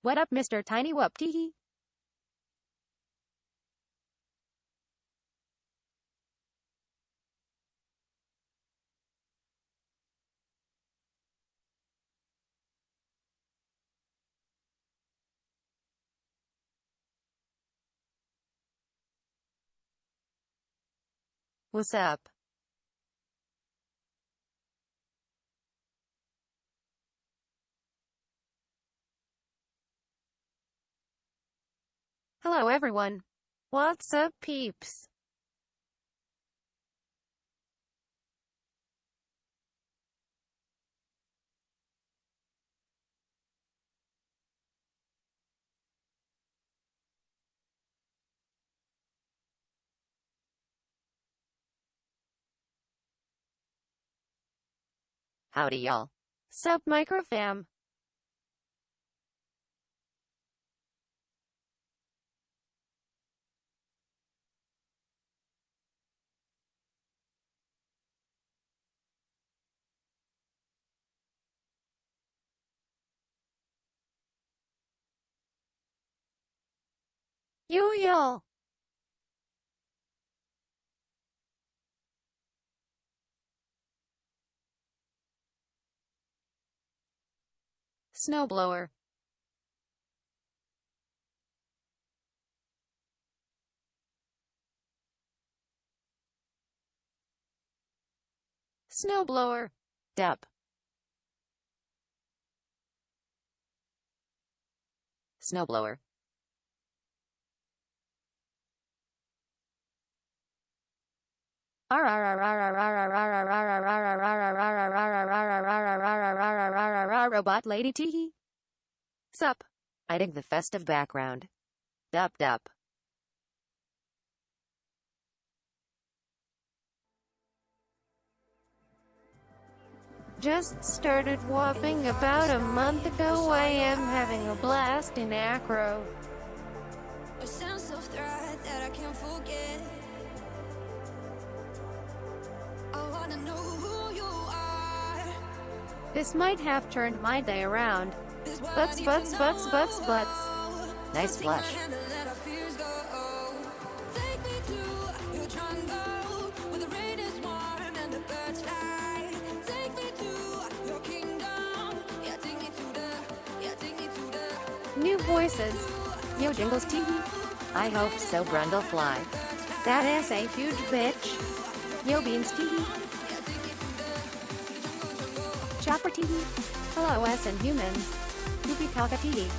What up, Mr. Tiny Whoop teehee? What's up? Hello everyone. What's up, peeps? Howdy y'all. Sup microfam. Y'all. Snowblower. Snowblower. Dup. Snowblower. Robot lady teehee. Sup. I dig the festive background. Dup dup. Just started whopping about a month ago. I am having a blast in acro. A sense of threat that I can't forget. I wanna know who you are. This might have turned my day around. Butts. Nice flush. New voices. Yo, Dingles teehee. I hope so, Brundlefly. That ass a huge bitch. Yo, Beans teehee. Chopper teehee. Hello, S and humans. Goopy Palka teehee.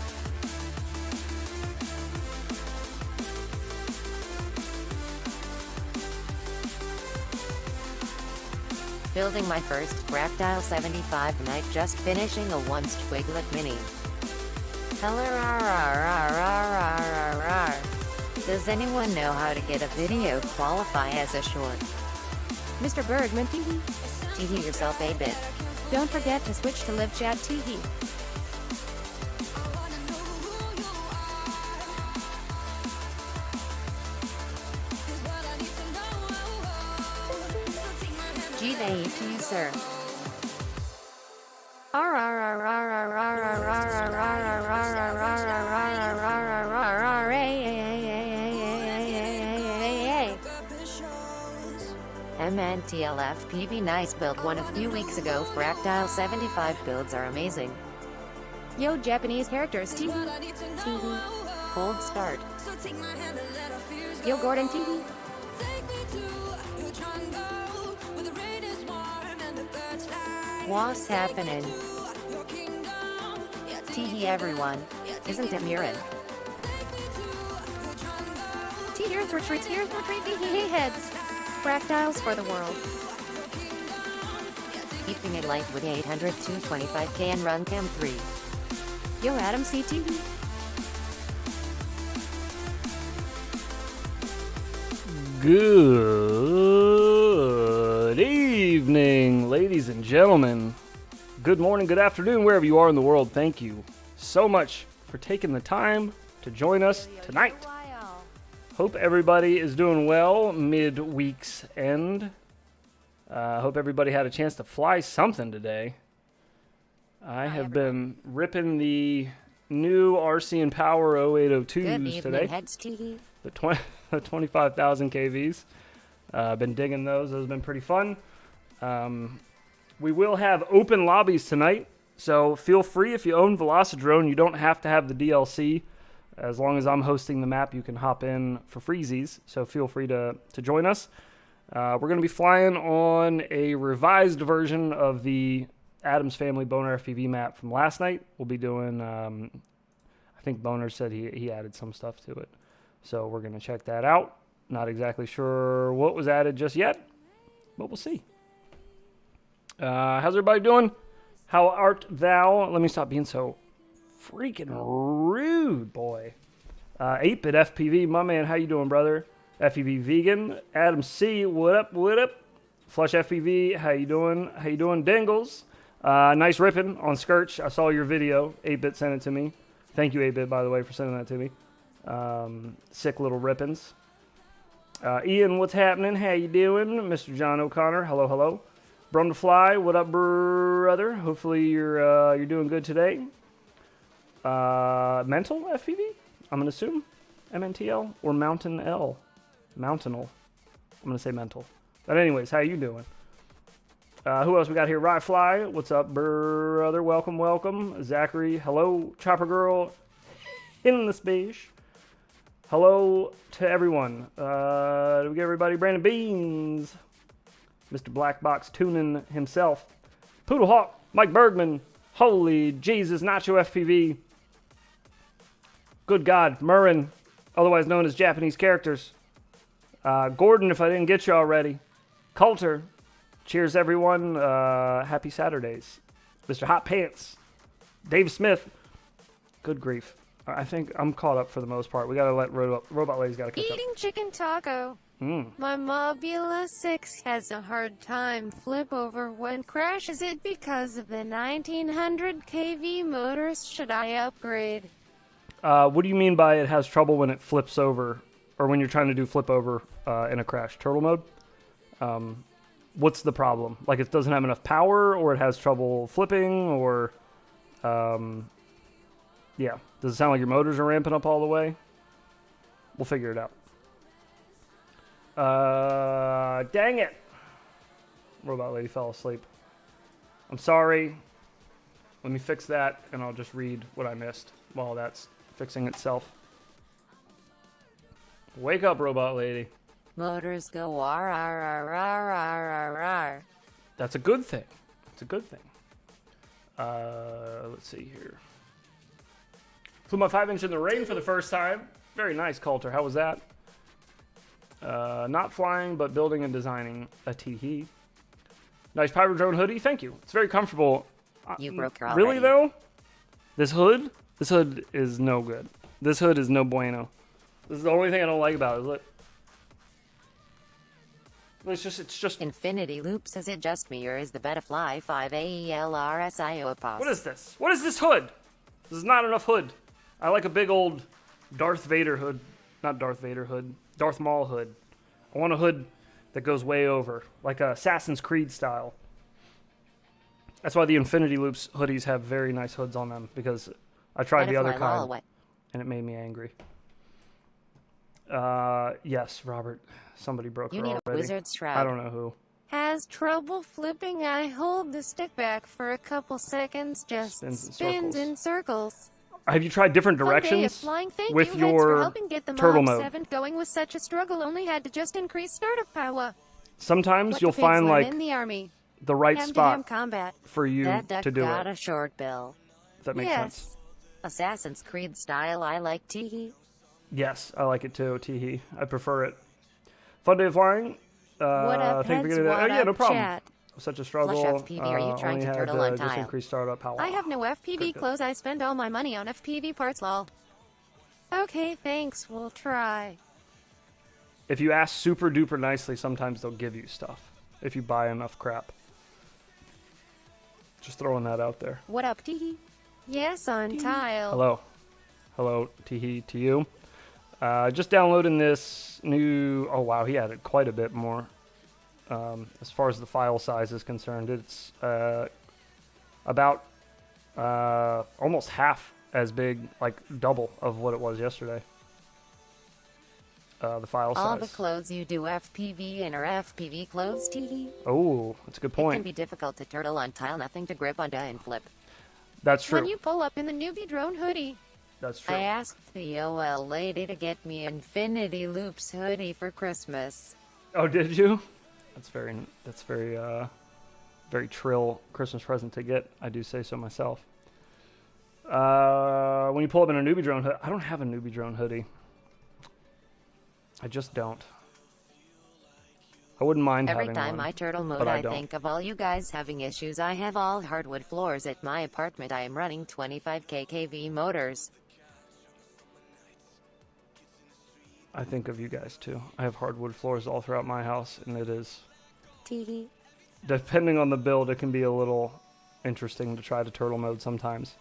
Building my first Fractile 75 night, just finishing a once Twiglet mini. Does anyone know how to get a video qualify as a short? Mr. Bergman teehee. Teehee yourself a bit. Don't forget to switch to live chat teehee. G-Day to you, sir. MNTLF PV nice build one a few weeks ago. Fractile 75 builds are amazing. Yo, Japanese characters teehee. Teehee. Cold start. Yo, Gordon teehee. What's happening? Teehee everyone. Isn't it Murin? Teehee retreat teehee heads. Fractiles for the world. Keeping it light with 800 225k and run cam 3. Yo, Adam C teehee. Good evening, ladies and gentlemen. Good morning, good afternoon, wherever you are in the world. Thank you so much for taking the time to join us tonight. Hope everybody is doing well mid-week's end. Hope everybody had a chance to fly something today. I have been ripping the new RC and Power Good 0802s evening, today. heads teehee. The 25,000 KVs. Been digging those. Those have been pretty fun. We will have open lobbies tonight, so feel free if you own Velocidrone. You don't have to have the DLC. As long as I'm hosting the map, you can hop in for freezies, so feel free to join us. We're going to be flying on a revised version of the Addams Family Boner FPV map from last night. We'll be doing, I think Boner said he added some stuff to it. So we're going to check that out. Not exactly sure what was added just yet, but we'll see. How's everybody doing? How art thou? Let me stop being so freaking rude, boy. 8-bit FPV, my man, how you doing, brother? FPV Vegan. Adam C, what up, what up? Flush FPV, how you doing? How you doing? Dingles. Nice ripping on Skirch. I saw your video. 8-bit sent it to me. Thank you, 8-bit, by the way, for sending that to me. Sick little rippins. Ian, what's happening? How you doing? Mr. John O'Connor, hello, hello. Brum to Fly, what up, brother? Hopefully you're doing good today. Mental FPV? I'm gonna assume MNTL or Mountain L. Mountainal. I'm gonna say mental. But anyways, how you doing? Who else we got here? Rye Fly, what's up, brother? Welcome, welcome. Zachary, hello. Chopper Girl, in the space. Hello to everyone. Do we get everybody? Brandon Beans, Mr. Black Box Tuning himself, Poodle Hawk, Mike Bergman, holy Jesus, Nacho FPV, good God, Murrin, otherwise known as Japanese characters, Gordon, if I didn't get you already, Coulter, cheers everyone, happy Saturdays, Mr. Hot Pants, Dave Smith, good grief. I think I'm caught up for the most part. We gotta let Robot Lady's gotta catch up. Eating chicken taco. My Mobula 6 has a hard time flip over when crashes it because of the 1900 kV motors. Should I upgrade? What do you mean by it has trouble when it flips over, or when you're trying to do flip over in a crash? Turtle mode? What's the problem? Like it doesn't have enough power, or it has trouble flipping, or yeah. Does it sound like your motors are ramping up all the way? We'll figure it out. Dang it. Robot Lady fell asleep. I'm sorry. Let me fix that, and I'll just read what I missed while that's fixing itself. Wake up, Robot Lady. Motors go R R R R R R R. That's a good thing. It's a good thing. Let's see here. Flew my 5-inch in the rain for the first time. Very nice, Coulter. How was that? Not flying, but building and designing a teehee. Nice Pyro Drone hoodie. Thank you. It's very comfortable. You broke your Really, already. though? This hood? This hood is no good. This hood is no bueno. This is the only thing I don't like about it. Look. It's just... Infinity Loop says it just me, or is the Betafly 5AELRSIO What is this? What is this hood? This is not enough hood. I like a big old Darth Vader hood. Not Darth Vader hood. Darth Maul hood. I want a hood that goes way over. Like a Assassin's Creed style. That's why the Infinity Loops hoodies have very nice hoods on them. Because I tried the other kind. And it made me angry. Yes, Robert. Somebody broke her You need already. a wizard's shroud. I don't know who. Has trouble flipping. I hold the stick back for a couple seconds. Just spins in circles. Have you tried different Fun day of directions flying. Thank with you, Heads, for your helping get the turtle Mob mode? 7 going with such a struggle. Only had to just increase startup power. Sometimes What you'll do pigs find learn like in the army? the right Hand-to-hand spot combat. for you That duck to do got it. a short bill. If that makes Yes. sense. Assassin's Creed style, I like teehee. Yes, I like it too, teehee. I prefer it. Fun day of flying. What up, thank you for Heads? getting that. What Oh yeah, no up, problem. chat? Such a struggle. Flush FPV, are you trying only to had turtle on just tile? increased startup power. I have no FPV clothes. I spend all my money on FPV parts, lol. Okay, thanks. We'll try. If you ask super duper nicely, sometimes they'll give you stuff. If you buy enough crap. Just throwing that out there. What up, teehee? Yes, on tile. Hello. Hello, teehee, to you. Just downloading this new... Oh, wow, he added quite a bit more. As far as the file size is concerned, it's about almost half as big, like double of what it was yesterday. The file size. All the clothes you do FPV and are FPV clothes, teehee. Oh, that's a good It point. can be difficult to turtle on tile, nothing to grip onto and flip. That's true. When you pull up in the newbie drone hoodie. That's true. I asked the OL lady to get me Infinity Loops hoodie for Christmas. Oh, did you? That's very very trill Christmas present to get. I do say so myself. When you pull up in a newbie drone hoodie, I don't have a newbie drone hoodie. I just don't. I wouldn't mind Every having time one, I turtle mode, but I I don't. think of all you guys having issues. I have all hardwood floors at my apartment. I am running 25k kV motors. I think of you guys too. I have hardwood floors all throughout my house, and it is, Teehee. depending on the build, it can be a little interesting to try to turtle mode sometimes.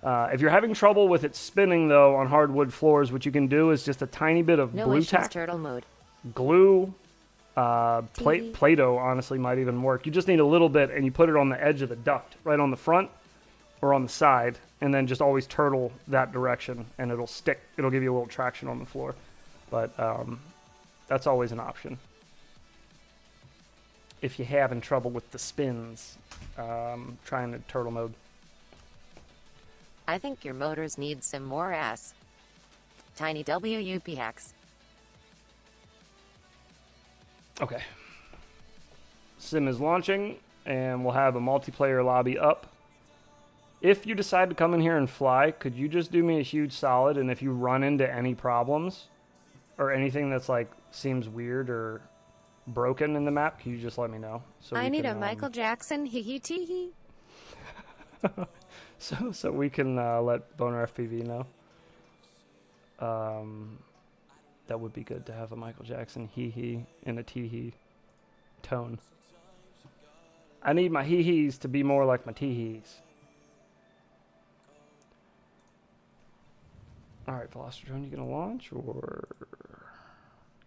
If you're having trouble with it spinning, though, on hardwood floors, what you can do is just a tiny bit of No blue issues, tack, turtle mode. glue, Teehee. Play-Doh, honestly, might even work. You just need a little bit, and you put it on the edge of the duct, right on the front or on the side, and then just always turtle that direction, and it'll stick. It'll give you a little traction on the floor. But that's always an option. If you're having trouble with the spins, trying to turtle mode. I think your motors need some more ass. Tiny WUP hacks. Okay. Sim is launching, and we'll have a multiplayer lobby up. If you decide to come in here and fly, could you just do me a huge solid, and if you run into any problems, or anything that's like seems weird or broken in the map, can you just let me know? So I we need can, a Michael Jackson hee teehee. so we can let Boner FPV know. That would be good to have a Michael Jackson hee in a teehee tone. I need my hee-hees to be more like my teehees. Alright, Velocitron, you gonna launch, or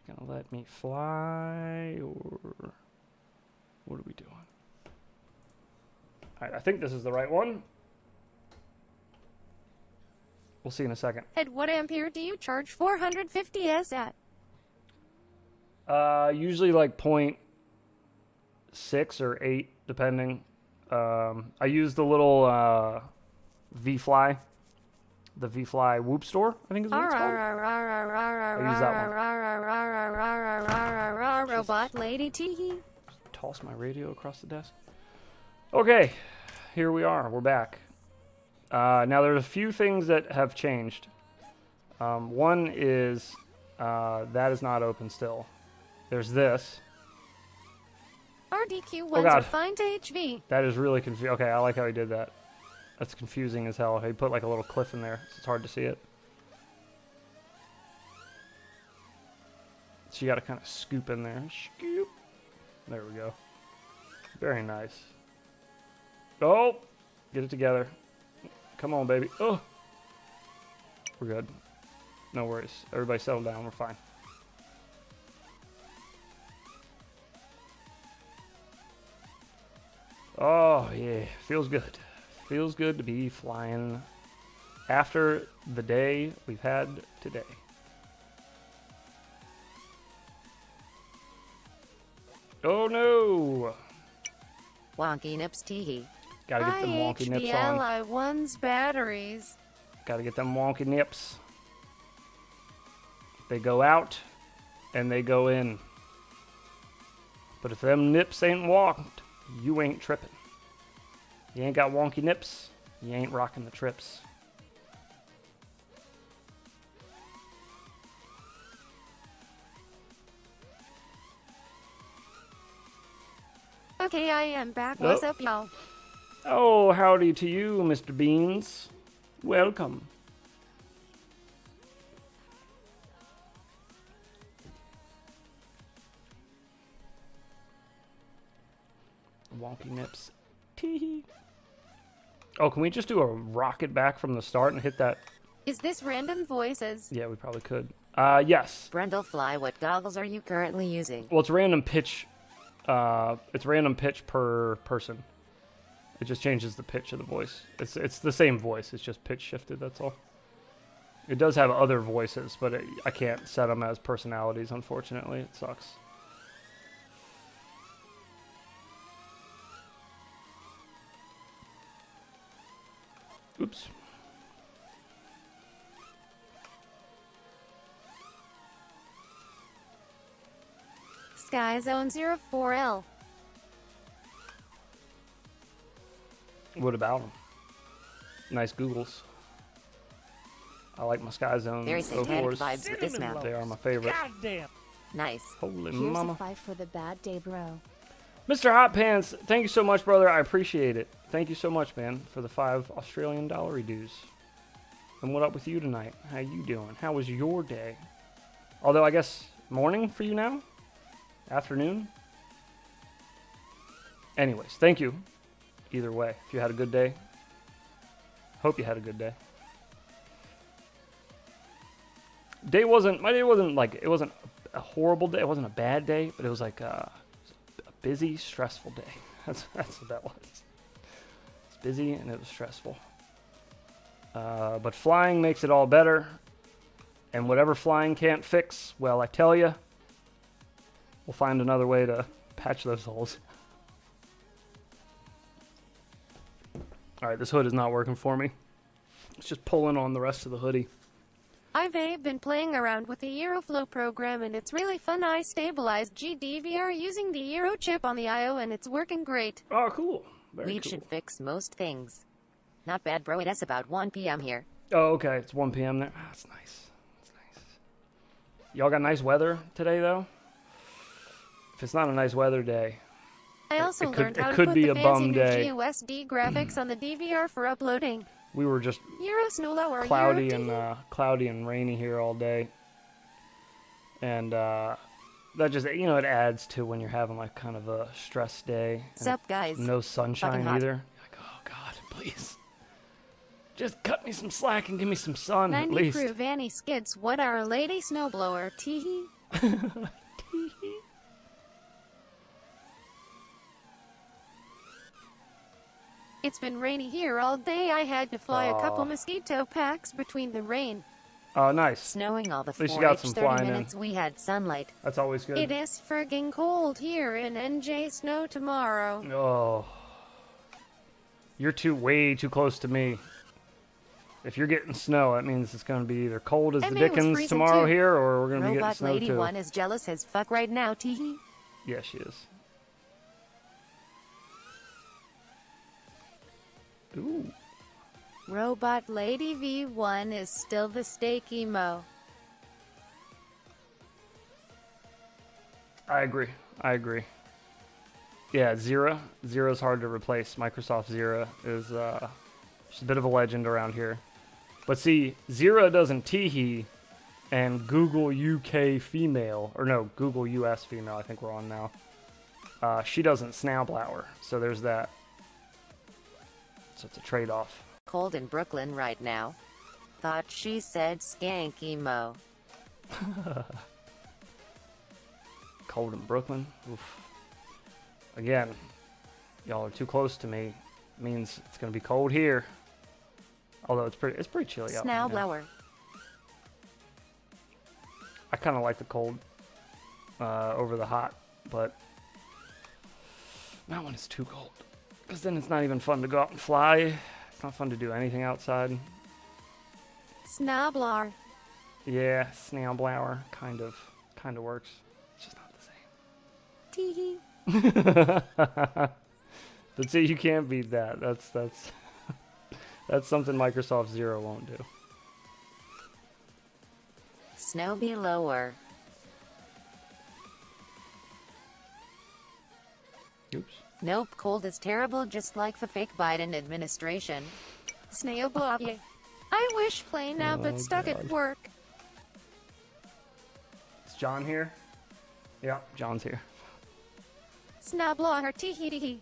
you gonna let me fly, or what are we doing? Alright, I think this is the right one. We'll see in a second. At what ampere do you charge 450S at? Usually like 0.6 or 8, depending. I use the little V-Fly. The V-Fly Whoop Store, I think is what it's called. I use that one. Robot lady teehee. Toss my radio across the desk. Okay, here we are. We're back. Now there's a few things that have changed. One is that is not open still. There's this. RDQ Oh, ones God. are fine to HV. That is really confusing. Okay, I like how he did that. That's confusing as hell. He put like a little cliff in there, so it's hard to see it. So you got to kind of scoop in there. Scoop. There we go. Very nice. Oh, get it together. Come on, baby. Oh, we're good. No worries. Everybody settle down. We're fine. Oh, yeah. Feels good. Feels good to be flying after the day we've had today. Oh, no. Wonky nips teehee. Gotta get them wonky nips on. HDLI1's batteries. Gotta get them wonky nips. They go out and they go in. But if them nips ain't walked, you ain't tripping. You ain't got wonky nips, you ain't rocking the trips. Okay, I am back. Oh. What's up, y'all? Oh, howdy to you, Mr. Beans. Welcome. Wonky nips. Tee. Oh, can we just do a rocket back from the start and hit that? Is this random voices? Yeah, we probably could. Yes. Brendlefly, what goggles are you currently using? Well, it's random pitch. It's random pitch per person. It just changes the pitch of the voice. It's the same voice. It's just pitch shifted. That's all. It does have other voices, but I can't set them as personalities. Unfortunately, it sucks. Oops. Sky Zone 04L. What about them? Nice Googles. I like my Sky Zone Very satanic 04s. vibes with this map. They are my favorite. Nice. Holy Here's mama. a 5 for the bad day, bro. Mr. Hot Pants, thank you so much, brother. I appreciate it. Thank you so much, man, for the 5 Australian dollar dues. And what up with you tonight? How you doing? How was your day? Although I guess morning for you now? Afternoon? Anyways, thank you. Either way, if you had a good day. Hope you had a good day. My day wasn't like, it wasn't a horrible day. It wasn't a bad day, but it was like a busy, stressful day. That's what that was. It's busy and it was stressful. But flying makes it all better. And whatever flying can't fix, well, I tell you, we'll find another way to patch those holes. Alright, this hood is not working for me. It's just pulling on the rest of the hoodie. I've been playing around with the Aeroflow program and it's really fun. I stabilized GDVR using the Aero chip on the IO and it's working great. Oh, cool. Very We cool. should fix most things. Not bad, bro. It's about 1 p.m. here. Oh, okay. It's 1 p.m. there. That's nice. That's nice. Y'all got nice weather today, though? If it's not a nice weather day, I also it could- learned it how to could put be the a fancy bum new day. GUSD graphics on the DVR for uploading. we were just Euro snow lower. cloudy Euro and cloudy and rainy here all day, and that just, you know, it adds to when you're having like kind of a stress day. What's up, guys? No sunshine Fucking hot. either. You're like, oh God, please, just cut me some slack and give me some sun at 90 least. crew Vanny Skids. What are a lady snowblower? Teehee. It's been rainy here all day. I had to fly a couple mosquito packs between the rain. Oh, nice. Snowing all the least you got 4H some 30 flying in. minutes. We had sunlight. That's always good. It is friggin' cold here in NJ. Snow tomorrow. Oh, you're way too close to me. If you're getting snow, that means it's going to be either cold as the Emma was dickens freezing tomorrow too. here, or we're going to be getting Robot snow Lady too. 1 is jealous as fuck right now. Teehee. Yeah, she is. Ooh. Robot Lady V1 is still the steak emo. I agree. Yeah, Zira. Zira's hard to replace. Microsoft Zira is she's a bit of a legend around here. But see, Zira doesn't teehee, and Google UK female, or no, Google US female, I think we're on now. She doesn't snowblower, so there's that. So it's a trade-off. Cold in Brooklyn right now. Thought she said skank emo. Cold in Brooklyn. Oof. Again, y'all are too close to me. Means it's gonna be cold here. Although it's pretty chilly out right now. Snowblower. I kind of like the cold over the hot, but not when it's too cold. Because then it's not even fun to go out and fly. It's not fun to do anything outside. Snoblar. Yeah, snowblower kind of works. It's just not the same. Teehee. But see, you can't beat that. That's that's something Microsoft Zero won't do. Snow be lower. Oops. Nope, cold is terrible, just like the fake Biden administration. Snailblob. I wish play now, Oh, but stuck at God. work. Is John here? Yeah, John's here. Snoblar. Teehee.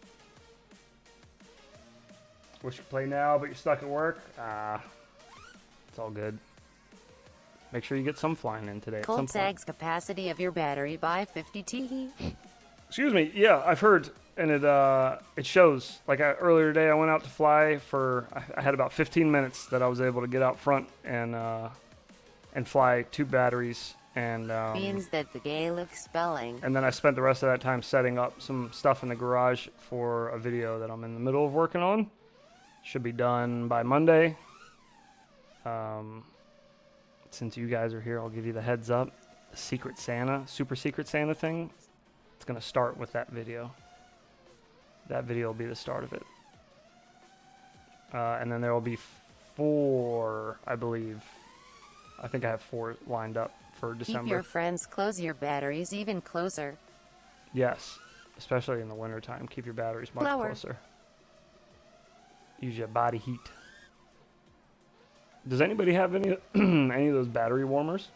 Wish you could play now, but you're stuck at work. It's all good. Make sure you get some flying in today. At some Cold point. sags capacity of your battery by 50 teehee. Excuse me. Yeah, I've heard and it shows. Like earlier today, I went out to fly for. I had about 15 minutes that I was able to get out front and fly 2 batteries and Means that the Gaelic spelling. and then I spent the rest of that time setting up some stuff in the garage for a video that I'm in the middle of working on. Should be done by Monday. Since you guys are here, I'll give you the heads up. The Secret Santa, Super Secret Santa thing, it's going to start with that video. That video will be the start of it. And then there will be 4, I believe. I think I have 4 lined up for December. Keep your friends close, your batteries even closer. Yes, especially in the wintertime. Keep your batteries much Flower. closer. Use your body heat. Does anybody have any any of those battery warmers?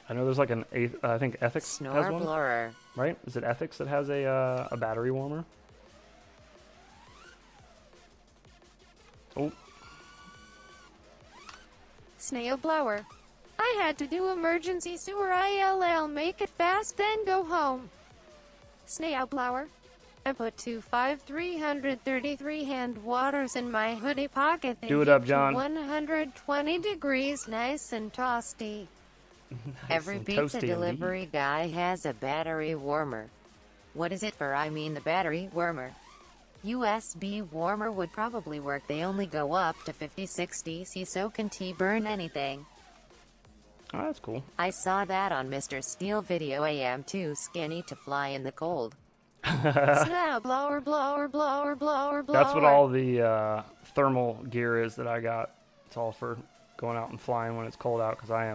I know there's like an I think Ethics has Snore one, blower. right? Is it Ethics that has a battery warmer? Oh, Snail blower. I had to do emergency sewer ILL, make it fast, then go home. Snail blower. I put 333 hand waters in my hoodie pocket. They Do it get up, to John. 120 degrees, nice and toasty. Every and pizza toasty delivery guy has a battery warmer. What is it for? I mean the battery warmer. USB warmer would probably work. They only go up to 50-60 C, so can burn anything. Oh, that's cool. I saw that on Mr. Steel video. I am too skinny to fly in the cold. Snail blower, blower, blower, blower, blower. That's what all the thermal gear is that I got. It's all for going out and flying when it's cold out, because I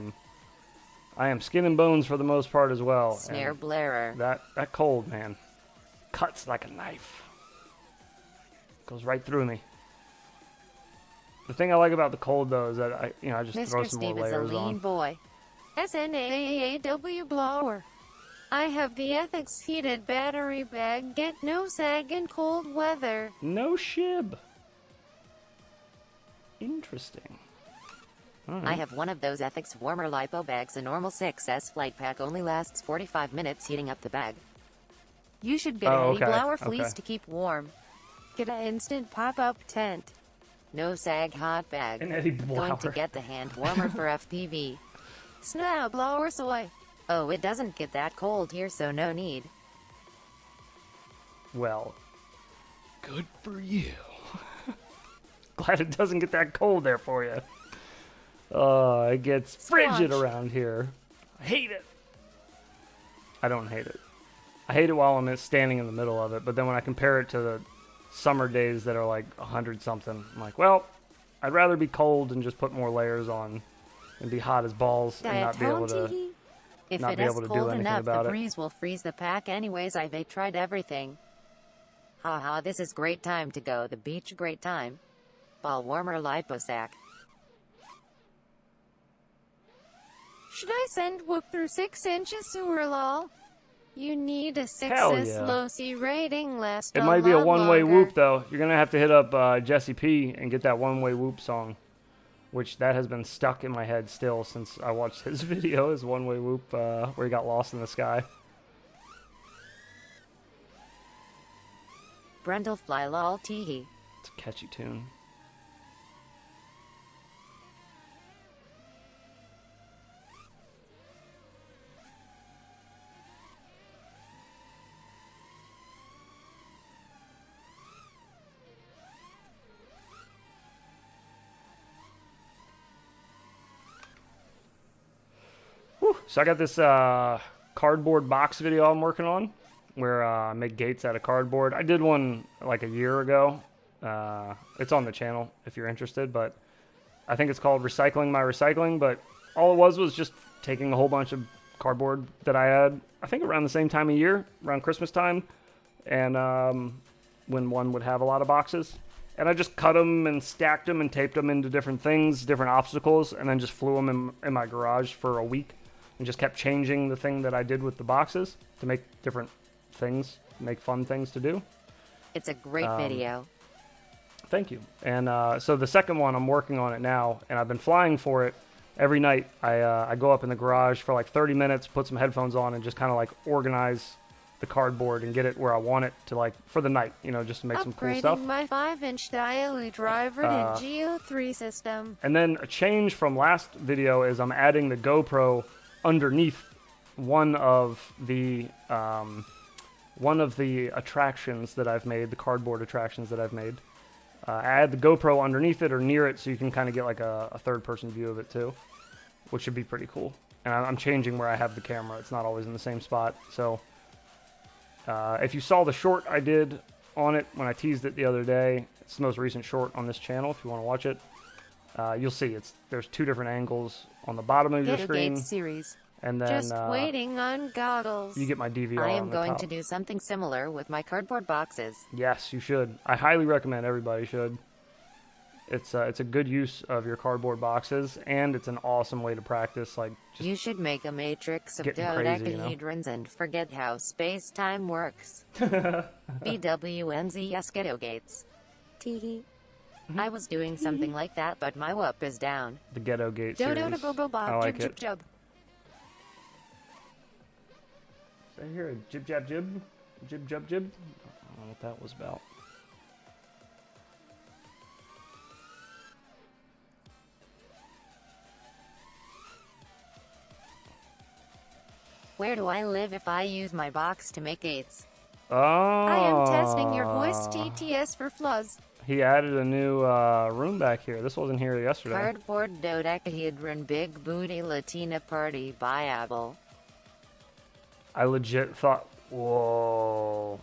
am skin and bones for the most part as well. Snare And blarer. that cold, man, cuts like a knife. Goes right through me. The thing I like about the cold though is that I just throw Mr. some Steve more is a layers lean on. boy. SNAAW blower. I have the Ethics heated battery bag. Get no sag in cold weather. No shib. Interesting. All right. I have one of those Ethics warmer lipo bags. A normal 6S flight pack only lasts 45 minutes heating up the bag. You should get Oh, a okay, blower fleece okay. to keep warm. Get an instant pop-up tent. No sag hot bag. An Eddie Going to blower. get the hand warmer for FPV. Snail blower soy. Oh, it doesn't get that cold here, so no need. Well, good for you. Glad it doesn't get that cold there for you. It gets frigid Squanch. around here. I hate it. I don't hate it. I hate it while I'm standing in the middle of it, but then when I compare it to the summer days that are like 100 something, I'm like, well, I'd rather be cold and just put more layers on and be hot as balls and not be able to. Teehee. If Not it be is able to do cold anything enough, about the it. breeze will freeze the pack anyways. I've tried everything. Haha, this is great time to go the beach, great time. Ball warmer liposac. Should I send whoop through 6 inches sewer lol? You need a 6S Hell yeah. low C rating last It might be a one-way longer. whoop though. You're gonna have to hit up Jesse P and get that one-way whoop song, which that has been stuck in my head still since I watched his video, his one-way whoop where he got lost in the sky. Brundlefly lol teehee. It's a catchy tune. Whew. So I got this cardboard box video I'm working on where I make gates out of cardboard. I did one like a year ago. It's on the channel if you're interested, but I think it's called Recycling My Recycling, but all it was just taking a whole bunch of cardboard that I had, I think around the same time of year, around Christmas time, and when one would have a lot of boxes. And I just cut them and stacked them and taped them into different things, different obstacles, and then just flew them in my garage for a week and just kept changing the thing that I did with the boxes to make different things, make fun things to do. It's a great video. Thank you. And so the second one, I'm working on it now, and I've been flying for it every night. I go up in the garage for like 30 minutes, put some headphones on, and just kind of like organize the cardboard and get it where I want it to, like, for the night, you know, just to make some cool stuff. Upgrading my 5-inch dialy driver to Geo 3 system. And then a change from last video is I'm adding the GoPro underneath one of the attractions that I've made, the cardboard attractions that I've made. Add the GoPro underneath it or near it so you can kind of get like a third-person view of it too, which should be pretty cool. And I'm changing where I have the camera. It's not always in the same spot. So if you saw the short I did on it when I teased it the other day, it's the most recent short on this channel if you want to watch it. You'll see there's 2 different angles on the bottom of your screen. Series. And then Just waiting on goggles. you get my DVR I on am the going top. to do something similar with my cardboard boxes. Yes, you should. I highly recommend everybody should. It's a good use of your cardboard boxes, and it's an awesome way to practice. Like, just You should make a matrix of getting crazy, you know? dodecahedrons and forget how space-time works. BWNZS ghetto gates. Teehee. I was doing something like that, but my whoop is down. the Ghetto Gate series. I like it. Jub. Is that here a jib jab jib? Jib jab jib? I don't know what that was about. Where do I live if I use my box to make gates? Oh. I am testing your voice TTS for flaws. He added a new room back here. This wasn't here yesterday. Cardboard dodecahedron big booty Latina party viable. I legit thought, whoa.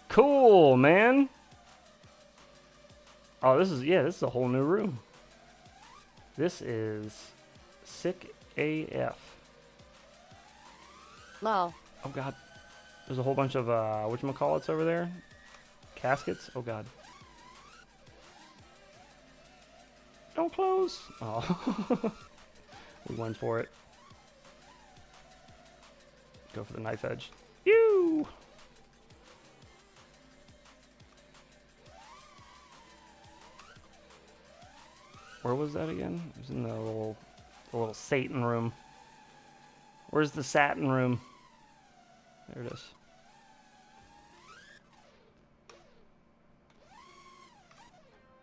Cool, man. Oh, this is a whole new room. This is sick AF. Lol. Oh, God. There's a whole bunch of, whatchamacallits over there? Caskets? Oh, God. Don't close. Oh. We went for it. Go for the knife edge. You. Where was that again? It was in the little Satan room. Where's the satin room? There it is.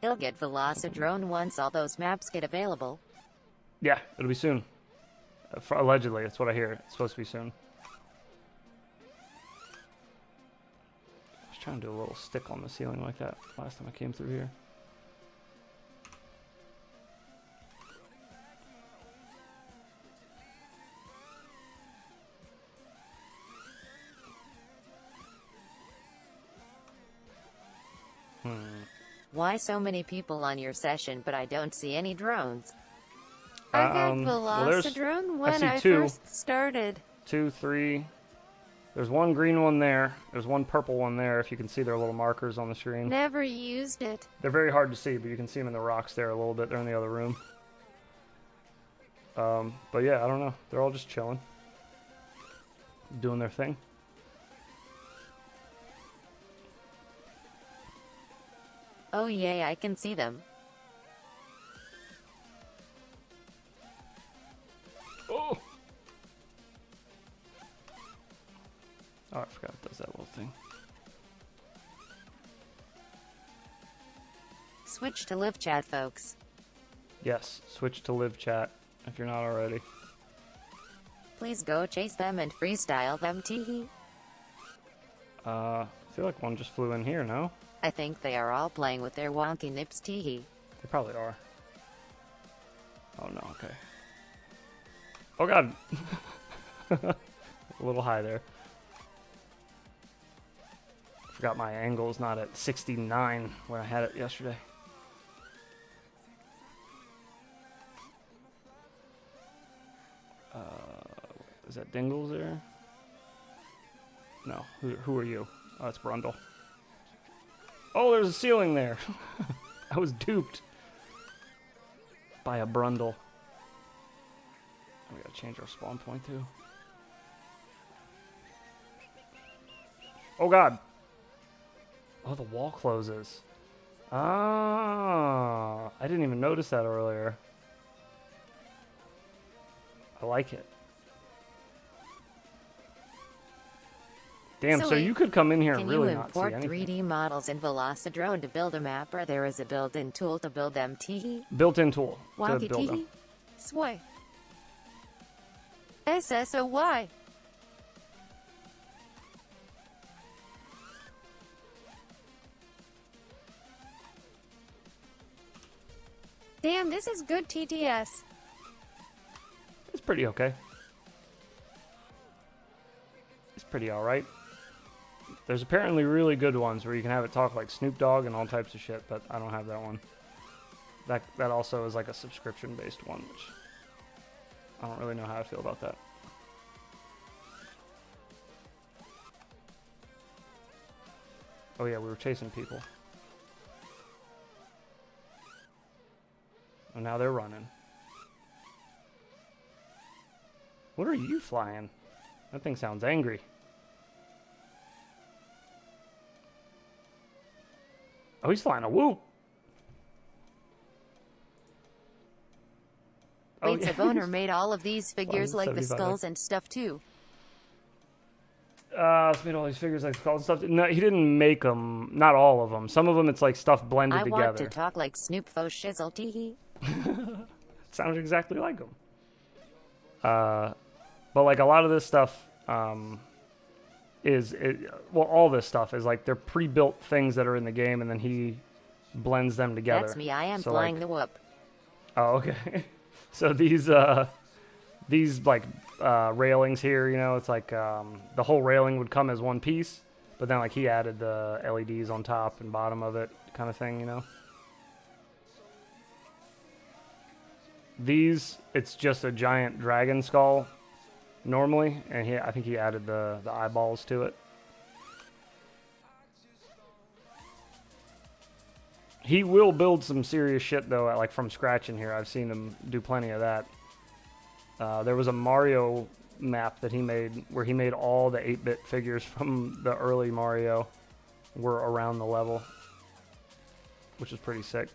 He'll get Velocidrone once all those maps get available. Yeah, it'll be soon. Allegedly, that's what I hear. It's supposed to be soon. I was trying to do a little stick on the ceiling like that last time I came through here. Why so many people on your session but I don't see any drones? I got well, there's- Velocidrone I when see I 2. first started. 2, 3. There's one green one there. There's one purple one there. If you can see their little markers on the screen. Never used it. They're very hard to see, but you can see them in the rocks there a little bit. They're in the other room. But yeah, I don't know. They're all just chilling. Doing their thing. Oh yay, I can see them. Oh! Oh, I forgot it does that little thing. Switch to live chat, folks. Yes, switch to live chat if you're not already. Please go chase them and freestyle them, teehee. I feel like one just flew in here, no? I think they are all playing with their wonky nips, teehee. They probably are. Oh no, okay. Oh god! A little high there. Forgot my angle's not at 69 where I had it yesterday. Is that Dingles there? No, who are you? Oh, that's Brundle. Oh, there's a ceiling there. I was duped by a Brundle. We gotta change our spawn point too. Oh god. Oh, the wall closes. Ah, I didn't even notice that earlier. I like it. Damn, so wait, you could come in here and can really you not see import anything. 3D models in Velocidrone to build a map, or there is a built-in tool to build them? Teehee. Built-in tool to Wonky build them. teehee. Sway. SSOY. Damn, this is good TTS. It's pretty okay. It's pretty alright. There's apparently really good ones where you can have it talk like Snoop Dogg and all types of shit, but I don't have that one. That also is like a subscription-based one, which I don't really know how I feel about that. Oh yeah, we were chasing people. And now they're running. What are you flying? That thing sounds angry. Oh, he's flying a whoop. Oh, Wait, Boner made all of these figures like the 75. skulls and stuff too. It's made all these figures like skulls and stuff. No, he didn't make them. Not all of them. Some of them, it's like stuff blended I together. want to talk like Snoop faux shizzle. Teehee. Sounds exactly like him. But like a lot of this stuff well, all this stuff is like they're pre-built things that are in the game, and then he blends them together. That's me. I am So, flying like, the whoop. Oh, okay. So these like railings here, you know, it's like the whole railing would come as one piece, but then like he added the LEDs on top and bottom of it, kind of thing, you know. These, it's just a giant dragon skull normally, and I think he added the eyeballs to it. He will build some serious shit though, like from scratch in here. I've seen him do plenty of that. There was a Mario map that he made where he made all the 8-bit figures from the early Mario were around the level, which is pretty sick.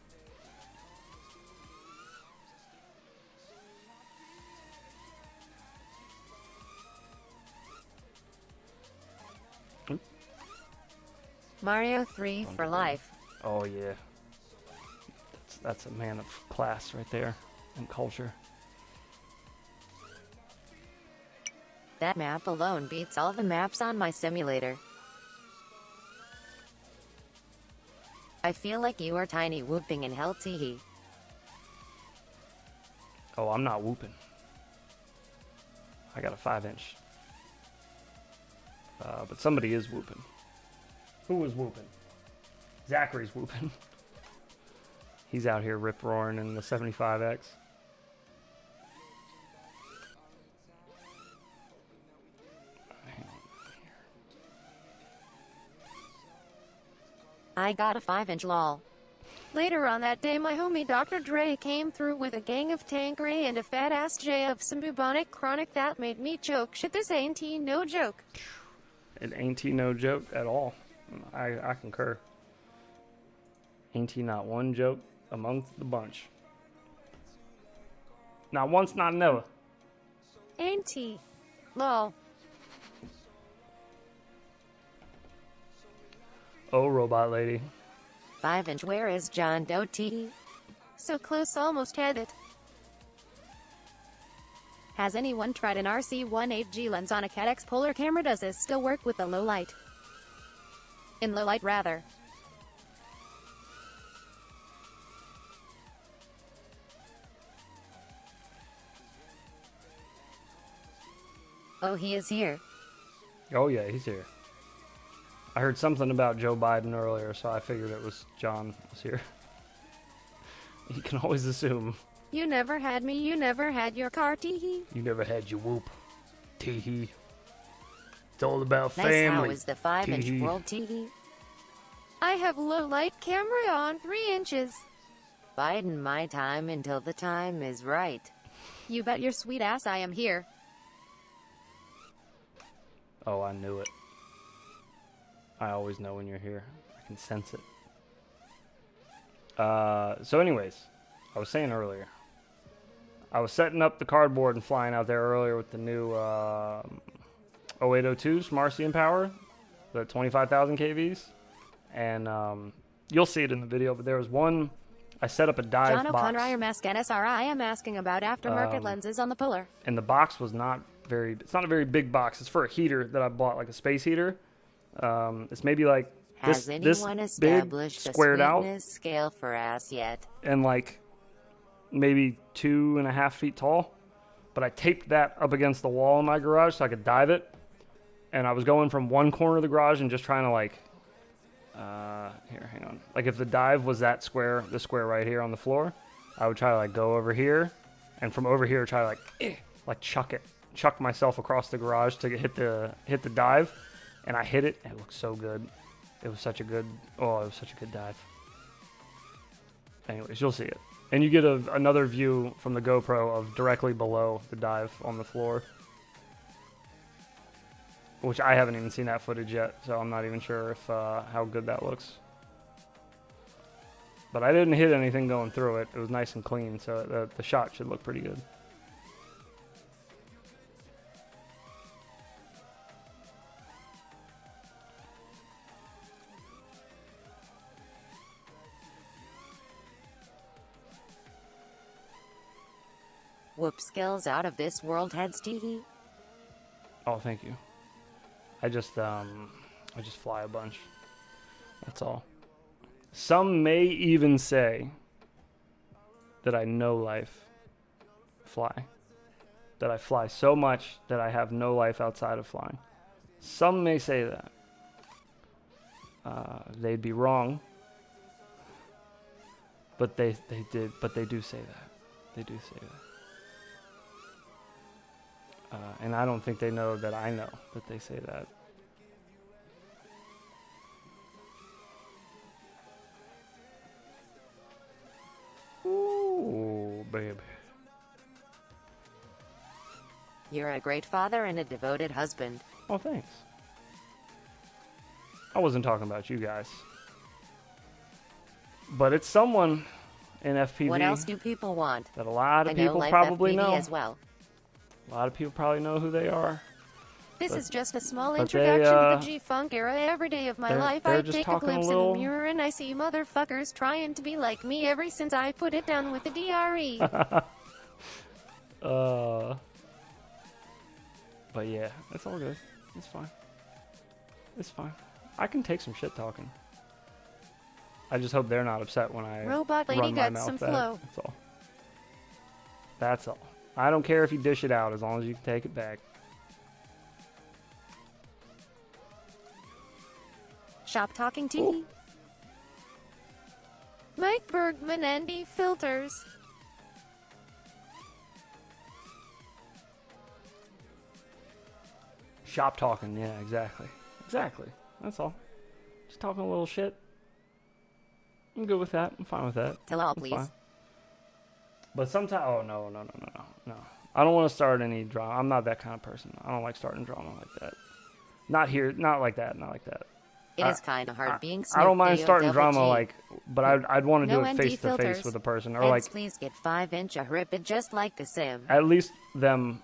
Mario 3 for life. Oh yeah, that's a man of class right there and culture. That map alone beats all the maps on my simulator. I feel like you are tiny whooping in hell. Teehee. Oh, I'm not whooping. I got a 5-inch. But somebody is whooping. Who was whooping? Zachary's whooping. He's out here rip-roaring in the 75X. I got a 5-inch lol. Later on that day, my homie Dr. Dre came through with a gang of Tanqueray and a fat-ass J of some bubonic chronic that made me choke. Shit, this ain't no joke. It ain't no joke at all. I concur. Ain't he not one joke amongst the bunch? Not once, not never. Ain't he? Lol. Oh, robot lady. 5-inch, where is John Doe? Teehee. So close, almost had it. Has anyone tried an RC18G lens on a CAT-X polar camera? Does this still work with the low light? In low light, rather. Oh, he is here. Oh yeah, he's here. I heard something about Joe Biden earlier, so I figured it was John was here. You can always assume. You never had me, you never had your car, teehee. You never had your whoop. Teehee. It's all about Nice. family. How is the 5-inch Teehee. world? Teehee. I have low light camera on 3 inches. Biden my time until the time is right. You bet your sweet ass I am here. Oh, I knew it. I always know when you're here. I can sense it. So anyways, I was saying earlier, I was setting up the cardboard and flying out there earlier with the new 0802s from RC and Power. the 25,000 kVs, and you'll see it in the video. But there was one. I set up a dive John box. O'Connor, I am asking SRI. I am asking about aftermarket lenses on the puller. And the box was not very. It's not a very big box. It's for a heater that I bought, like a space heater. It's maybe like Has this anyone big, established a squared out, sweetness scale for ass yet? and like maybe 2.5 feet tall. But I taped that up against the wall in my garage so I could dive it. And I was going from one corner of the garage and just trying to like, here, hang on. Like if the dive was that square, the square right here on the floor, I would try to like go over here, and from over here try to like chuck myself across the garage to hit the dive, and I hit it, and it looked so good. It was such a good dive. Anyways, you'll see it. And you get another view from the GoPro of directly below the dive on the floor. Which I haven't even seen that footage yet, so I'm not even sure if how good that looks. But I didn't hit anything going through it. It was nice and clean, so the shot should look pretty good. Whoop skills out of this world heads teehee. Oh, thank you. I just fly a bunch. That's all. Some may even say that I know life fly. That I fly so much that I have no life outside of flying. Some may say that. They'd be wrong. But they do say that. They do say that. And I don't think they know that I know that they say that. Ooh, baby. You're a great father and a devoted husband. Oh, thanks. I wasn't talking about you guys. But it's someone in FPV. What else do people want? That a lot of I know people life probably FPV know. as well. A lot of people probably know who they are. This is just a small but introduction they, to the G-Funk era. Every day of my they're- life, they're I just take a talking a glimpse little- in the mirror and I see motherfuckers trying to be like me ever since I put it down with the DRE. But yeah, it's all good. It's fine. It's fine. I can take some shit talking. I just hope they're not upset when I Robot lady run my got mouth some back. flow. That's all. That's all. I don't care if you dish it out as long as you can take it back. Shop talking teehee. Mike Bergman, Andy Filters. Shop talking, yeah, exactly. Exactly. That's all. Just talking a little shit. I'm good with that. I'm fine with that. Tell all, That's please. fine. But sometimes, oh, no. I don't want to start any drama. I'm not that kind of person. I don't like starting drama like that. Not here, not like that, not like that. It is kind of hard being I don't mind Snoop starting Dogg double drama G. like, but I'd want to No do it ND face to face filters. with a person, or Heads, like please get 5-inch a rip it just like the sim. at least them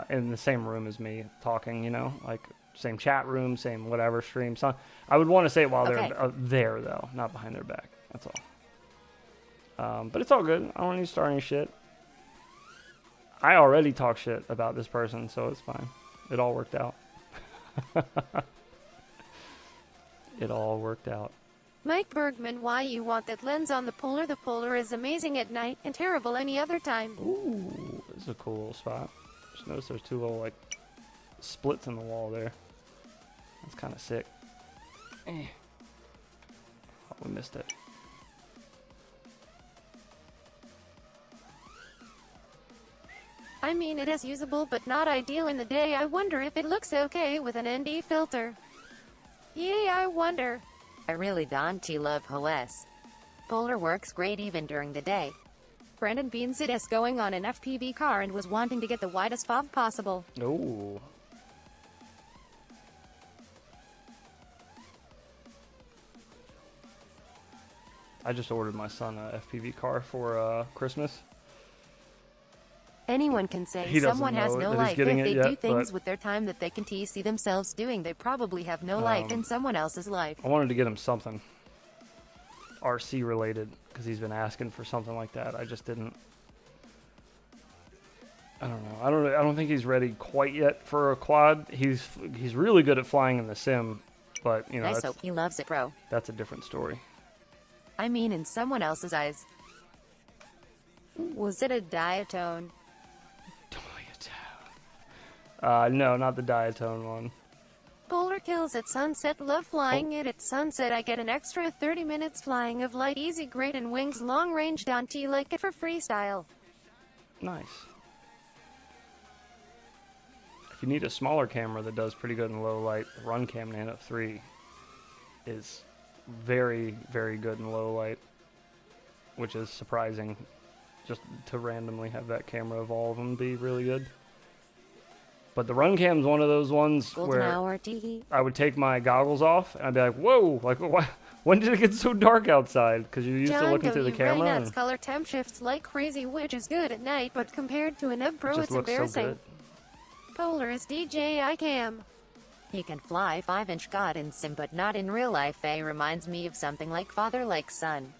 in the same room as me talking, you know, like same chat room, same whatever stream. So I would want to say it while Okay. they're there though, not behind their back. That's all. But it's all good. I don't need to start any shit. I already talk shit about this person, so it's fine. It all worked out. It all worked out. Mike Bergman, why you want that lens on the polar? The polar is amazing at night and terrible any other time. Ooh, this is a cool little spot. Just notice there's two little like splits in the wall there. That's kind of sick. Oh, we missed it. I mean, it is usable but not ideal in the day. I wonder if it looks okay with an ND filter. Yeah, I wonder. I really don't love OS. Polar works great even during the day. Brandon Beans it is going on an FPV car and was wanting to get the widest FOV possible. Ooh. I just ordered my son a FPV car for Christmas. Anyone can say He doesn't someone has know no that he's life if getting they it do yet, things but- with their time that they can see themselves doing. They probably have no life in someone else's life. I wanted to get him something RC related because he's been asking for something like that. I just didn't. I don't know. I don't think he's ready quite yet for a quad. He's really good at flying in the sim, but you know Nice hope he loves it, bro. that's a different story. I mean, in someone else's eyes. Was it a diatone? No, not the diatone one. Polar kills at sunset. Love flying it at sunset. I get an extra 30 minutes flying of light, easy, great, and wings long range down T like it for freestyle. Nice. If you need a smaller camera that does pretty good in low light, the Runcam Nano 3 is very, very good in low light, which is surprising just to randomly have that camera evolve and be really good. But the Runcam's one of those ones Golden where hour, teehee. I would take my goggles off and I'd be like, whoa, like when did it get so dark outside? Because you're used to looking through the camera. Nuts. Color temp shifts like crazy, which is good at night, but compared to an Ub Pro, just it's looks so embarrassing. good. Polar is DJI cam. He can fly 5-inch God in sim, but not in real life. A reminds me of something like father, like son.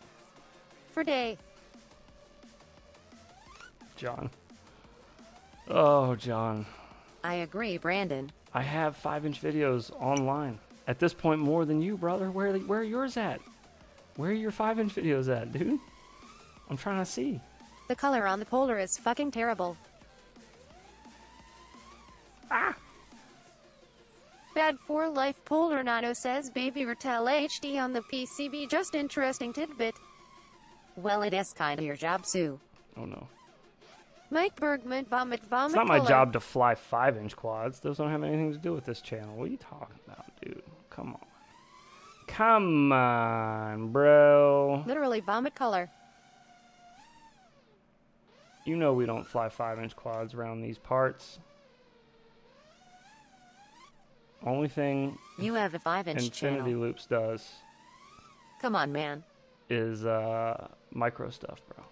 For day. John. Oh, John. I agree, Brandon. I have 5-inch videos online. At this point, more than you, brother. Where are yours at? Where are your 5-inch videos at, dude? I'm trying to see. The color on the Polar is fucking terrible. Bad for life. Polar Nano says baby Retel HD on the PCB. Just interesting tidbit. Well, it is kinda your job, Sue. Oh, no. Mike Bergman, vomit. It's not my color. job to fly 5-inch quads. Those don't have anything to do with this channel. What are you talking about, dude? Come on. Come on, bro. Literally vomit color. You know we don't fly 5-inch quads around these parts. Only thing You have a 5-inch Infinity channel. Loops does Come on, man. is micro stuff, bro.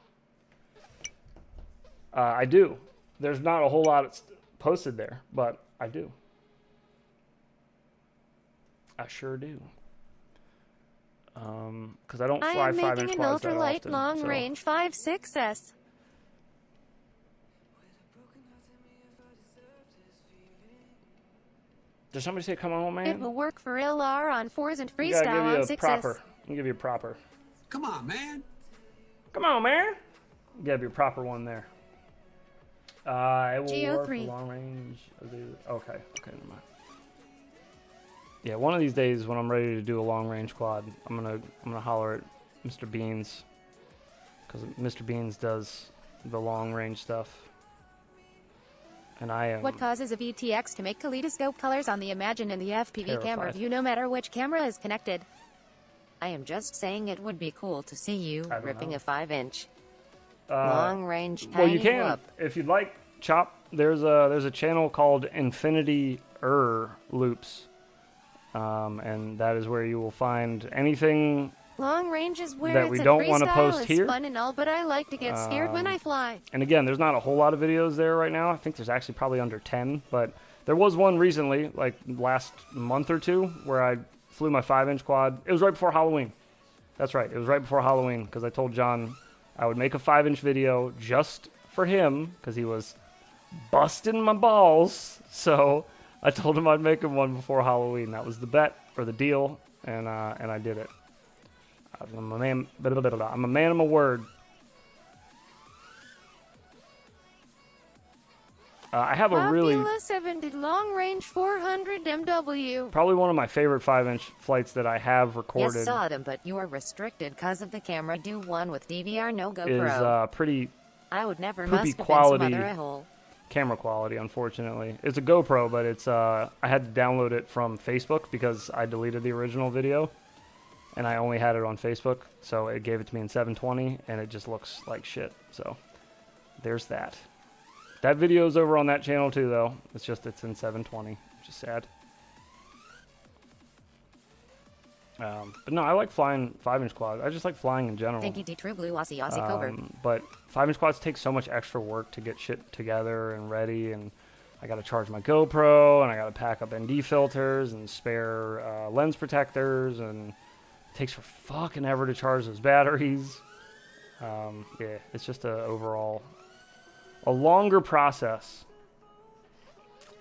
I do. There's not a whole lot posted there, but I do. I sure do. Because I don't I fly am 5-inch making an quads that ultralight often. long so. range 5.6S. Did somebody say, "Come on, man"? It will work for LR on 4s and You gotta freestyle on give you a 6s. proper. I'll give you a proper. Come on, man. Come on, man. You gotta be a proper one there. It will work for GO3. long range. Okay, never mind. Yeah, one of these days when I'm ready to do a long range quad, I'm gonna holler at Mr. Beans, because Mr. Beans does the long range stuff, and I am. What causes a VTX to make kaleidoscope colors on the Imagine and the FPV camera Terrified. view no matter which camera is connected? I am just saying it would be cool to see you I don't ripping know. a 5-inch uh, long range tiny Well, you can whoop. if you'd like. Chop. There's a channel called Infinity Loops, and that is where you will find anything. Long range is where That it's we at don't wanna freestyle post is here. fun and all, but I like to get scared when I fly. And again, there's not a whole lot of videos there right now. I think there's actually probably under 10, but there was one recently, like last month or two, where I flew my 5-inch quad. It was right before Halloween. That's right. It was right before Halloween because I told John I would make a 5-inch video just for him because he was busting my balls. So I told him I'd make him one before Halloween. That was the bet or the deal, and I did it. I'm a man. I'm a man of my word. I have a really Fabulous 70 long range 400 MW. probably one of my favorite 5-inch flights that I have recorded Yes, saw them, but you are restricted because of the camera. Do one with DVR, no is GoPro. pretty I would never poopy must have been quality. some other a-hole. camera quality, unfortunately. It's a GoPro, but it's I had to download it from Facebook because I deleted the original video and I only had it on Facebook, so it gave it to me in 720 and it just looks like shit. So there's that. That video's over on that channel too, though. It's just it's in 720, which is sad. But no, I like flying 5-inch quads. I just like flying in general. Thank you, D. True Blue, Aussie, Aussie, Cobra. But 5-inch quads take so much extra work to get shit together and ready, and I got to charge my GoPro, and I got to pack up ND filters and spare lens protectors, and it takes for fucking ever to charge those batteries. Yeah, it's just overall a longer process.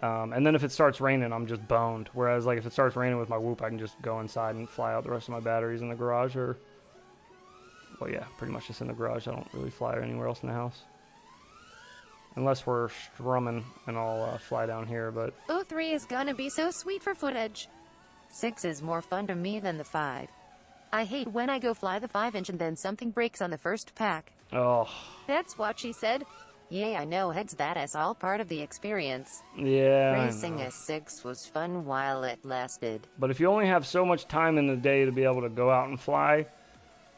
And then if it starts raining, I'm just boned. Whereas, like, if it starts raining with my Whoop, I can just go inside and fly out the rest of my batteries in the garage, or, well, yeah, pretty much just in the garage. I don't really fly anywhere else in the house. Unless we're strumming, and I'll fly down here, but... 03 is gonna be so sweet for footage. 6 is more fun to me than the 5. I hate when I go fly the 5-inch and then something breaks on the first pack. Oh. That's what she said. Yeah, I know, heads that is all part of the experience. Yeah, Racing a 6 was fun while it lasted. But if you only have so much time in the day to be able to go out and fly,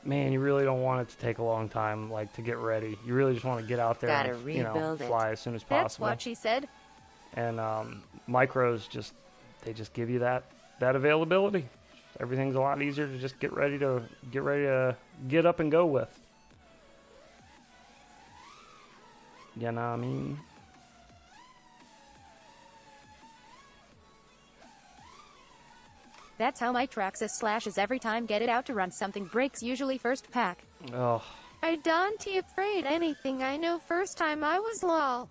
man, you really don't want it to take a long time, like, to get ready. You really just want to get out there Gotta and, you know, rebuild it. fly as soon as That's possible. what she said. And micros they just give you that availability. Everything's a lot easier to just get ready to get up and go with. You know what I mean? That's how my Traxxas slashes every time get it out to run something breaks, usually first pack. Oh. I don't afraid anything. I know first time I was lol.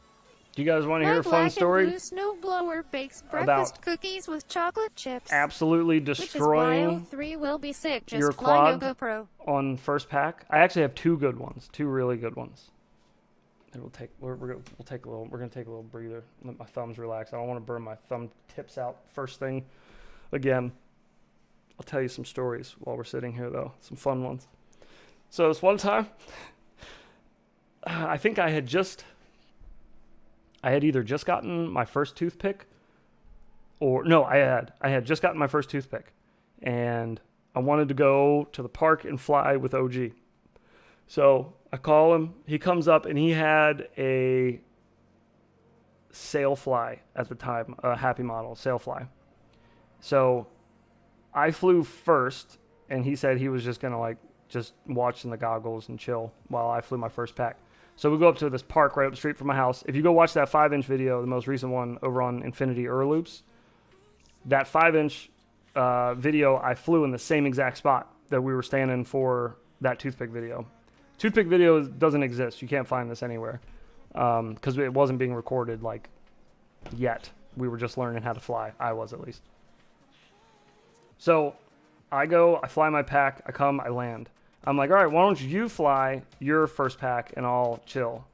Do you guys want to My hear a fun black story? and blue snowblower bakes breakfast About cookies with chocolate chips. Absolutely Which is why destroying 03 will be sick. Just your fly no quad GoPro. on first pack? I actually have two good ones, two really good ones. And we'll take we're gonna take a little breather. Let my thumbs relax. I don't want to burn my thumb tips out first thing again. I'll tell you some stories while we're sitting here, though. Some fun ones. So this one time, I think I had either just gotten my first toothpick, or no, I had just gotten my first toothpick, and I wanted to go to the park and fly with OG. So I call him. He comes up, and he had a Sailfly at the time, a Happy model, Sailfly. So I flew first, and he said he was just going to just watch in the goggles and chill while I flew my first pack. So we go up to this park right up the street from my house. If you go watch that 5-inch video, the most recent one over on Infinity Loops, that 5-inch video, I flew in the same exact spot that we were standing for that toothpick video. Toothpick video doesn't exist. You can't find this anywhere because it wasn't being recorded yet. We were just learning how to fly. I was, at least. So I go, I fly my pack, I come, I land. I'm like, all right, why don't you fly your first pack and I'll chill.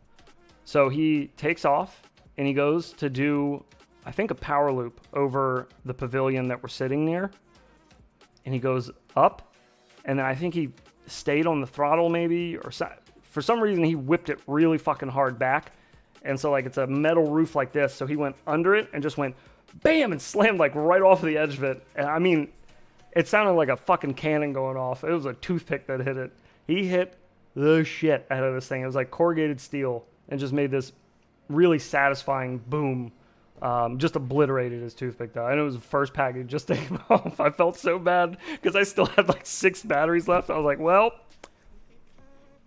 So he takes off and he goes to do, I think, a power loop over the pavilion that we're sitting near. And he goes up, and then I think he stayed on the throttle maybe, or for some reason he whipped it really fucking hard back. And so it's a metal roof like this. So he went under it and just went bam and slammed right off the edge of it. And I mean, it sounded like a fucking cannon going off. It was a toothpick that hit it. He hit the shit out of this thing. It was like corrugated steel and just made this really satisfying boom. Just obliterated his toothpick, though. And it was the first package. Just taking off. I felt so bad because I still had 6 batteries left. I was like, well,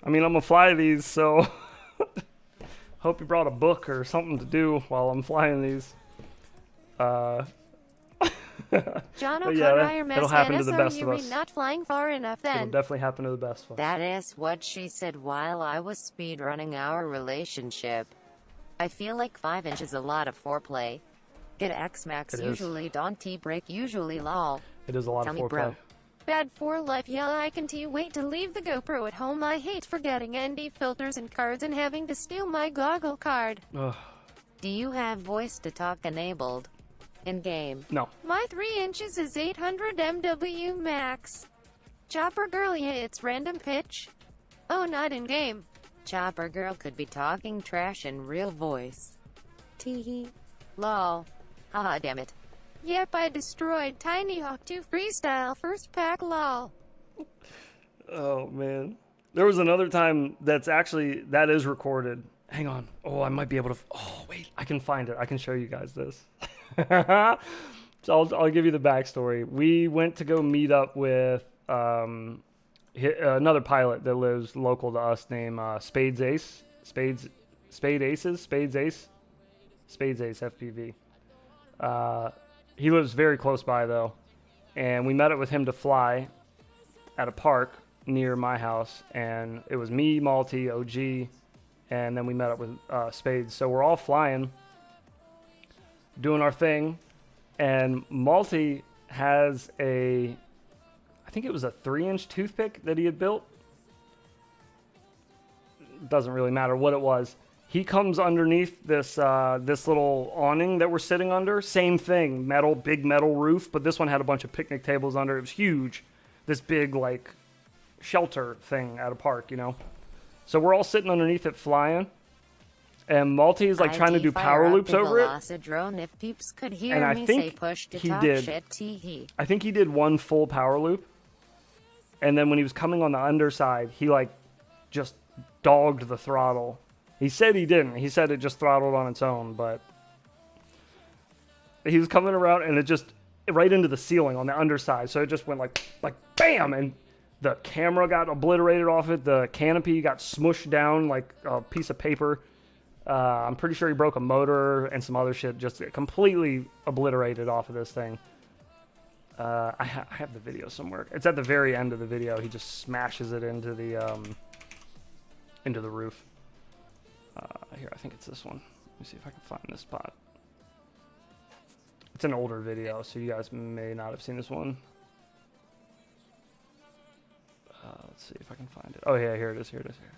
I mean, I'm going to fly these, so hope you brought a book or something to do while I'm flying these. John But yeah, O'Connor, that'll happen to the best are of you us. not flying far enough It'll then? definitely happen to the best of us. That is what she said while I was speedrunning our relationship. I feel like 5-inch is a lot of foreplay. Get X-Max It is. usually, don't T-break usually, lol. It is a lot Tell of me, foreplay. bro. Bad for life, yeah, I can wait to leave the GoPro at home. I hate forgetting ND filters and cards and having to steal my goggle card. Ugh, Do you have voice-to-talk enabled? In-game. no. My 3 inches is 800 MW max. Chopper girl, yeah, it's random pitch. Oh, not in game. Chopper girl could be talking trash in real voice. Teehee. Lol. Haha, damn it. Yep, I destroyed Tiny Hawk 2 freestyle first pack lol. Oh, man. There was another time that is recorded. Hang on. Oh, I might be able to. Oh, wait. I can find it. I can show you guys this. So I'll give you the backstory. We went to go meet up with another pilot that lives local to us named Spades Ace. Spades Ace FPV. He lives very close by though, and we met up with him to fly at a park near my house, and it was me, Malty, OG, and then we met up with Spades. So we're all flying, doing our thing, and Malty has I think it was a 3-inch toothpick that he had built. Doesn't really matter what it was. He comes underneath this little awning that we're sitting under. Same thing, big metal roof, but this one had a bunch of picnic tables under. It was huge. This big, like, shelter thing at a park, you know? So we're all sitting underneath it flying, and Malty's, like, trying to do power loops over it. Drone if peeps could hear And I me think say push to he talk did. shit, teehee. I think he did one full power loop, and then when he was coming on the underside, he, like, just dogged the throttle. He said he didn't. He said it just throttled on its own, but he was coming around and it just right into the ceiling on the underside. So it just went like bam, and the camera got obliterated off it. The canopy got smushed down like a piece of paper. I'm pretty sure he broke a motor and some other shit, just completely obliterated off of this thing. I have the video somewhere. It's at the very end of the video. He just smashes it into the roof. Here, I think it's this one. Let me see if I can find this spot. It's an older video, so you guys may not have seen this one. Let's see if I can find it. Oh, yeah, here it is.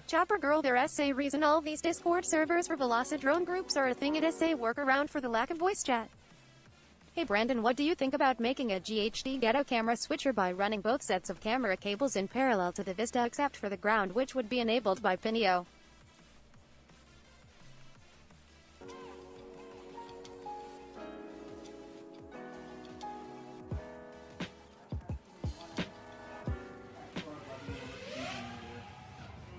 Chopper girl, their SA reason all these Discord servers for Velocidrone groups are a thing at SA workaround for the lack of voice chat. Hey Brandon, what do you think about making a GHD ghetto camera switcher by running both sets of camera cables in parallel to the Vista except for the ground, which would be enabled by Pinio?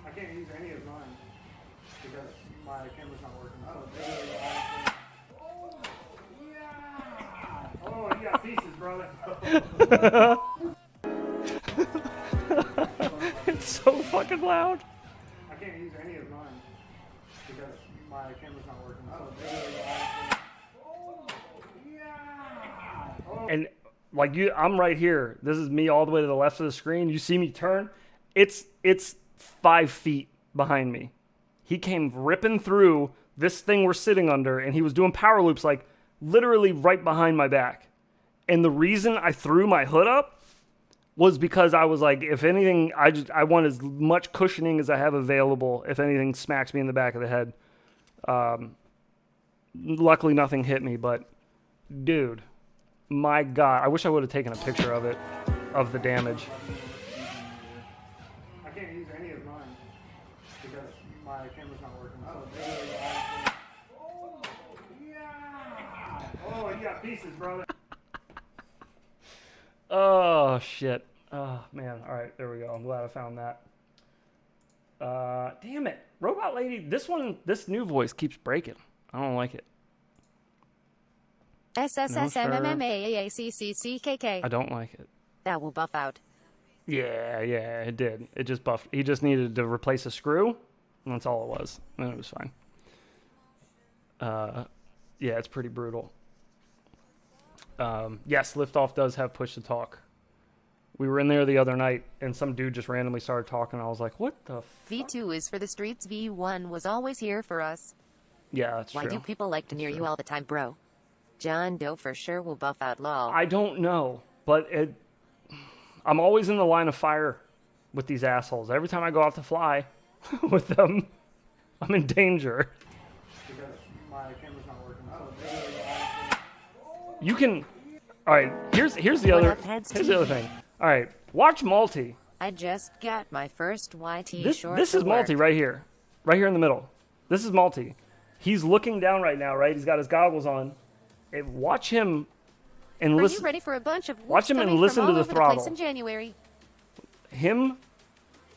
I can't use any of mine because my camera's not working. Oh, you got pieces, brother. It's so fucking loud. I can't use any of mine because my camera's not working. And like I'm right here. This is me all the way to the left of the screen. You see me turn. It's 5 feet behind me. He came ripping through this thing we're sitting under, and he was doing power loops like literally right behind my back. And the reason I threw my hood up was because I was like, if anything, I want as much cushioning as I have available if anything smacks me in the back of the head. Luckily nothing hit me, but dude, my God, I wish I would have taken a picture of it, of the damage. I can't use any of mine because my camera's not working. Oh, you got pieces, brother. Oh, shit. Oh, man. All right, there we go. I'm glad I found that. Damn it. Robot Lady, this new voice keeps breaking. I don't like it. SSSMMMAACCCKK. I don't like it. That will buff out. Yeah, it did. It just buffed. He just needed to replace a screw, and that's all it was. And it was fine. Yeah, it's pretty brutal. Yes, Liftoff does have push to talk. We were in there the other night, and some dude just randomly started talking. I was like, what the fuck? V2 is for the streets. V1 was always here for us. Yeah, that's Why true. do people like to near you all the time, bro? John Doe for sure will buff out lol. I don't know, but I'm always in the line of fire with these assholes. Every time I go out to fly with them, I'm in danger. Because my camera's not working. You can. All right. Here's the other thing. All right. Watch Malty. I just got my first YT short. This is Malty right here in the middle. This is Malty. He's looking down right now. Right. He's got his goggles on. And watch him and listen. Are you ready for a bunch of watch him and listen to the throttle. In January? Him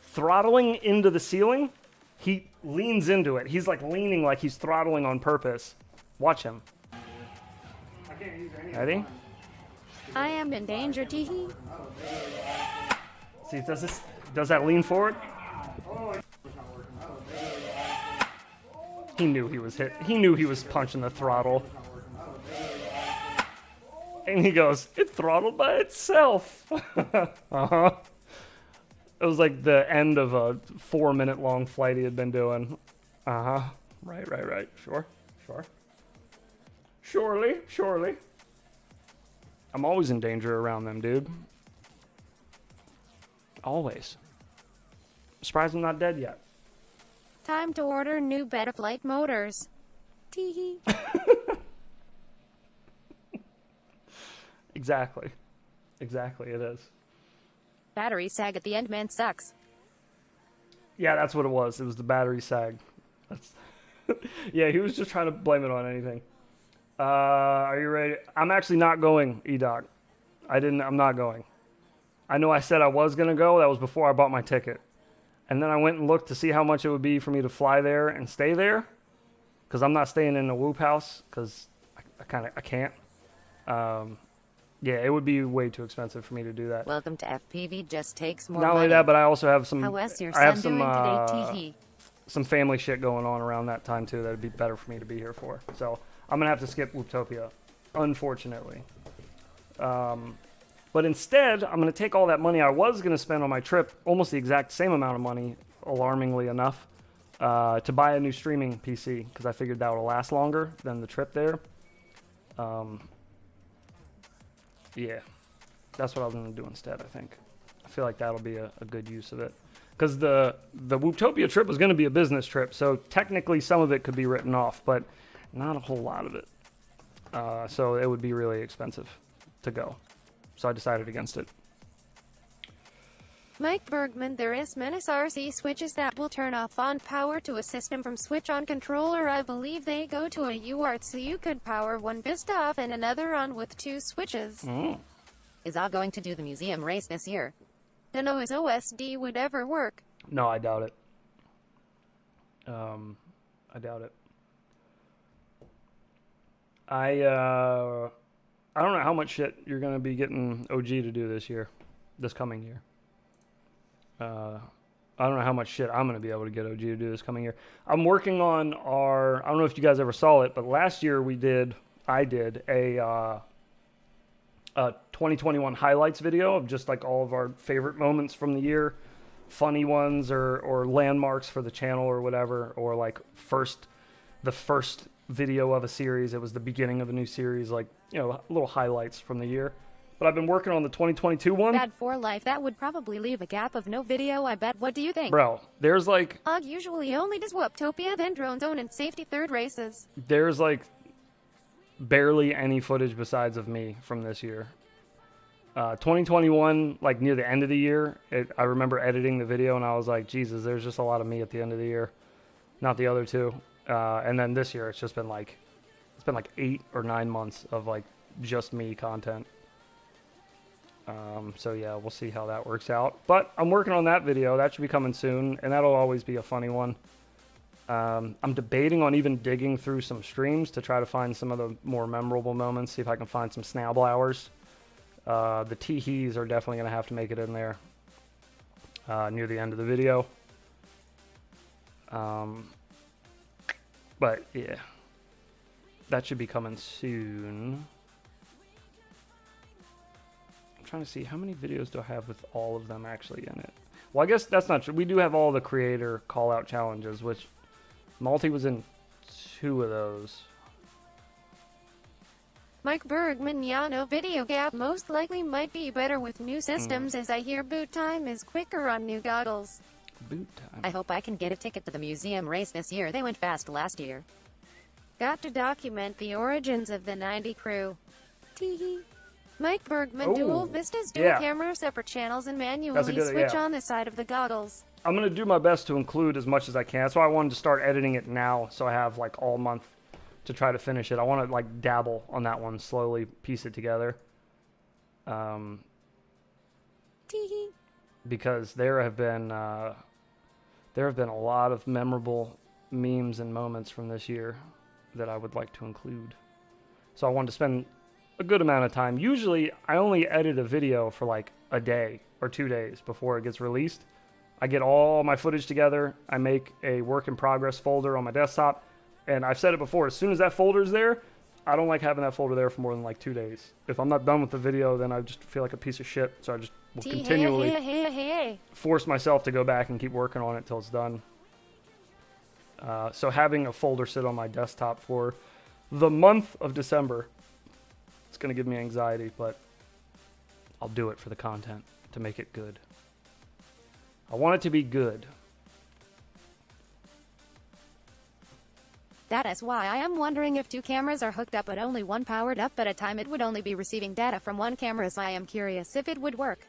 throttling into the ceiling. He leans into it. He's like leaning like he's throttling on purpose. Watch him. I can't use any. Ready? I am in danger, teehee. See, does that lean forward? He knew he was hit. He knew he was punching the throttle. And he goes, it throttled by itself. Uh-huh. It was like the end of a 4-minute long flight he had been doing. Uh-huh. Right. Sure. Surely. I'm always in danger around them, dude. Always. Surprised I'm not dead yet. Time to order new Betaflight motors. Teehee. Exactly, it is. Battery sag at the end, man, sucks. Yeah, that's what it was. It was the battery sag. That's yeah, he was just trying to blame it on anything. Are you ready? I'm actually not going, E-Doc. I'm not going. I know I said I was going to go. That was before I bought my ticket. And then I went and looked to see how much it would be for me to fly there and stay there. Because I'm not staying in the Whoop house. Because I can't. Yeah, it would be way too expensive for me to do that. Welcome to FPV. Just takes more Not money. only that, but I also have some. How's your I have son doing today, teehee? Some family shit going on around that time too. That'd be better for me to be here for. So I'm gonna have to skip Whooptopia, unfortunately. But instead, I'm gonna take all that money I was gonna spend on my trip, almost the exact same amount of money, alarmingly enough, to buy a new streaming PC because I figured that would last longer than the trip there. Yeah, that's what I was going to do instead, I think. I feel like that'll be a good use of it. Because the Whooptopia trip was going to be a business trip, so technically some of it could be written off, but not a whole lot of it. So it would be really expensive to go. So I decided against it. Mike Bergman, there is Menace RC switches that will turn off on power to a system from switch on controller. I believe they go to a UART, so you could power one Vista off and another on with 2 switches. Is I going to do the museum race this year? Dunno if OSD would ever work. No, I doubt it. I doubt it. I don't know how much shit you're going to be getting OG to do this coming year. I don't know how much shit I'm going to be able to get OG to do this coming year. I'm working on I don't know if you guys ever saw it, but last year I did a 2021 highlights video of just like all of our favorite moments from the year, funny ones or landmarks for the channel or whatever, or like the first video of a series. It was the beginning of a new series, like, you know, little highlights from the year. But I've been working on the 2022 one. Bad for life. That would probably leave a gap of no video, I bet. What do you think? Bro, there's like... Og usually only does Whooptopia, then Drone Zone and Safety Third races. There's like barely any footage besides of me from this year. 2021, like near the end of the year, I remember editing the video and I was like, Jesus, there's just a lot of me at the end of the year. Not the other two. And then this year, it's been like 8 or 9 months of like just me content. So yeah, we'll see how that works out. But I'm working on that video. That should be coming soon, and that'll always be a funny one. I'm debating on even digging through some streams to try to find some of the more memorable moments, see if I can find some Snabble hours. The teehees are definitely going to have to make it in there near the end of the video. But yeah, that should be coming soon. I'm trying to see how many videos do I have with all of them actually in it. Well, I guess that's not true. We do have all the creator call out challenges, which Multi was in 2 of those. Mike Bergman, yeah, no video gap most likely might be better with new systems, as I hear boot time is quicker on new goggles. Boot time. I hope I can get a ticket to the museum race this year. They went fast last year. Got to document the origins of the 90 crew. Teehee. Mike Bergman, dual vistas, dual camera, separate channels, and manually switch on the side of the goggles. I'm going to do my best to include as much as I can. That's why I wanted to start editing it now, so I have like all month to try to finish it. I want to like dabble on that one, slowly piece it together. Teehee. Because there have been a lot of memorable memes and moments from this year that I would like to include. So I wanted to spend a good amount of time. Usually, I only edit a video for like a day or 2 days before it gets released. I get all my footage together. I make a work in progress folder on my desktop. And I've said it before, as soon as that folder's there, I don't like having that folder there for more than like 2 days. If I'm not done with the video, then I just feel like a piece of shit. So I just will continually force myself to go back and keep working on it till it's done. So having a folder sit on my desktop for the month of December, it's going to give me anxiety, but I'll do it for the content to make it good. I want it to be good. That is why I am wondering if 2 cameras are hooked up but only one powered up at a time, it would only be receiving data from one camera, so I am curious if it would work.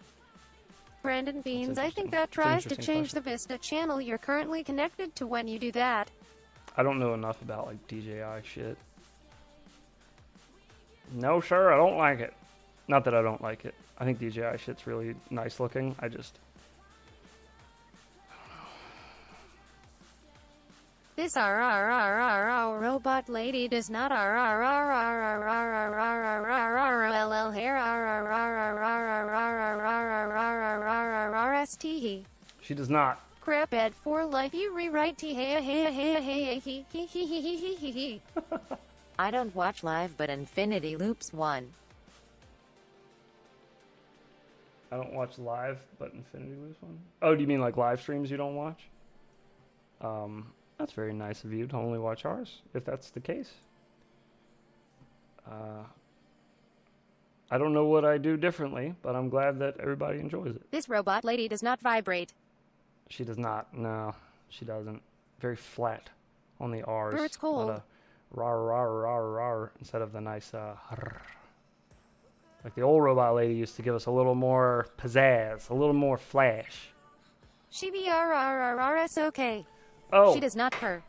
Brandon Beans, I think that tries to change the Vista channel you're currently connected to when you do that. I don't know enough about like DJI shit. No, sir, I don't like it. Not that I don't like it. I think DJI shit's really nice looking. I just... This robot lady does not LL hair teehee. She does not. Crap ed for life, you rewrite teehee. I don't watch live, but Infinity Loops won. I don't watch live, but Infinity Loops one. Oh, do you mean like live streams you don't watch? That's very nice of you to only watch ours, if that's the case. I don't know what I do differently, but I'm glad that everybody enjoys it. This robot lady does not vibrate. She does not. No, she doesn't. Very flat on the R's. Bert's cold. Not a rar, rar, rar, rar, instead of the nice like the old robot lady used to give us a little more pizzazz, a little more flash. She be RRRRSOK. Oh, She does not purr.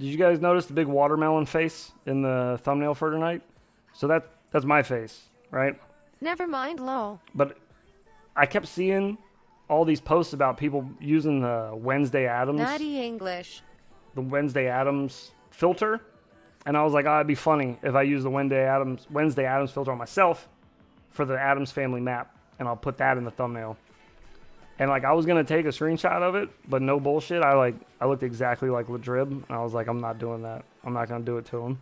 did you guys notice the big watermelon face in the thumbnail for tonight? So that's my face, right? Never mind, lol. But I kept seeing all these posts about people using the Wednesday Addams, Naughty English. the Wednesday Addams filter, and I was like, oh, it'd be funny if I use the Wednesday Addams filter on myself for the Addams Family map, and I'll put that in the thumbnail. And like I was gonna take a screenshot of it, but no bullshit. I looked exactly like Ladrib, and I was like, I'm not doing that. I'm not gonna do it to him.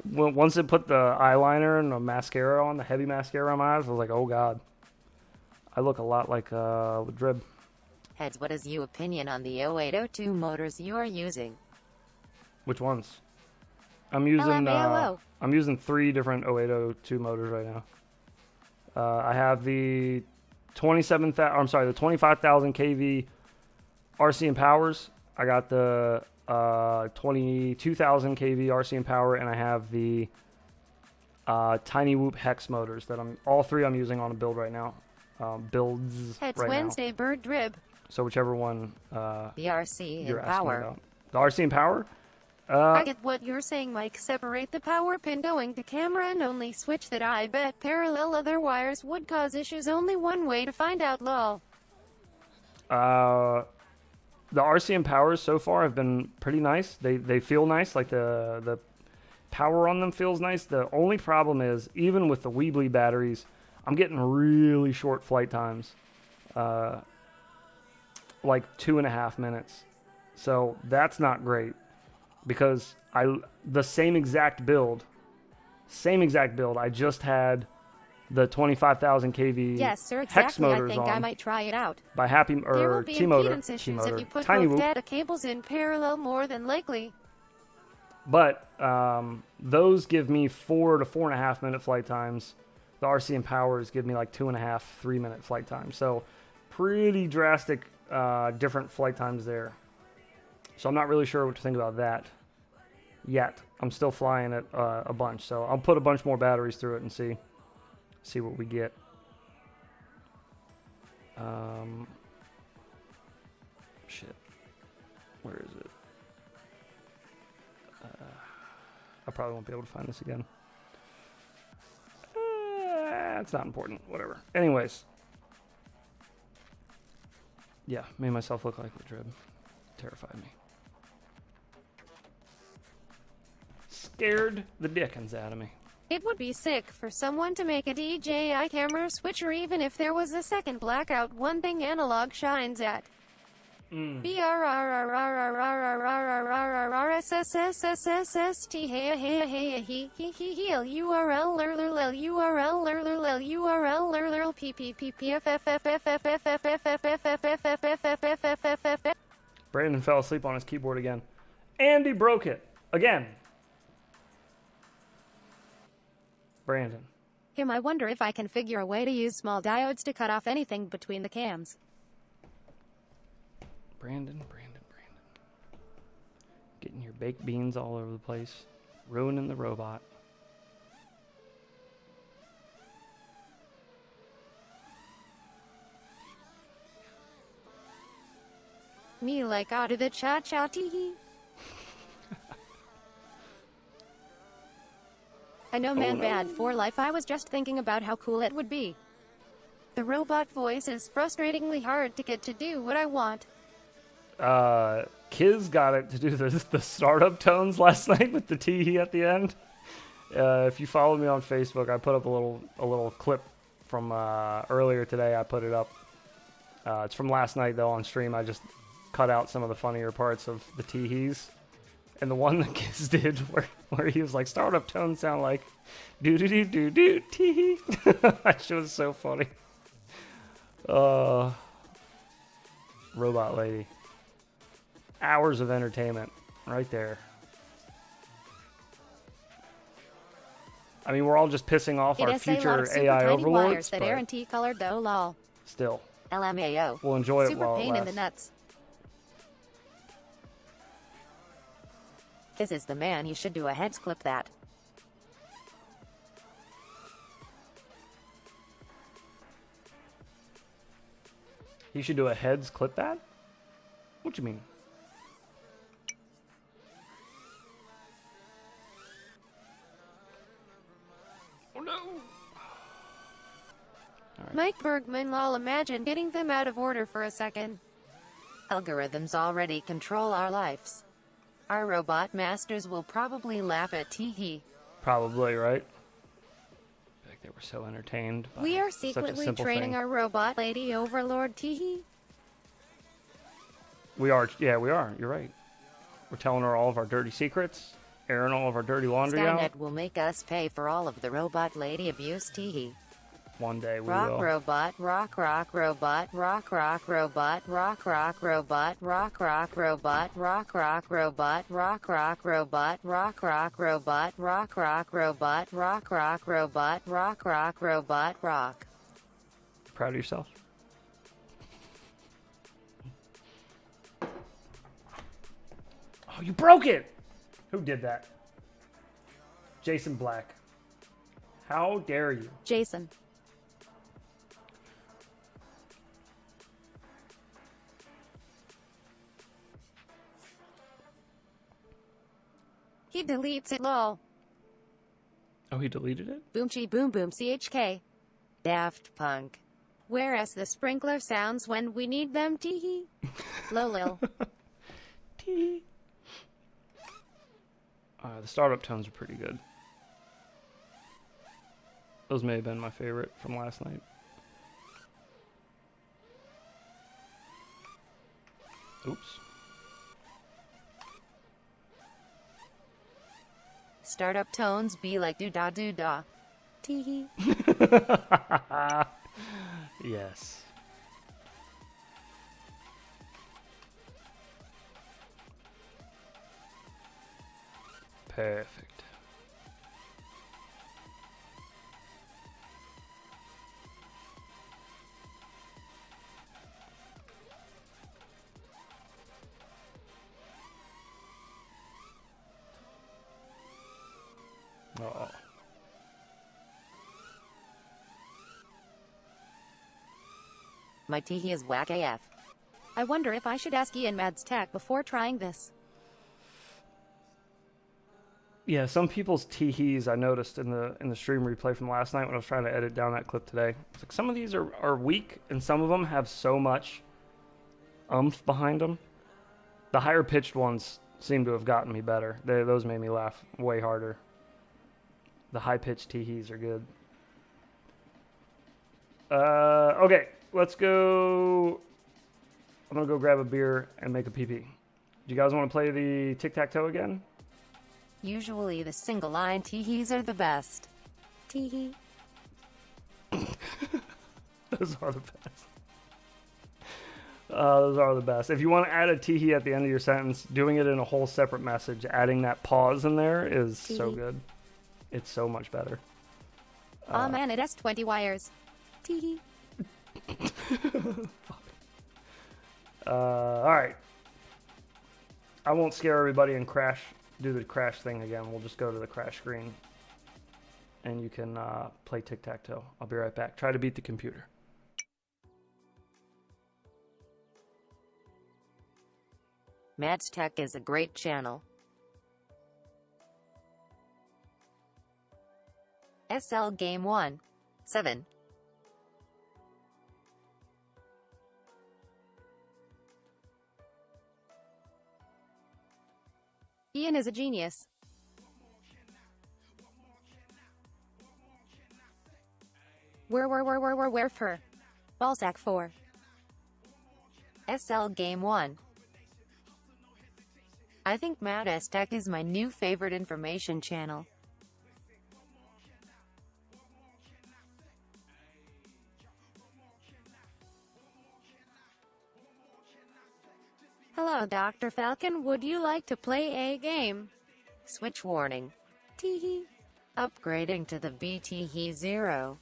Once it put the eyeliner and the mascara on, the heavy mascara on my eyes, I was like, oh god, I look a lot like Ladrib. Heads, what is your opinion on the 0802 motors you are using? Which ones? I'm using LMAO. I'm using 3 different 0802 motors right now. I have the 25,000 kV RC and powers. I got the 22,000 kV RC and power, and I have the Tiny Whoop Hex motors that all 3 I'm using on a build right now. Builds It's right Wednesday, bird drib. now. So whichever one The RC you're and asking power. about. The RC and power? I get what you're saying, Mike. Separate the power pin going to camera and only switch that. I bet parallel other wires would cause issues. Only one way to find out, lol. The RC and powers so far have been pretty nice. They feel nice. Like the power on them feels nice. The only problem is, even with the Weebly batteries, I'm getting really short flight times. Like 2.5 minutes. So that's not great. Because the same exact build, I just had the 25,000 kV Yes, sir, hex exactly. I motors think on I might try it out. by There will be T-Motor, impedance issues if you put Tiny both Whoop. data cables in parallel, more than likely. But those give me 4 to 4.5 minute flight times. The RC and powers give me like 2.5, 3 minute flight times. So pretty drastic different flight times there. So I'm not really sure what to think about that yet. I'm still flying it a bunch, so I'll put a bunch more batteries through it and see what we get. Shit, where is it? I probably won't be able to find this again. It's not important. Whatever. Anyways, yeah, made myself look like a drib. Terrified me. Scared the dickens out of me. It would be sick for someone to make a DJI camera switcher even if there was a second blackout. One thing analog shines at. Brandon fell asleep on his keyboard again. And he broke it. Again. Brandon. Kim, I wonder if I can figure a way to use small diodes to cut off anything between the cams. Brandon. Getting your baked beans all over the place. Ruining the robot. Me like out of the cha-cha teehee. I know, man, bad for life. I was just thinking about how cool it would be. The robot voice is frustratingly hard to get to do what I want. Kiz got it to do the startup tones last night with the teehee at the end. If you follow me on Facebook, I put up a little clip from earlier today. I put it up. It's from last night though on stream. I just cut out some of the funnier parts of the teehees. And the one that Kiz did where he was like, startup tones sound like do do do do do teehee. That shit was so funny. Robot lady. Hours of entertainment right there. I mean, we're all just pissing off our future AI overlords, that aren't colored though, lol. Still. LMAO. We'll enjoy it Super while pain it in the lasts. nuts. This is the man. You should do a heads clip that. He should do a heads clip that? What you mean? Oh no! Mike Bergman, lol. Imagine getting them out of order for a second. Algorithms already control our lives. Our robot masters will probably laugh at teehee. Probably, right? Like they were so entertained by We are such a secretly simple training thing. our robot lady overlord teehee. We are, yeah, we are. You're right. We're telling her all of our dirty secrets, airing all of our dirty laundry out. Skynet will make us pay for all of the robot lady abuse teehee. One day we Rock will. robot, rock robot, rock robot, rock robot, rock robot, rock robot, rock robot, rock robot, rock robot, rock robot, rock robot, rock. Proud of yourself? Oh, you broke it! Who did that? Jason Black. How dare you? Jason. He deletes it, lol. Oh, he deleted it? Boom chi boom boom CHK. Daft Punk. Whereas the sprinkler sounds when we need them teehee. Lolil. Tee. The startup tones are pretty good. Those may have been my favorite from last night. Oops. Startup tones be like doo-da doo-da. Teehee. Yes. Perfect. Uh-oh. My teehee is whack AF. I wonder if I should ask Ian Mads Tech before trying this. Yeah, some people's teehees I noticed in the stream replay from last night when I was trying to edit down that clip today. It's like some of these are weak, and some of them have so much oomph behind them. The higher pitched ones seem to have gotten me better. Those made me laugh way harder. The high-pitched teehees are good. Okay, let's go. I'm going to go grab a beer and make a pee-pee. Do you guys want to play the tic-tac-toe again? Usually the single line teehees are the best. Teehee. Those are the best. Those are the best. If you want to add a teehee at the end of your sentence, doing it in a whole separate message, adding that pause in there is so good. It's so much better. Aw man, it has 20 wires. Teehee. Alright. I won't scare everybody and do the crash thing again. We'll just go to the crash screen. And you can play tic-tac-toe. I'll be right back. Try to beat the computer. Mads Tech is a great channel. SL Game 1. 7. Ian is a genius. Where for? Ballsack 4. SL Game 1. I think Mads Tech is my new favorite information channel. Hello Dr. Falcon, would you like to play a game? Switch warning. Teehee. Upgrading to the BTE 0.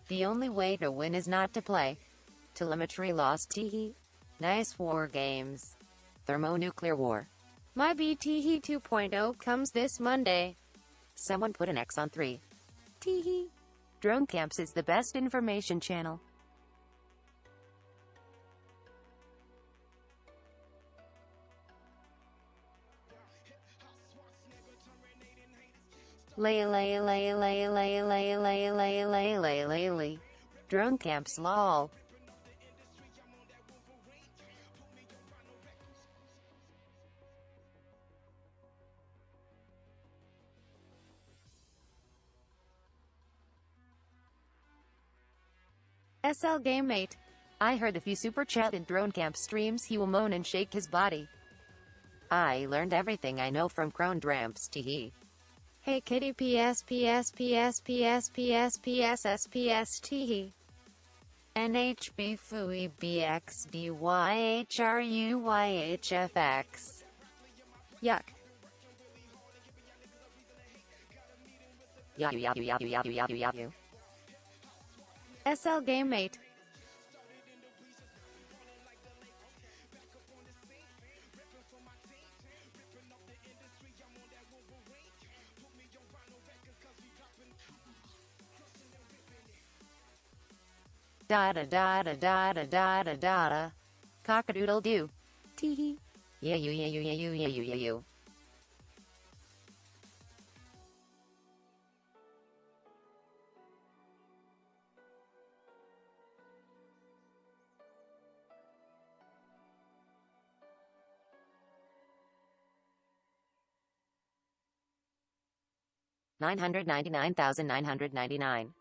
The only way to win is not to play. Telemetry lost. Teehee. Nice war games. Thermonuclear war. My BTE 2.0 comes this Monday. Someone put an X on 3. Teehee. Drone Camps is the best information channel. Drone Camps lol. SL Game Mate. I heard if you super chat in Drone Camp streams he will moan and shake his body. I learned everything I know from Crone Dramps. Teehee. Hey kitty PS teehee. NHB Fui BXDYHRUYHFX. Yuck. Yahu. SL Game Mate. Da da da da da da da da da da. Cockadoodle doo. Teehee. Yeah you. 999,999.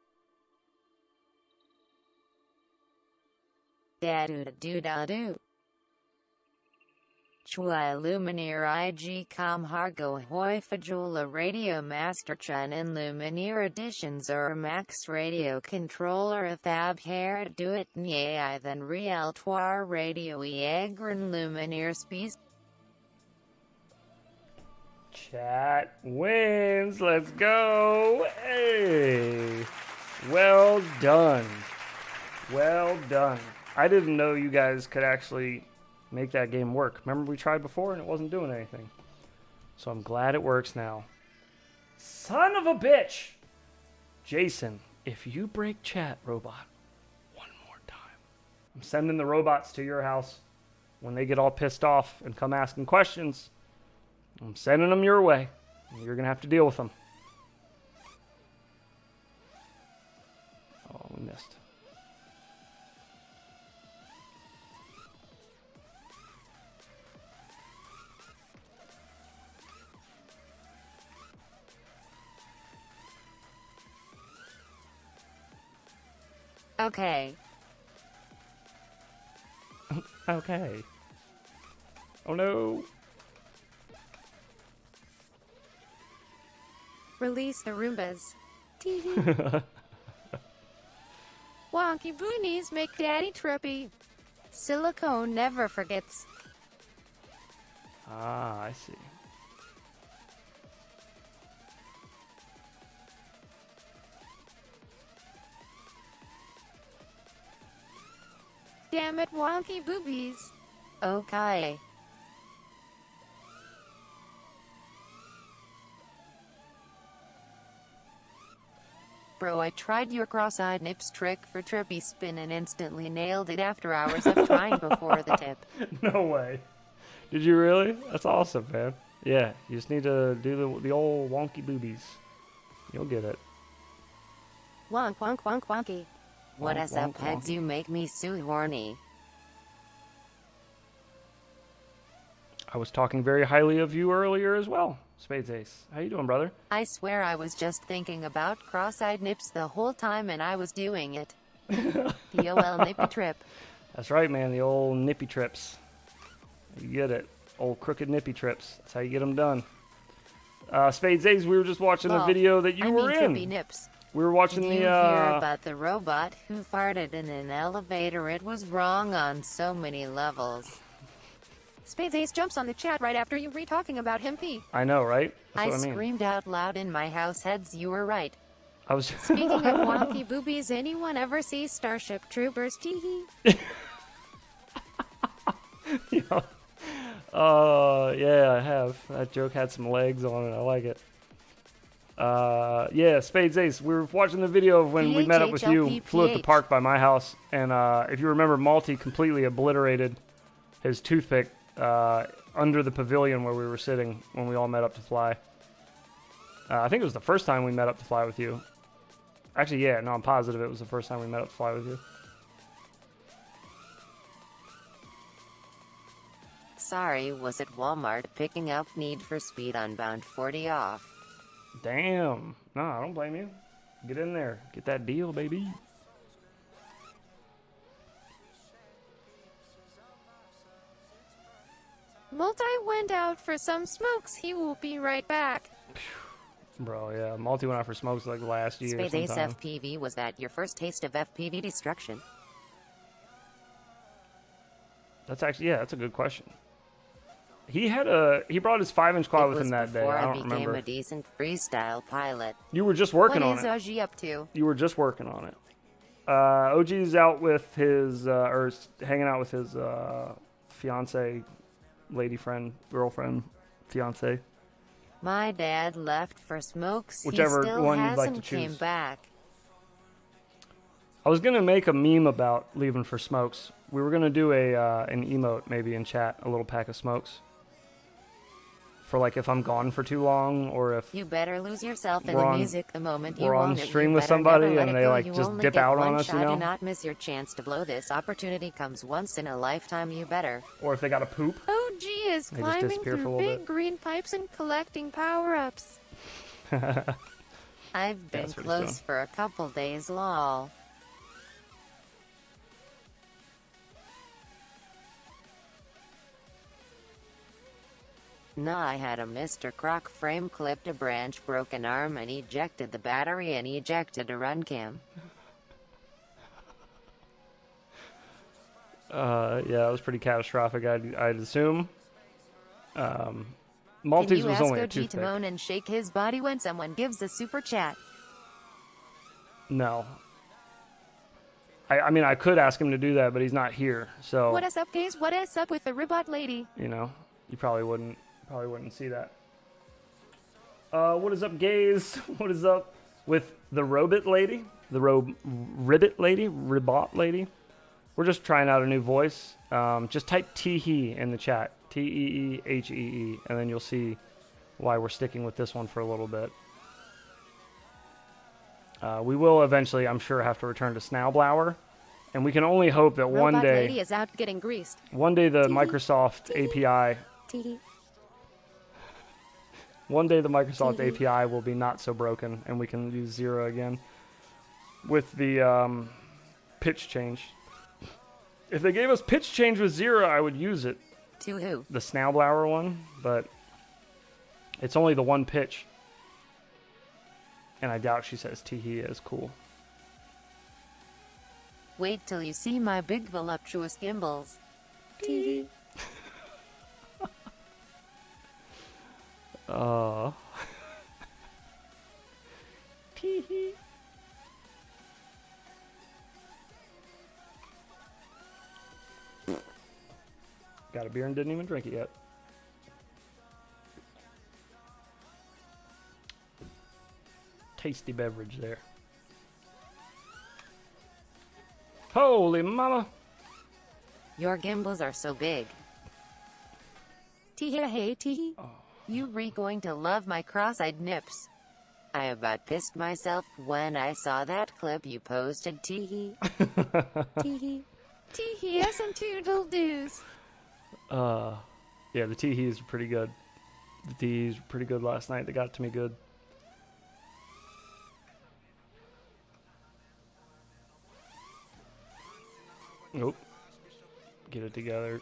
Da-do-da-do-da-do. Chua Lumineer IG Com Hargo Hoi Fajula Radio Masterchan and Lumineer Editions or Max Radio Controller Thab Hair Do It Nye Then Real Toir Radio Egrin Lumineer Spees. Chat wins. Let's go. Hey. Well done. Well done. I didn't know you guys could actually make that game work. Remember we tried before and it wasn't doing anything. So I'm glad it works now. Son of a bitch! Jason, if you break chat, robot, one more time. I'm sending the robots to your house. When they get all pissed off and come asking questions, I'm sending them your way. You're going to have to deal with them. Oh, we missed. Okay. Okay. Oh no. Release the Roombas. Teehee. Wonky boonies make daddy trippy. Silicone never forgets. Ah, I see. Damn it, wonky boobies. Okay. Bro, I tried your cross-eyed nips trick for trippy spin and instantly nailed it after hours of trying before the tip. No way. Did you really? That's awesome, man. Yeah, you just need to do the old wonky boobies. You'll get it. Wonk, wonk, wonk, wonky. What Wonk, is up, wonk, heads? wonky. You make me so horny. I was talking very highly of you earlier as well. Spades Ace. How you doing, brother? I swear I was just thinking about cross-eyed nips the whole time and I was doing it. The OL nippy trip. That's right, man. The old nippy trips. You get it. Old crooked nippy trips. That's how you get them done. Spades Ace, we were just watching the Well, video that you were in. trippy nips. We were watching Did the you hear about the robot who farted in an elevator? It was wrong on so many levels. Spades Ace jumps on the chat right after you re-talking about him pee. I know, right? That's I what I mean. screamed out loud in my house, heads, you were right. I was Speaking of wonky boobies, anyone ever see Starship Troopers? Teehee. Yeah, I have. That joke had some legs on it. I like it. Yeah, Spades Ace. We were watching the video of when we met up with you. Flew at the park by my house, and if you remember, Malty completely obliterated his toothpick under the pavilion where we were sitting when we all met up to fly. I think it was the first time we met up to fly with you. Actually, yeah, no, I'm positive it was the first time we met up to fly with you. Sorry, was at Walmart picking up Need for Speed Unbound 40 off. Damn. No, I don't blame you. Get in there. Get that deal, baby. Multi went out for some smokes. He will be right back. Bro, yeah. Multi went out for smokes like last year. Spades Ace sometime. FPV, was that your first taste of FPV destruction? That's actually, yeah, that's a good question. He brought his 5-inch quad with him that day. Before I I don't became remember. a decent freestyle pilot. You were just working on What is it. Oji up to? You were just working on it. OG's out with his, or hanging out with his fiance, lady friend, girlfriend, fiance. My dad left for smokes. Whichever he still one you'd like hasn't to came choose. back. I was gonna make a meme about leaving for smokes. We were gonna do an emote maybe in chat, a little pack of smokes. For like if I'm gone for too long, or if You better lose yourself in We're the on- music the moment you we're on want it. stream You with better somebody never let and it they, go. like, You just only dip get out on one us, you shot. know? Do not miss your chance to blow. This opportunity comes once in a lifetime. You better. or if they got to poop. OG is They just climbing disappear for a through little big bit. green pipes and collecting power-ups. I've been that's what he's close doing. for a couple days. Lol. Nah, I had a Mr. Croc frame clipped a branch, broken arm, and ejected the battery and ejected a run cam. Yeah, it was pretty catastrophic. I'd assume. Can Maltese you was ask only a OG to toothpick. moan and shake his body when someone gives a super chat? No. I mean, I could ask him to do that, but he's not here, so What is up, guys? What is up with the robot lady? you know, you probably wouldn't see that. What is up, gays? What is up with the Robot Lady? The Ribbit Lady? Ribot Lady? We're just trying out a new voice. Just type teehee in the chat. Teehee, and then you'll see why we're sticking with this one for a little bit. We will eventually, I'm sure, have to return to Snowblower. And we can only hope that one Robot day... lady is out getting greased. One day the Microsoft API... Teehee. One day the Microsoft API will be not so broken, and we can use Zero again. With the pitch change. If they gave us pitch change with Zero, I would use it. To who? The Snowblower one, but it's only the one pitch. And I doubt she says teehee is cool. Wait till you see my big voluptuous gimbals. Teehee. Teehee. Got a beer and didn't even drink it yet. Tasty beverage there. Holy mama! Your gimbals are so big. Teehee, hey, teehee. You re going to love my cross-eyed nips. I about pissed myself when I saw that clip you posted, teehee. Teehee. Teehee, yes, and toodle doos. Yeah, the teehees are pretty good. The teehees were pretty good last night. They got to me good. Nope. Get it together.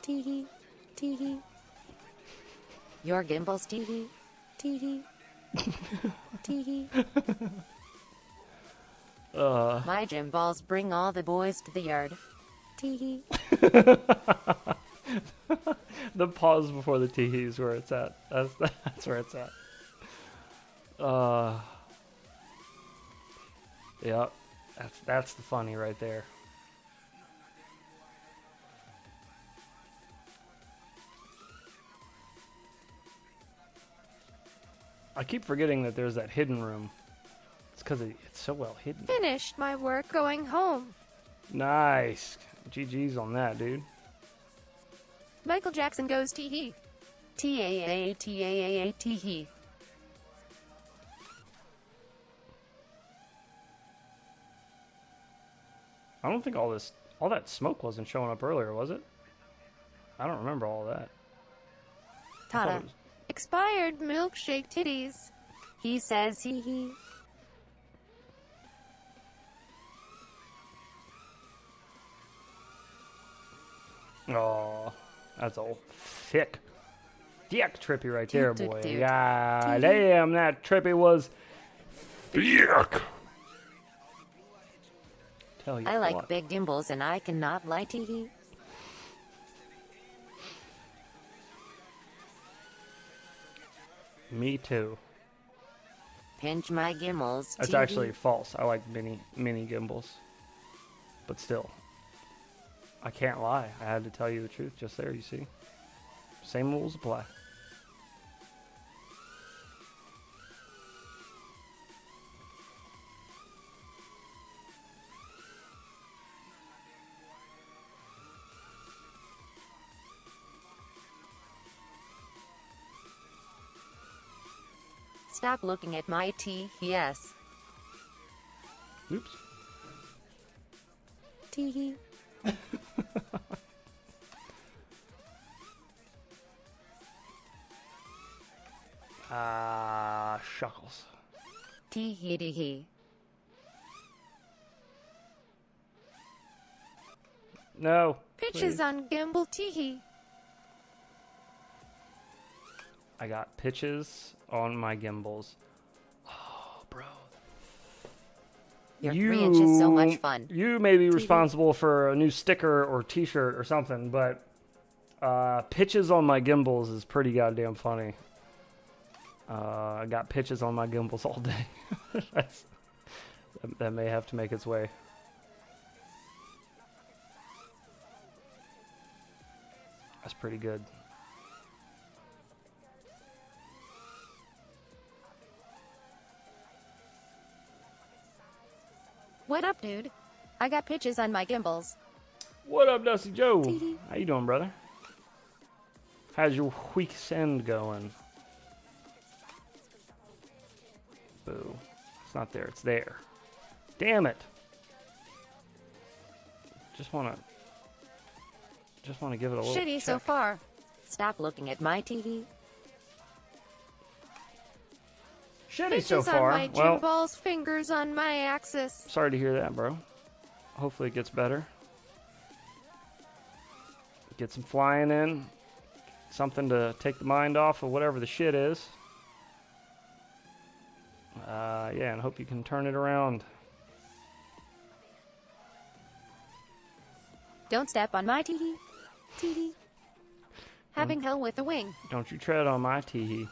Teehee. Teehee. Your gimbals, teehee. Teehee. Teehee. My gym balls bring all the boys to the yard. Teehee. The pause before the teehee is where it's at. That's where it's at. Yeah, that's the funny right there. I keep forgetting that there's that hidden room. It's because it's so well hidden. Finished my work going home. Nice. GG's on that, dude. Michael Jackson goes teehee. T-A-A-T-A-A-A teehee. I don't think all that smoke wasn't showing up earlier, was it? I don't remember all that. I thought Tada. it was- Expired milkshake titties. He says hee. Oh, that's a thick trippy right there, boy. Dude. Yeah, damn, that trippy was thick. Tell you I like what. big gimbals and I cannot lie, teehee. Me too. Pinch my gimbals, That's teehee. actually false. I like mini gimbals, but still, I can't lie. I had to tell you the truth just there. You see, same rules apply. Stop looking at my yes. Oops. Teehee. Shuckles. Teehee. No. Pitches please. on gimbal teehee. I got pitches on my gimbals. Oh, bro. Your 3 inches so much fun. You may be responsible for a new sticker or t-shirt or something, but pitches on my gimbals is pretty goddamn funny. I got pitches on my gimbals all day. That may have to make its way. That's pretty good. What up, dude? I got pitches on my gimbals. What up, Dusty Joe? How you doing, brother? How's your weekend going? Boo. It's not there. It's there. Damn it. Just wanna give it a little Shitty check. so far. Stop looking at my teehee. Shitty so Pitches on far. my Well, gym balls, fingers on my axis. sorry to hear that, bro. Hopefully it gets better. Get some flying in. Something to take the mind off of whatever the shit is. Yeah, and hope you can turn it around. Don't step on my teehee. Teehee. Having hell with the wing. Don't you tread on my teehee.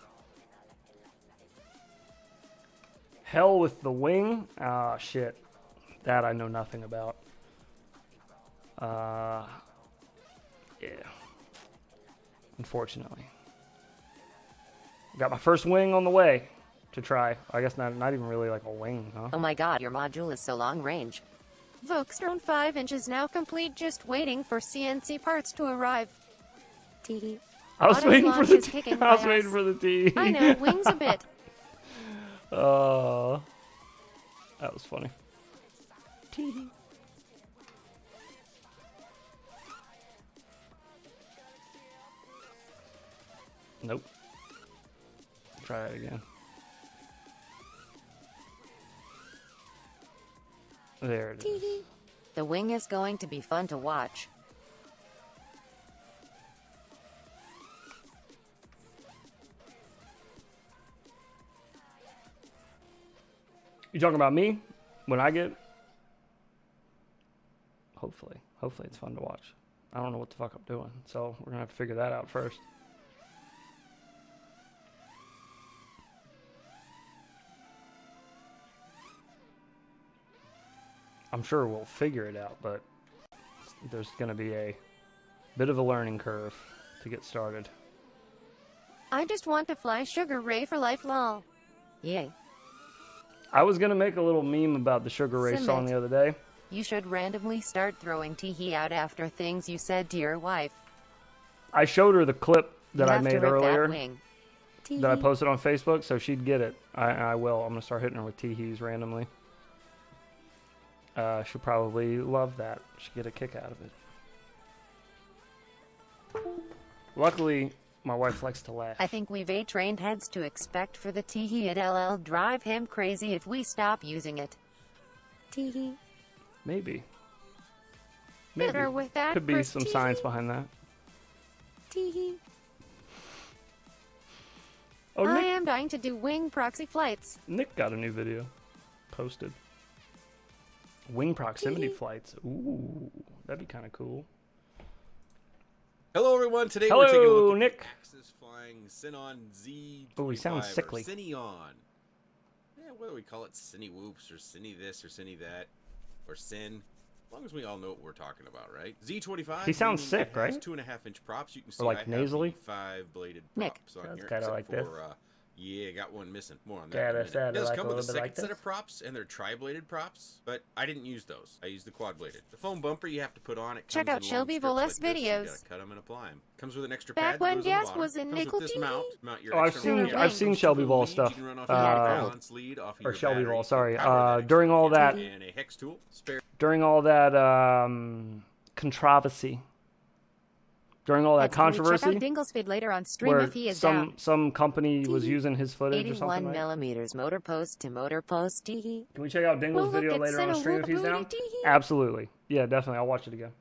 Hell with the wing? Ah, shit. That I know nothing about. Yeah. Unfortunately. Got my first wing on the way to try. I guess not even really like a wing, huh? Oh my god, your module is so long range. Volk's drone 5 inches now complete, just waiting for CNC parts to arrive. Teehee. I was Auto waiting for launch the is T. kicking I was my waiting ass. for the T. I know, wings a bit. That was funny. Tee. Nope. Try that again. There it is. Teehee. The wing is going to be fun to watch. You talking about me? When I get... Hopefully it's fun to watch. I don't know what the fuck I'm doing, so we're gonna have to figure that out first. I'm sure we'll figure it out, but there's gonna be a bit of a learning curve to get started. I just want to fly Sugar Ray for life, lol. Yay. I was gonna make a little meme about the Sugar Ray song Submit. the other day. You should randomly start throwing teehee out after things you said to your wife. I showed her the clip that You I have to made rip that earlier wing. that I Teehee. posted on Facebook, so she'd get it. I will. I'm gonna start hitting her with teehees randomly. She'll probably love that. She'll get a kick out of it. Luckily, my wife likes to laugh. I think we've trained heads to expect for the teehee. It'll drive him crazy if we stop using it. Teehee. Maybe. Better with that Could be first some teehee. science behind that. Teehee. Oh, I Nick, am dying to do wing proxy flights. Nick got a new video posted. Wing proximity flights. Ooh, that'd be kind of cool. Hello, everyone. Today we're taking a Hello, look at Nick. Axis flying Synon Z25 Oh, he sounds sickly. or Cineon. Yeah, whether we call it Cine Whoops or Cine this or Cine that or Sin, as long as we all know what we're talking about, right? Z25. He sounds meaning sick, it has right? 2.5-inch props. You can see like I have nasally? the 5-bladed Nick. props on Sounds here. kinda except like this. for, yeah, got one missing. More on that. Kinda in a minute. sounded It does like come a with a little bit second like set this. of props, and they're tri-bladed props, but I didn't use those. I used the quad-bladed. The foam bumper you have to put on. It Check comes out in long Shelby strips Voles like this, so you videos. gotta cut them and apply them. Comes with an extra Back pad when that goes on the gas bottom. was in Comes with nickel this teeth. mount. Mount your Oh, I've external seen camera. Shelby Comes with Vol a lead. stuff. You can run off Uh, your balance lead off or your Shelby battery Vol, to sorry. power that During all external that- camera. And a hex tool. Spare During all that controversy, during all that That's cool. Check controversy, out Dingles vid later on stream where if he is down. some company was using his footage or 81 something like that. millimeters motor post to motor post teehee. Can we check out Dingles' We'll look video at later on Cinna stream if he's Whoop down? Booty Teehee. Absolutely. Yeah, definitely. I'll watch it again.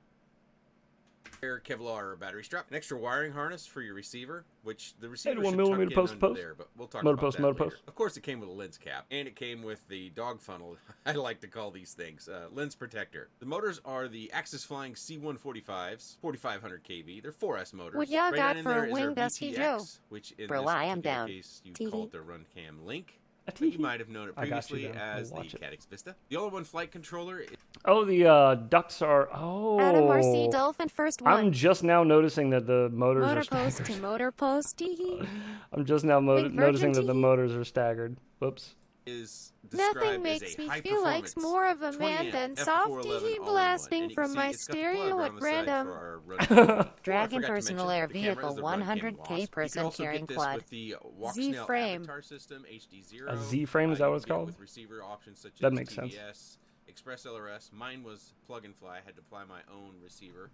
Kevlar battery strap, an extra wiring harness for your receiver, which the receiver 81 should millimeter tuck in post to under post? there, but we'll talk Motor about post, that motor later. post. Of course, it came with a lens cap, and it came with the dog funnel. I like to call these things lens protector. The motors are the Axis Flying C145s, 4,500 kV. They're 4S motors. What y'all Right got down in for there a is our wing, Dusty BTX, Joe? which in Bro, this I am particular down. case, you Teehee. call it the run cam link. but you might have known it I got you previously then. I'll as the watch it. Cadix Vista. The all-in-one flight controller. Oh, the ducts are. Adam RC Oh. Dolphin first one. I'm just now noticing that the motors Motor are post staggered. to motor post. Teehee. I'm just now Wing noticing virgin that the teehee. moters are staggered. Whoops. Is Nothing described makes as a me high feel like performance more of a 20 man amp than F411 soft all-in-one. teehee And blasting you can from see my it's got the plug stereo right at on the side random. for our running camera. Oh, I Dragon forgot to personal mention, air the camera vehicle is the Run King 100K Wasp. You can person also carrying get this quad. with the Z Walksnail frame. Avatar system HD0. A Z frame, is that You what it's can get it called? with receiver options such That as makes sense. TVS, Express LRS. Mine was plug and fly. I had to apply my own receiver.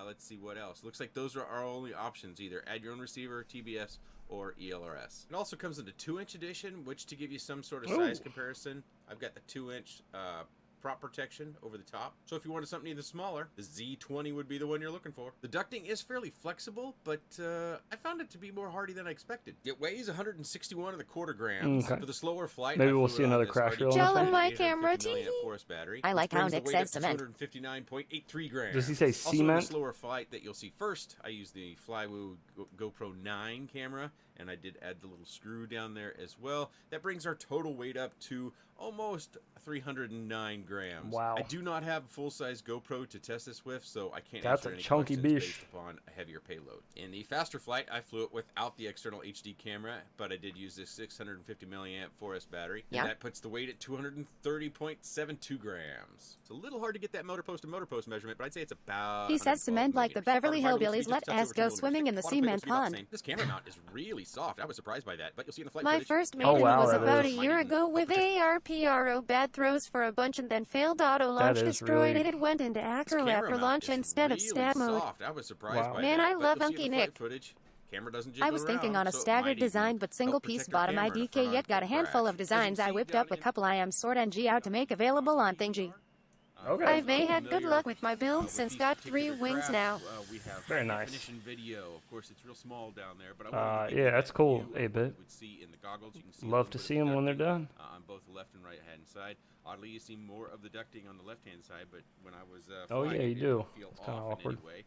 Let's see what else. Looks like those are our only options. Either add your own receiver, TBS, or ELRS. It also comes in the 2-inch edition, which to give you some sort of size Ooh. comparison, I've got the 2-inch prop protection over the top. So if you wanted something even smaller, the Z20 would be the one you're looking for. The ducting is fairly flexible, but I found it to be more hardy than I expected. It weighs 161 grams. Okay. For the slower flight, Maybe I we'll flew see it on another this crash RD reel on Gel this in one. my 850 camera, milliamp teehee. force battery, I like which how brings it the weight says up to cement. 259.83 grams. Does he say Also, in cement? the slower flight that you'll see first, I used the Flywoo GoPro 9 camera, and I did add the little screw down there as well. That brings our total weight up to almost 309 grams. Wow. I do not have a full-size GoPro to test this with, so I can't That's answer a any chunky questions bish. based upon a heavier payload. In the faster flight, I flew it without the external HD camera, but I did use this 650 milliamp 4S battery, Yeah. and that puts the weight at 230.72 grams. It's a little hard to get that motor post to motor post measurement, but I'd say it's about He says 112 cement like the millimeters. Beverly Carbon fiber looks to Hillbillies. be Let just a touch us over go 2 swimming in the millimeters. cement Autoplay looks to be about the pond. same. This camera mount is really soft. I was surprised by that, but you'll see in the flight My footage. first Oh, maiden wow, was that about a is. year ago with ARPRO bad throws for a bunch and then failed auto launch, is destroyed really- it, went into This acro camera after mount launch is instead of really stab mode. soft. I was surprised Wow. by Man, that, I but love you'll see in Unky the flight Nick. footage, camera doesn't I jiggle was thinking around, on a so it staggered might design, even but single help piece protect our bottom camera in a IDK front-on yet got a full handful crash. of designs As I you can see whipped down up a in couple I am sort NG out to make available on Thingy. Okay. I may had good familiar, luck with my build with since these got 3 particular wings crafts, now. We have Very nice. high-definition video. Of course, it's real small down there, but I wanted to give yeah, you that's that cool, view of what 8-bit. you would see in the goggles. You can see a Love little to bit see of them when they're ducting, done. on both the left and right-hand side. Oddly, you see more of the ducting on the left-hand side, but when I was Oh, flying, yeah, it you didn't do. feel It's kinda off in awkward. any way.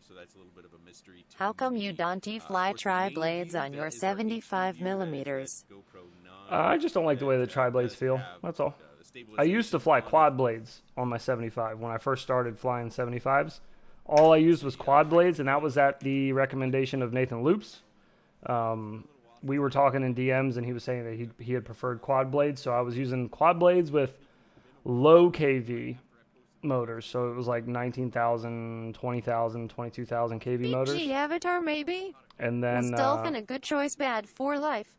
So that's a little bit of a mystery to How come you me. don't Of fly course, the main tri-blades view, on that your is our 75 HD view, that is that millimeters? GoPro 9 I just don't like the way the that, tri-blades does feel. have, That's all. the I used to stabilization fly on it. quad blades on my 75 when I first started flying 75s. All I used was quad blades, and that was at the recommendation of Nathan Loops. We were talking in DMs, and he was saying that he had preferred quad blades, so I was using quad blades with low KV motors, so it was like 19,000, 20,000, 22,000 KV motors. BG Avatar maybe? And Was then Dolphin a good choice bad for life?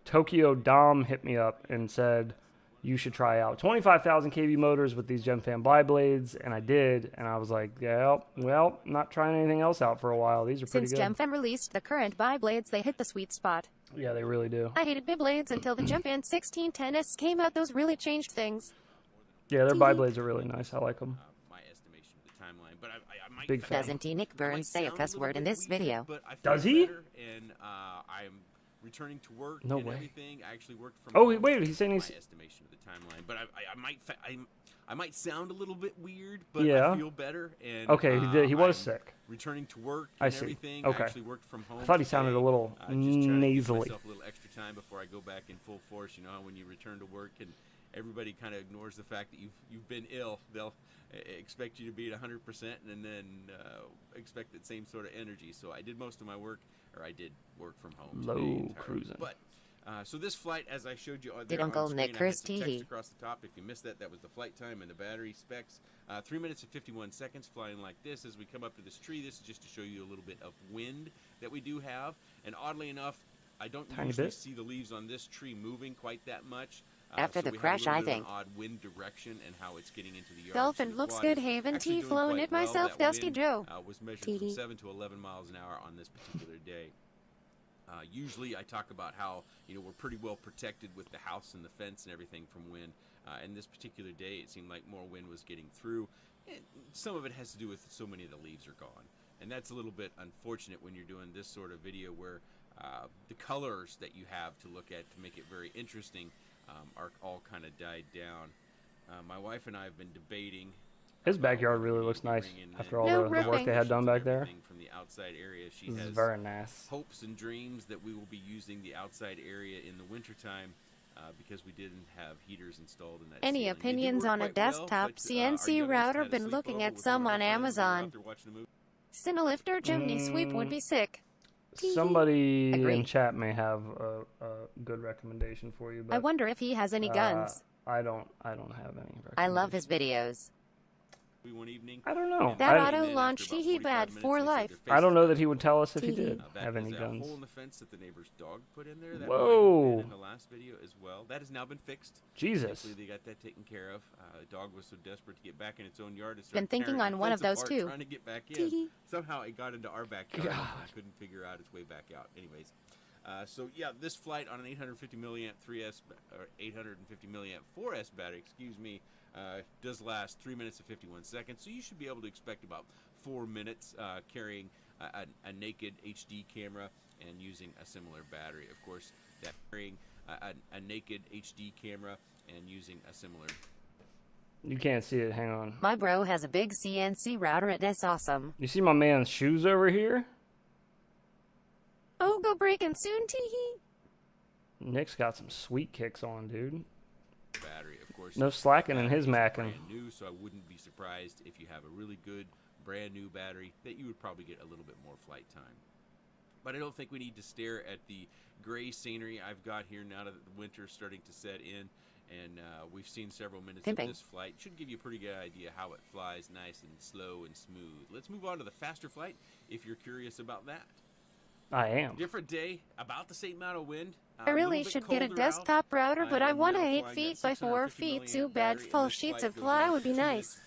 Tokyo Dom hit me up and said, you should try out 25,000 kV motors with these GemFan blades, and I did, and I was like, yeah, well, not trying anything else out for a while. These are pretty Since good. GemFem released the current bi-blades, they hit the sweet spot. Yeah, they really do. I hated bi-blades until the GemFan 1610S came out. Those really changed things. Yeah, their bi-blades are really nice. I like them. My estimation of the timeline, but I might Big fan. Doesn't Nick I might Burns say a sound cuss little word in bit this weird, video? but I feel Does he? better, and I'm returning to work No and way. everything. I actually worked from Oh, home. wait, he's saying he's... My estimation of the timeline, but I might sound a little bit weird, but Yeah. I feel better. And Okay, he was I'm sick. returning to work I and see. everything. Okay. I actually worked from home. I thought he sounded today. a little Just trying to give nasally. myself a little extra time before I go back in full force. You know, when you return to work and everybody kind of ignores the fact that you've been ill, they'll expect you to be at 100% and then expect that same sort of energy. So I did most of my work, or I did work from home. Low today entirely. cruising. But so this flight, as I showed you there Did on Uncle screen, Nick I had curse some text teehee? across the top. If you missed that, that was the flight time and the battery specs. 3 minutes and 51 seconds flying like this. As we come up to this tree, this is just to show you a little bit of wind that we do have. And oddly enough, I don't Tiny usually bit. see the leaves on this tree moving quite that much. After so the we have a crash, little I bit of think. an odd wind direction and how it's getting into the yard. Dolphin So the looks quad good. is Haven actually T doing flown quite it well. myself. That Dusty wind, Joe. was measured TD. from 7 to 11 miles an hour on this particular day. Usually I talk about how, we're pretty well protected with the house and the fence and everything from wind. And this particular day, it seemed like more wind was getting through. And some of it has to do with so many of the leaves are gone. And that's a little bit unfortunate when you're doing this sort of video where the colors that you have to look at to make it very interesting are all kind of died down. My wife and I have been debating His backyard really looks nice after all No the work ripping. they had done back there. Everything from the outside area. She This is has very nice. hopes and dreams that we will be using the outside area in the wintertime because we didn't have heaters installed in that Any ceiling. They do opinions work on a quite well, desktop but, CNC our youngest router? had a Been looking sleepover at with some one on of her friends. We were out Amazon. there watching a movie. Cinelifter chimney sweep would be sick. Somebody Agree. in chat may have a good recommendation for you, but I wonder if he has any guns. I don't have any. I love his recommendations. videos. One evening. I don't know. That I, auto And then launch after about teehee 45 bad minutes, for they said life. their I don't know that faces he would tell us if he Teehee. did That have was any a guns. hole in the fence that the neighbor's dog put in there. That Whoa. might have been in the last video as well. That has now been fixed. Jesus. Thankfully, they got that taken care of. The dog was so desperate to get back in its own yard. It Been started thinking tearing on the one of fence those apart, too. Trying to get back in. Teehee. Somehow it got into our backyard. God. And couldn't figure out its way back out. Anyways, so yeah, this flight on an 850 milliamp 3S or 850 milliamp 4S battery, excuse me, does last 3 minutes and 51 seconds. So you should be able to expect about 4 minutes carrying a naked HD camera and using a similar battery. Of course, that carrying a naked HD camera and using a similar. You can't see it. Hang on. My bro has a big CNC router. It's awesome. You see my man's shoes over here? Oh, go breaking soon, teehee. Nick's got some sweet kicks on, dude. Battery, of course. No slacking in his battery is macking. brand new, so I wouldn't be surprised if you have a really good brand new battery that you would probably get a little bit more flight time. But I don't think we need to stare at the gray scenery I've got here now that the winter's starting to set in, and we've seen several minutes Pimping. of this flight. Should give you a pretty good idea how it flies nice and slow and smooth. Let's move on to the faster flight if you're curious about that. I am. Different day, about the same amount of wind. I really should get a desktop router, but I want a 8 feet by 4 feet. Too bad full sheets of ply would be nice.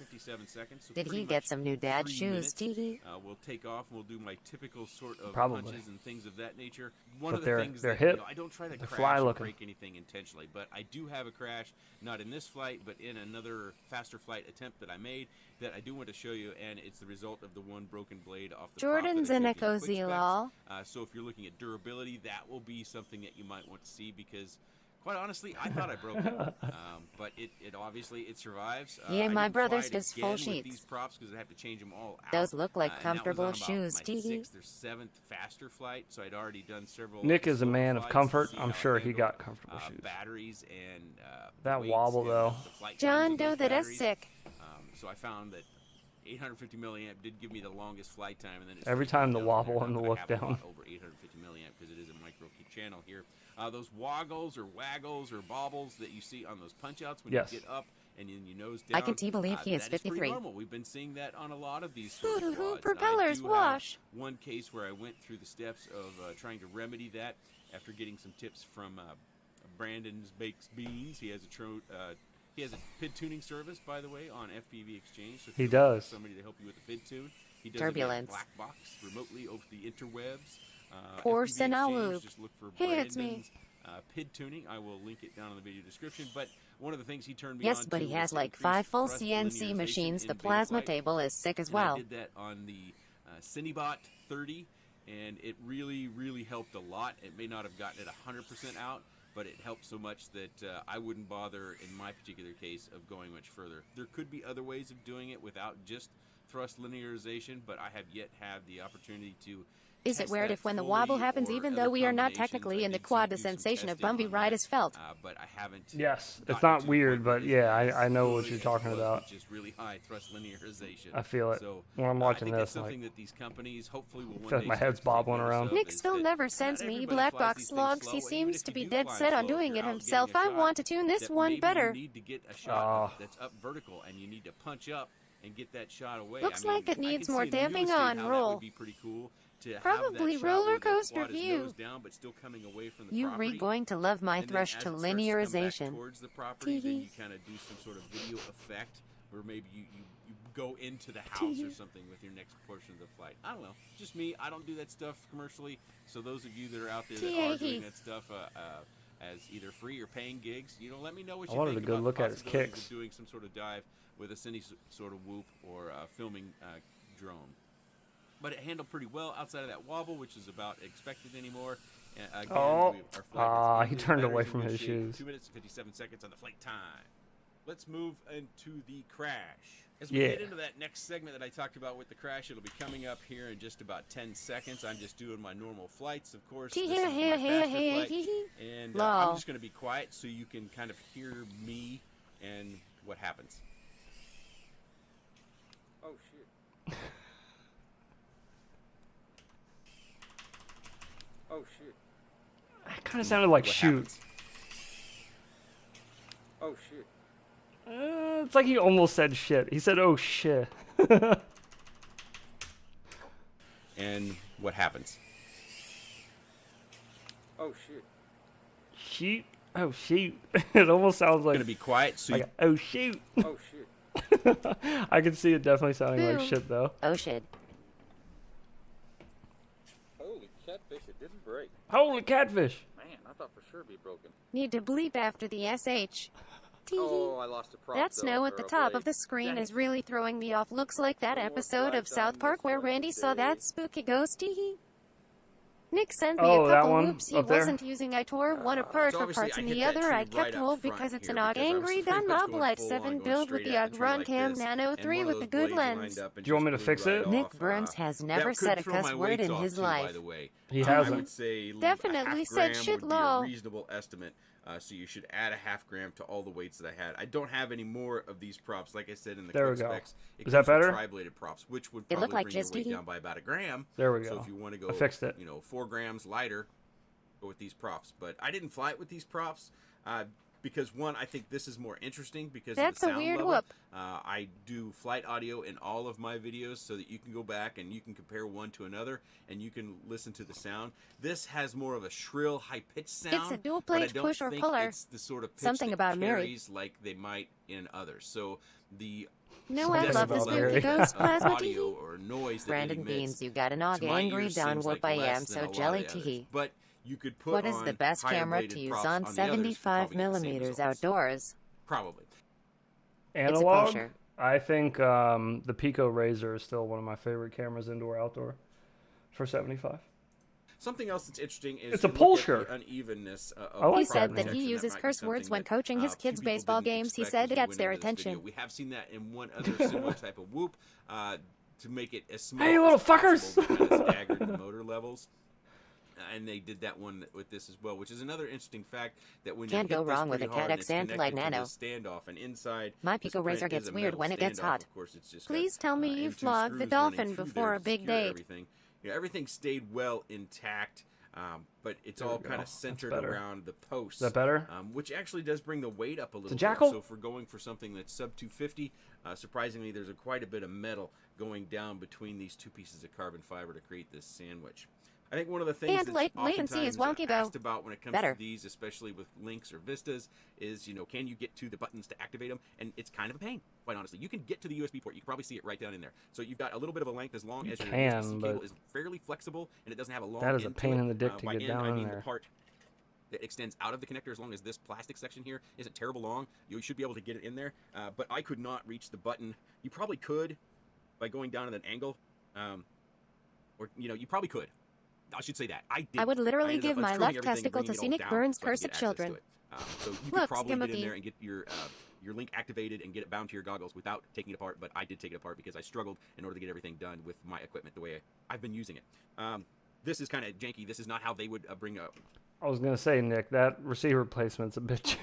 Did he get some new dad shoes, Teehee? We'll take off and we'll do my typical sort of Probably. punches and things of that nature. One But of the they're- things they're that, hip, you know, I don't try to they're crash fly or looking. break anything intentionally, but I do have a crash, not in this flight, but in another faster flight attempt that I made that I do want to show you, and it's the result of the one broken blade off the prop that I Jordan's showed in you a in quick cozy specs. lol. So if you're looking at durability, that will be something that you might want to see because, quite honestly, I thought I broke it, but it obviously it survives. Yeah, I my didn't brother's fly it just full again with sheets. these props because I have to change them all out. Those look like And that was comfortable on about shoes, my Teehee. 6th or 7th faster flight, so I'd already done several. Nick is a slower man of flights to comfort. see I'm how sure it he handled, got comfortable shoes. batteries and That weights wobble, and though. the flight times John of Doe, those that is batteries. sick. So I found that 850 milliamp did give me the longest flight time, and then it Every started time the going down wobble from and the there. look I have a down. lot over 850 milliamp because it is a micro key channel here. Those woggles or waggles or bobbles that you see on those punch outs when Yes. you get up and then you nose down. I can believe he is that pretty 53. normal. We've been seeing that on a lot of these sort of quads. Propellers I do have wash. one case where I went through the steps of trying to remedy that after getting some tips from Brandon's Bakes Beans. He has a PID tuning service, by the way, on FPV Exchange. So if He you're looking for does. somebody to help you with the PID tune. He does Turbulence. it via black box remotely over the interwebs. Poor FPV Exchange, Sinaloop. just look for Hey, it's me. Brandon's PID tuning. I will link it down in the video description. But one of the things he turned me Yes, on but to he was has like increased 5 full thrust CNC linearization machines. in The beta plasma flight. table is sick as And I well. did that on the Cinebot 30, and it really, really helped a lot. It may not have gotten it 100% out, but it helped so much that I wouldn't bother, in my particular case, of going much further. There could be other ways of doing it without just thrust linearization, but I have yet had the opportunity to Is it test weird that if when the fully, wobble happens, or even other though we are not combinations, technically I in the did quad, do the some sensation of testing bumpy on ride that, is felt? but I haven't. Yes, it's gotten not to the weird, point where but it yeah, is I know as what good you're as it talking was about. with just really high thrust linearization. I feel it. So, When I'm I watching think this, that's something like, that these companies hopefully will one feel like day my start head's to take bobbling notice around. of, Nick is still that never not sends me everybody black flies box these things logs. slow, He and even seems if to you be do dead fly set on slow, if doing you're it out himself. getting I a want to shot, tune this that one maybe better. you need to get a shot that's up vertical, and you need to punch up and get that shot away. Looks I mean, like it I needs can more see in real damping estate on how that roll. would be pretty cool to have Probably that shot roller where the coaster quad is view. nose down, but still coming away from the You property. going to love my And then thrush as to it starts come back linearization. towards the property, then Teehee. you kind of do some sort of video effect where maybe you go into the house or something with your next portion of the flight. I don't know. Just me. I don't do that stuff commercially. So those of you that are out there that are doing Teehee. that stuff as either free or paying gigs, let me know what I you wanted think a good about look the at his possibilities kicks. of doing some sort of dive with a cine sort of whoop or filming drone. But it handled pretty well outside of that wobble, which is about expected anymore. Again, Oh. our flight is He good. turned Battery's away in from good his shape. shoes. 2 minutes and 57 seconds on the flight time. let's move into the crash. As we get into that next segment that I talked about with the crash, it'll be coming up here in just about 10 seconds. I'm just doing my normal flights, of course. This is my faster flight, and I'm just going to be quiet so you can kind of hear me and what happens. Oh, shit. Oh, shit. That kind of sounded like shoot. Happens? Oh, shit. It's like he almost said shit. He said, oh, shit. And what happens? Oh, shit. Shoot. Oh, shoot. It almost sounds like... Gonna be quiet, so like oh, shoot. Oh, shit. I can see it definitely sounding like shit, though. Oh shit. Holy catfish, it didn't break. Holy catfish. Man, I thought for sure it'd be broken. Need to bleep after the SH. Oh, I lost a prop. That snow at the top of the screen is really throwing me off. Looks like that episode of South Park where Randy saw that spooky ghost. Nick sent me a couple whoops he wasn't using. I tore one apart for parts and the other I kept whole because it's an OG Angry Done Mobilite 7 build with the OG Run Cam Nano 3 with a good lens. Do you want me to fix it? Nick Burns has never said a cuss word in his life. He hasn't. I would say Definitely said shit low. A reasonable estimate. So you should add a half gram to all the weights that I had. I don't have any more of these props, like I said in the quick specs. Is that better? Tri-bladed props, which would probably bring your weight down by about a gram. There we go. So if you want to go, I fixed it. 4 grams lighter, go with these props. But I didn't fly it with these props because one, I think this is more interesting because of the sound a weird level. whoop. I do flight audio in all of my videos so that you can go back and you can compare one to another and you can listen to the sound. This has more of a shrill, high-pitched sound. It's a dual plate push or puller. It's the sort of pitch Something that about Mary. carries like they might in others. So the No, I love this movie Ghost Plasma audio or noise that Brandon it emits, Beans, you got an OG to my Angry ears Down seems whoop like I am less than so a lot of jelly the others. teehee. But you could put What is on the best higher camera bladed to use props on the others, 75 probably get the same millimeters results. outdoors? Probably. Analog? kosher. I think the Pico Razor is still one of my favorite cameras, indoor-outdoor, for 75. Something else that's interesting is It's a you pull look at shirt. the unevenness of like He that said name. that he protection. uses That might be curse words something when that, coaching his few kids' people baseball didn't games. He expect said as it we gets went their into this video. attention. We have seen that in one other similar type of whoop to make it as small Hey, as little possible. fuckers! We kind of staggered the motor levels. And they did that one with this as well, which is another interesting fact that when Can't you hit go this wrong with pretty a hard Cat and it's X Anti-Light connected to Nano. this standoff, and inside My this Pico Razor print gets is a weird metal when it gets standoff. hot. Of course, it's just Please got, tell me you M2 flogged the screws running dolphin through before there a to big secure date. everything. Everything stayed well intact. But it's There we all go. kind of That's centered better. around the posts. Is that better? Which actually does bring the weight up a little bit. jackal? So if we're going for something that's sub 250, surprisingly, there's quite a bit of metal going down between these two pieces of carbon fiber to create this sandwich. I think one of the things And that's latency is oftentimes wonky, though. asked about when it comes Better. to these, especially with links or vistas, is, can you get to the buttons to activate them? And it's kind of a pain, quite honestly. You can get to the USB port. You can probably see it right down in there. So you've got a little bit of a length as long as your can, USB but cable is fairly flexible and it doesn't have a long that is a end to pain it. in the dick to By get end, down I in mean there. the part that extends out of the connector, as long as this plastic section here isn't terrible long, you should be able to get it in there. But I could not reach the button. You probably could by going down at an angle, or you probably could. I should say that. I did. I would literally ended up give my unscrewing left everything and testicle to bringing it see all Nick down Burns so I could curse get at access children. to it. So you could Looks probably get in gimmicky. there and get your link activated and get it bound to your goggles without taking it apart, but I did take it apart because I struggled in order to get everything done with my equipment the way I've been using it. This is kind of janky. This is not how they would bring I was gonna say, Nick, that receiver placement's a bit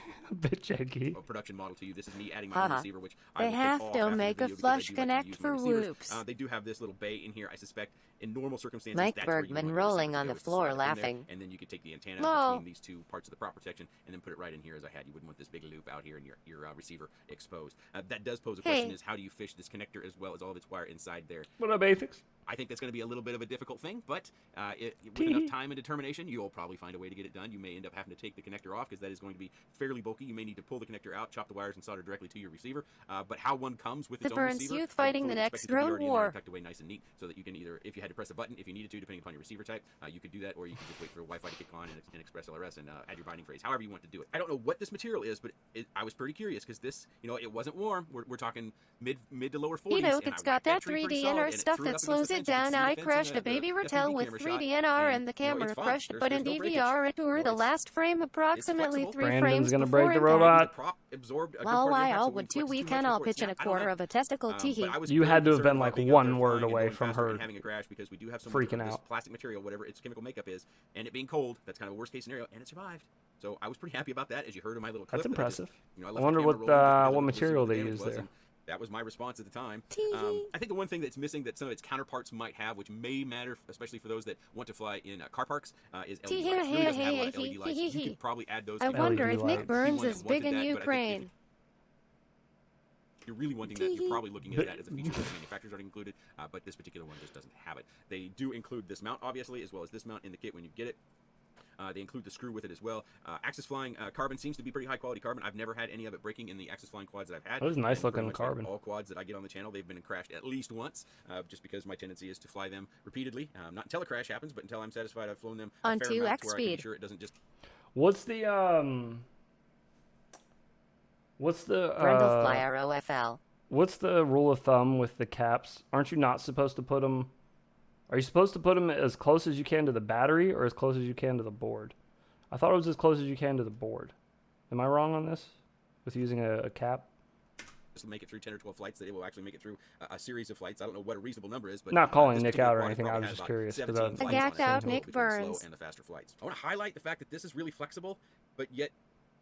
janky. a production model to you. This is me adding my own receiver, which I They will take have off to after the make a video because I flush do like to connect use my for receivers. whoops. They do have this little bay in here. I suspect in normal circumstances, Mike that's where you Bergman want your rolling receiver on to the go, is to floor slide it in there, laughing. and then you could take the antenna Lol. between these two parts of the prop protection and then put it right in here as I had. You wouldn't want this big loop out here and your receiver exposed. That does pose a question: is how do you fish this connector as well as all of its wire inside there? What up, Apex? I think that's going to be a little bit of a difficult thing, but with enough time and determination, you'll probably find a way to get it done. You may end up having to take the connector off because that is going to be fairly bulky. You may need to pull the connector out, chop the wires, and solder directly to your receiver. But how one comes with its The own Burns receiver, youth I fighting fully the expect next it to be road already in there war. and tucked away nice and neat, so that you can either, if you had to press a button, if you needed to, depending upon your receiver type, you could do that, or you could just wait for Wi-Fi to kick on and express LRS and add your binding phrase, however you want to do it. I don't know what this material is, but I was pretty curious because this, it wasn't warm. We're talking mid to lower 40s. It's got that 3D inner stuff that slows sit fence, you can down. see the I fence in crashed the a baby FPV Ratel with camera 3 shot, DNR and the you know, camera it's fine. crushed, but in There's no breakage. DVR it You tore know, the it's last frame approximately flexible. 3 Brandon's frames gonna before break the impact. robot. The prop absorbed a good Well, part of the why impact, all so when would it 2 flexed we too much can all before it pitch in a snapped. I don't quarter know. of a testicle But teehee. I was You very had to have concerned been about like being out one there word flying and away going from faster her and having a crash because we do have so much freaking of this out. plastic material, whatever its chemical makeup is, and it being cold. That's kind of a worst case scenario, and it survived. So I was pretty happy about that, as you heard in my little clip. That's impressive. I I left wonder the camera what rolling just because what of material the they damage used was, there. and that was my response at the time. Teehee. I think the one thing that's missing that some of its counterparts might have, which may matter, especially for those that want to fly in car parks, is LED lights. It really doesn't have a lot of LED lights. You could probably add those. I to wonder LED if lights. Nick Burns P1 is big in wanted that, but I think Ukraine. if you're really wanting that, you're probably looking at that as a feature that the manufacturers already included, but this particular one just doesn't have it. They do include this mount, obviously, as well as this mount in the kit when you get it. They include the screw with it as well. Axis Flying carbon seems to be pretty high quality carbon. I've never had any of it breaking in the Axis Flying quads that I've had. That was nice And pretty looking much like carbon. all quads that I get on the channel, they've been crashed at least once, just because my tendency is to fly them repeatedly. Not until a crash happens, but until I'm satisfied I've flown them a On fair 2x amount to where I can be speed. sure it doesn't just... What's the Brundle Flyer OFL. what's the rule of thumb with the caps? Aren't you not supposed to put them? Are you supposed to put them as close as you can to the battery or as close as you can to the board? I thought it was as close as you can to the board. Am I wrong on this with using a cap? Just make it through 10 or 12 flights, that it will actually make it through a series of flights. I don't know what a reasonable number is, but Not calling this Nick particular out or quad anything, I probably was has just about curious, 'cause 17 I- flights Gacked on it out total Nick between the slow Burns. and the faster flights. I want to highlight the fact that this is really flexible, but yet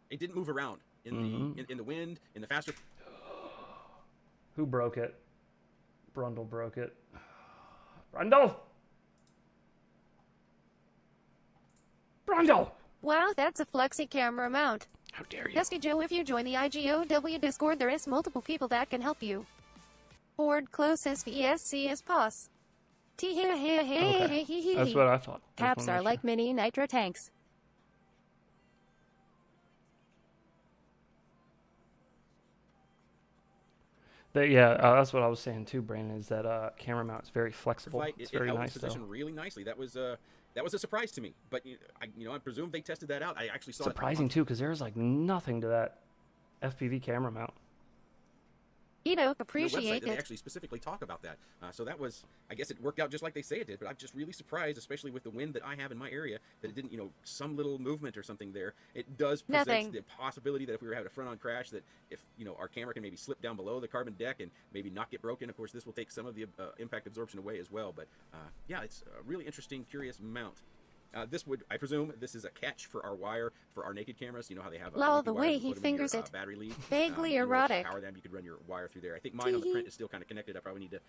it didn't move around in the wind, in the faster. Who broke it? Brundle broke it. Brundle! Brundle! Wow, that's a flexi camera mount. How dare you? Pesky Joe, if you join the IGOW Discord, there is multiple people that can help you. Board closest VSC is POS. Okay. That's what I thought. Just Caps wanna are make like sure. mini nitro tanks. That's what I was saying too, Brandon, is that camera mount is very flexible. Flight, It's it very held nice, its though. position really nicely. That was a surprise to me. But I presume they tested that out. I actually saw Surprising, too, because there's like nothing to that FPV camera mount. You know, their website appreciate that they it. actually specifically talk about that. So that was, I guess it worked out just like they say it did, but I'm just really surprised, especially with the wind that I have in my area, that it didn't, some little movement or something there. It does present Nothing. the possibility that if we were having a front-on crash, that if, our camera can maybe slip down below the carbon deck and maybe not get broken. Of course, this will take some of the impact absorption away as well, but yeah, it's a really interesting, curious mount. This would, I presume, this is a catch for our wire for our naked cameras. You know how they have a Lol, naked the wire way that he put them in your, fingers it. battery lead. Vaguely In order to erotic. power them, you could run your wire through there. I think mine on the print is still kind of connected. I probably need to,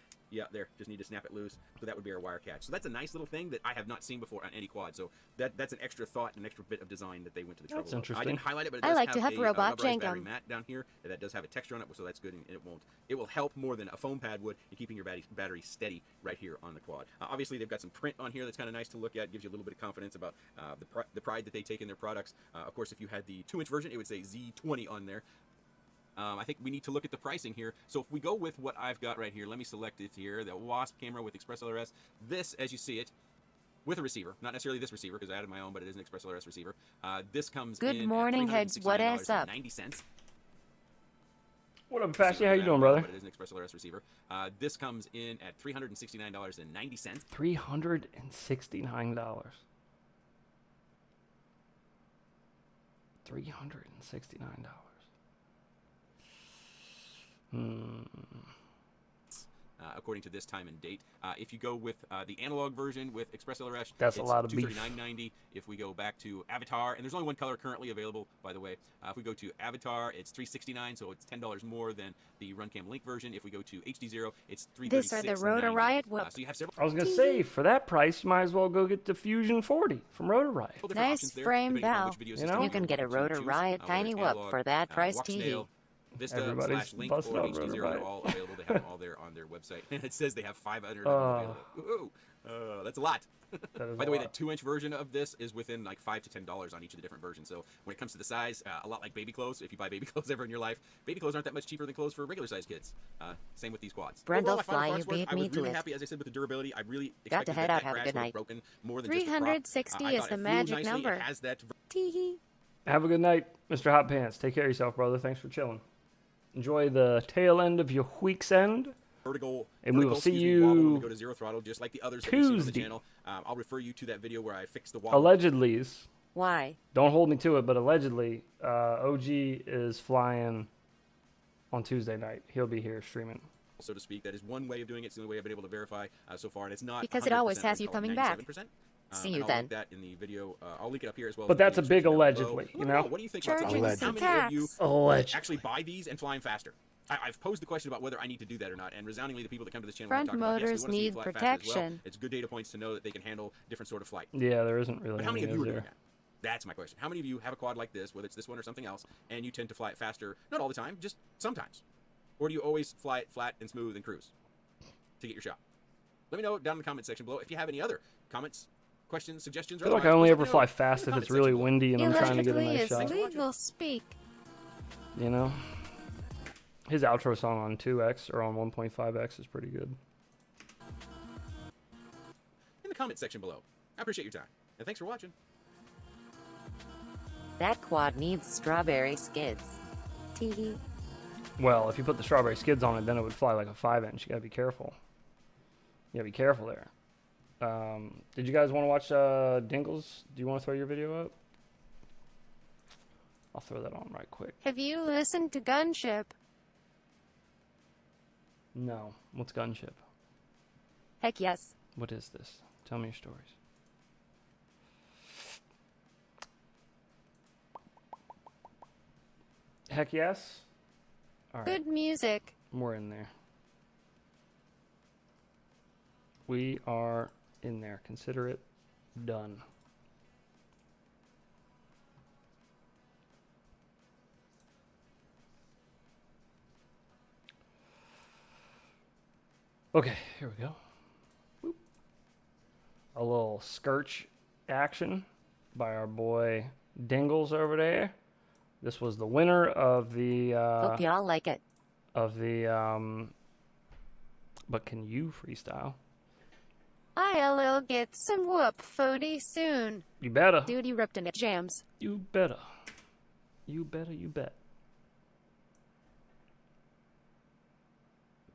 just need to snap it loose. So that would be our wire catch. So that's a nice little thing that I have not seen before on any quad. So that's an extra thought, an extra bit of design that they went to the trouble. That's of. interesting. I didn't highlight it, but it I does like to have a robot rubberized battery Jenkum. mat down here that does have a texture on it, so that's good, and it will help more than a foam pad would in keeping your battery steady right here on the quad. Obviously, they've got some print on here that's kind of nice to look at. Gives you a little bit of confidence about the pride that they take in their products. Of course, if you had the 2-inch version, it would say Z20 on there. I think we need to look at the pricing here. So if we go with what I've got right here, let me select it here, the WASP camera with Express LRS. This, as you see it, with a receiver, not necessarily this receiver because I added my own, but it is an Express LRS receiver. This comes Good in morning, at heads. What is up? $369.90. What up, Fasty? How you doing, brother? But it is an Express LRS receiver. This comes in at $369.90. $369. $369. According to this time and date. If you go with the analog version with Express LRS, That's a it's lot of beef. $239.90. If we go back to Avatar, and there's only one color currently available, by the way. If we go to Avatar, it's $369, so it's $10 more than the Runcam Link version. If we go to HD0, it's $336. These are the Rotor Riot whoop. So you have several I was going to say, for that price, you might as well go get the Fusion 40 from Rotor Riot. different Nice options there, frame depending upon valve. which video You system know? You can get a want to Rotor choose, Riot whether tiny it's whoop analog, for that price, Walk teehee. Snail, Vista Everybody's / Link busting or out Rotor HD0, Riot. they're all available. They have them all there on their website. And it says they have 500 of them available. Ooh, that's a lot. That is By a the way, lot. the 2-inch version of this is within like $5 to $10 on each of the different versions. So when it comes to the size, a lot like baby clothes. If you buy baby clothes ever in your life, baby clothes aren't that much cheaper than clothes for regular sized kids. Same with these quads. Brendel Overall, my final Fly, thoughts you was beat I me was to really it. happy, as I said, with the durability. I really Got expected to head that out, that have a crash good would have night. broken more than just a prop. 360 I is thought the it flew magic nicely. number. It has that Teehee. Have a good night, Mr. Hot Pants. Take care of yourself, brother. Thanks for chilling. Enjoy the tail end of your week's end. vertical. And we will see wobble when we you go to 0 throttle, just like the others that we've seen on the Tuesday. channel. I'll refer you to that video where I fixed the wobble. Allegedly, Why? don't hold me to it, but allegedly, OG is flying on Tuesday night. He'll be here streaming. So to speak, that is one way of doing it. It's the only way I've been able to verify so far, and it's not Because it always 100%, has you I'd call it coming back. 97%. See you and I'll then. link that in the video. I'll link it up here as well. But as the that's a video big description down below. allegedly, you Let me know? What do you think Charging about some how many of you Allegedly. actually buy these and fly them faster? I've posed the question about whether I need to do that or not, and resoundingly, the people that come to this channel Front talk about, yes, motors we want to see you need fly faster as well. protection. It's good data points to know that they can handle different sort of flight. Yeah, there isn't really But how many any, of you is are doing there? that? That's my question. How many of you have a quad like this, whether it's this one or something else, and you tend to fly it faster, not all the time, just sometimes? Or do you always fly it flat and smooth and cruise to get your shot? Let me know down in the comment section below if you have any other comments, questions, suggestions. I feel like I only ever fly fast if it's really windy and I'm trying to get a Allegedly nice is shot. legal speak. You know? His outro song on 2x or on 1.5x is pretty good. In the comment section below. I appreciate your time. And thanks for watching. That quad needs strawberry skids. Teehee. Well, if you put the strawberry skids on it, then it would fly like a 5-inch. You gotta be careful. You gotta be careful there. Did you guys want to watch Dingles? Do you want to throw your video up? I'll throw that on right quick. Have you listened to Gunship? No. What's Gunship? Heck yes. What is this? Tell me your stories. Heck yes? All right. Good music. We're in there. We are in there. Consider it done. Okay, here we go. Boop. A little skirch action by our boy Dingles over there. This was the winner of the Hope y'all like it. But can you freestyle? I'll get some whoop footy soon. You better. Dude, you ripped in it jams. You better. You better, you bet.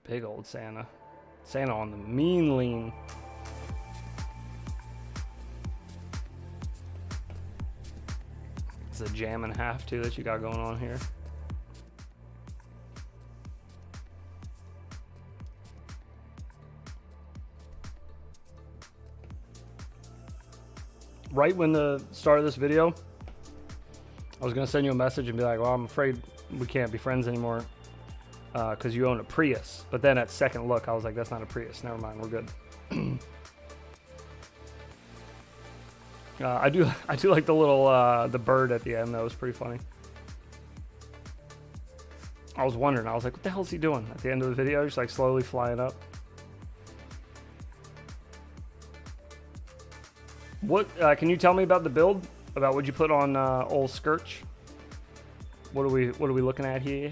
Big old Santa. Santa on the mean lean. It's a jam and a half too that you got going on here. Right when the start of this video, I was gonna send you a message and be like, well, I'm afraid we can't be friends anymore because you own a Prius. But then at second look, I was like, that's not a Prius. Never mind, we're good. I do like the little the bird at the end. That was pretty funny. I was wondering. I was like, what the hell is he doing at the end of the video? Just like slowly flying up. What can you tell me about the build? About what you put on old Skirch? What are we looking at here?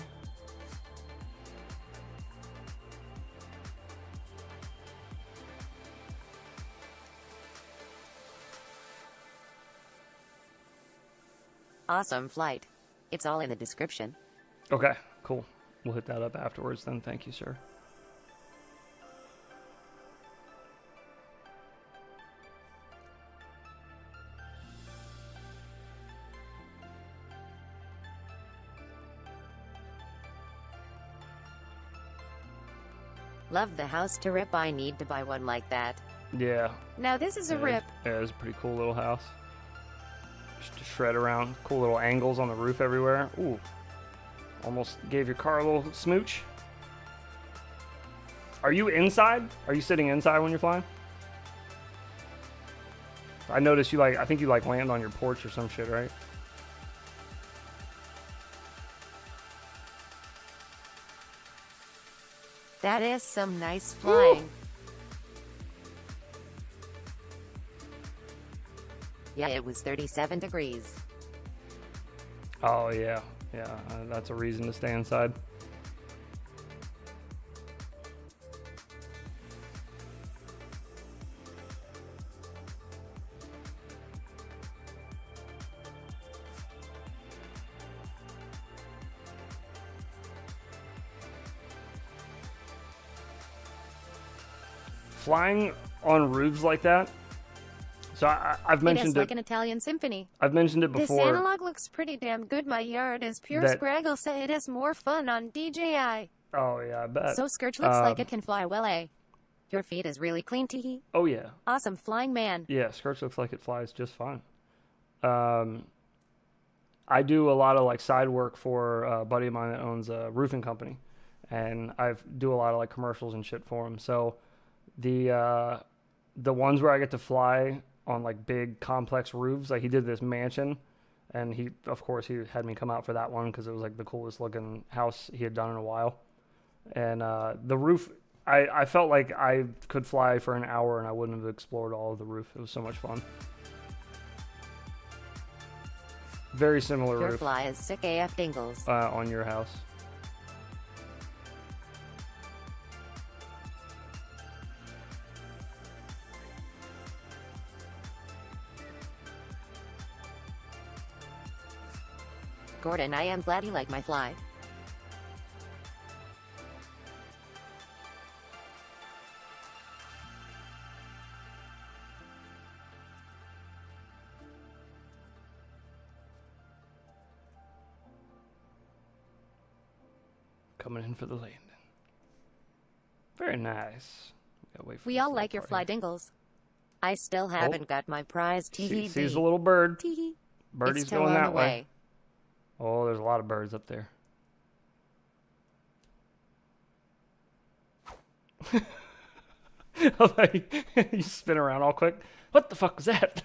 Awesome flight. It's all in the description. Okay, cool. We'll hit that up afterwards then. Thank you, sir. Love the house to rip. I need to buy one like that. Yeah. Now this is a rip. Yeah, it's a pretty cool little house. Just to shred around. Cool little angles on the roof everywhere. Ooh. Almost gave your car a little smooch. Are you inside? Are you sitting inside when you're flying? I noticed you I think you land on your porch or some shit, right? That is some nice flying. Woo! Yeah, it was 37 degrees. Oh, yeah. Yeah, that's a reason to stay inside. flying on roofs like that. So I've It mentioned is like an Italian symphony. I've mentioned it This before. analog looks pretty damn good. My yard is pure That- scraggle, so it is more fun on DJI. Oh yeah, I bet. So Scourge looks like it can fly well, eh? Your feet is really clean, teehee. Oh yeah, Awesome flying man. yeah. Scourge looks like it flies just fine. I do a lot of like side work for a buddy of mine that owns a roofing company, and I do a lot of like commercials and shit for him. So the ones where I get to fly on like big complex roofs, like he did this mansion, and he had me come out for that one because it was like the coolest looking house he had done in a while. And the roof, I felt like I could fly for an hour and I wouldn't have explored all of the roof. It was so much fun. Very similar Your roof fly is sick AF Dingles. on your house. Gordon, I am glad you like my fly. Coming in for the landing. Very nice. Gotta wait for We this all little like your part fly here. Dingles. I still haven't got my prize, teehee. Sees a little bird. Teehee. Birdie's It's still going on that the way. Oh, there's a lot of birds up there. You spin around all quick. What the fuck was that?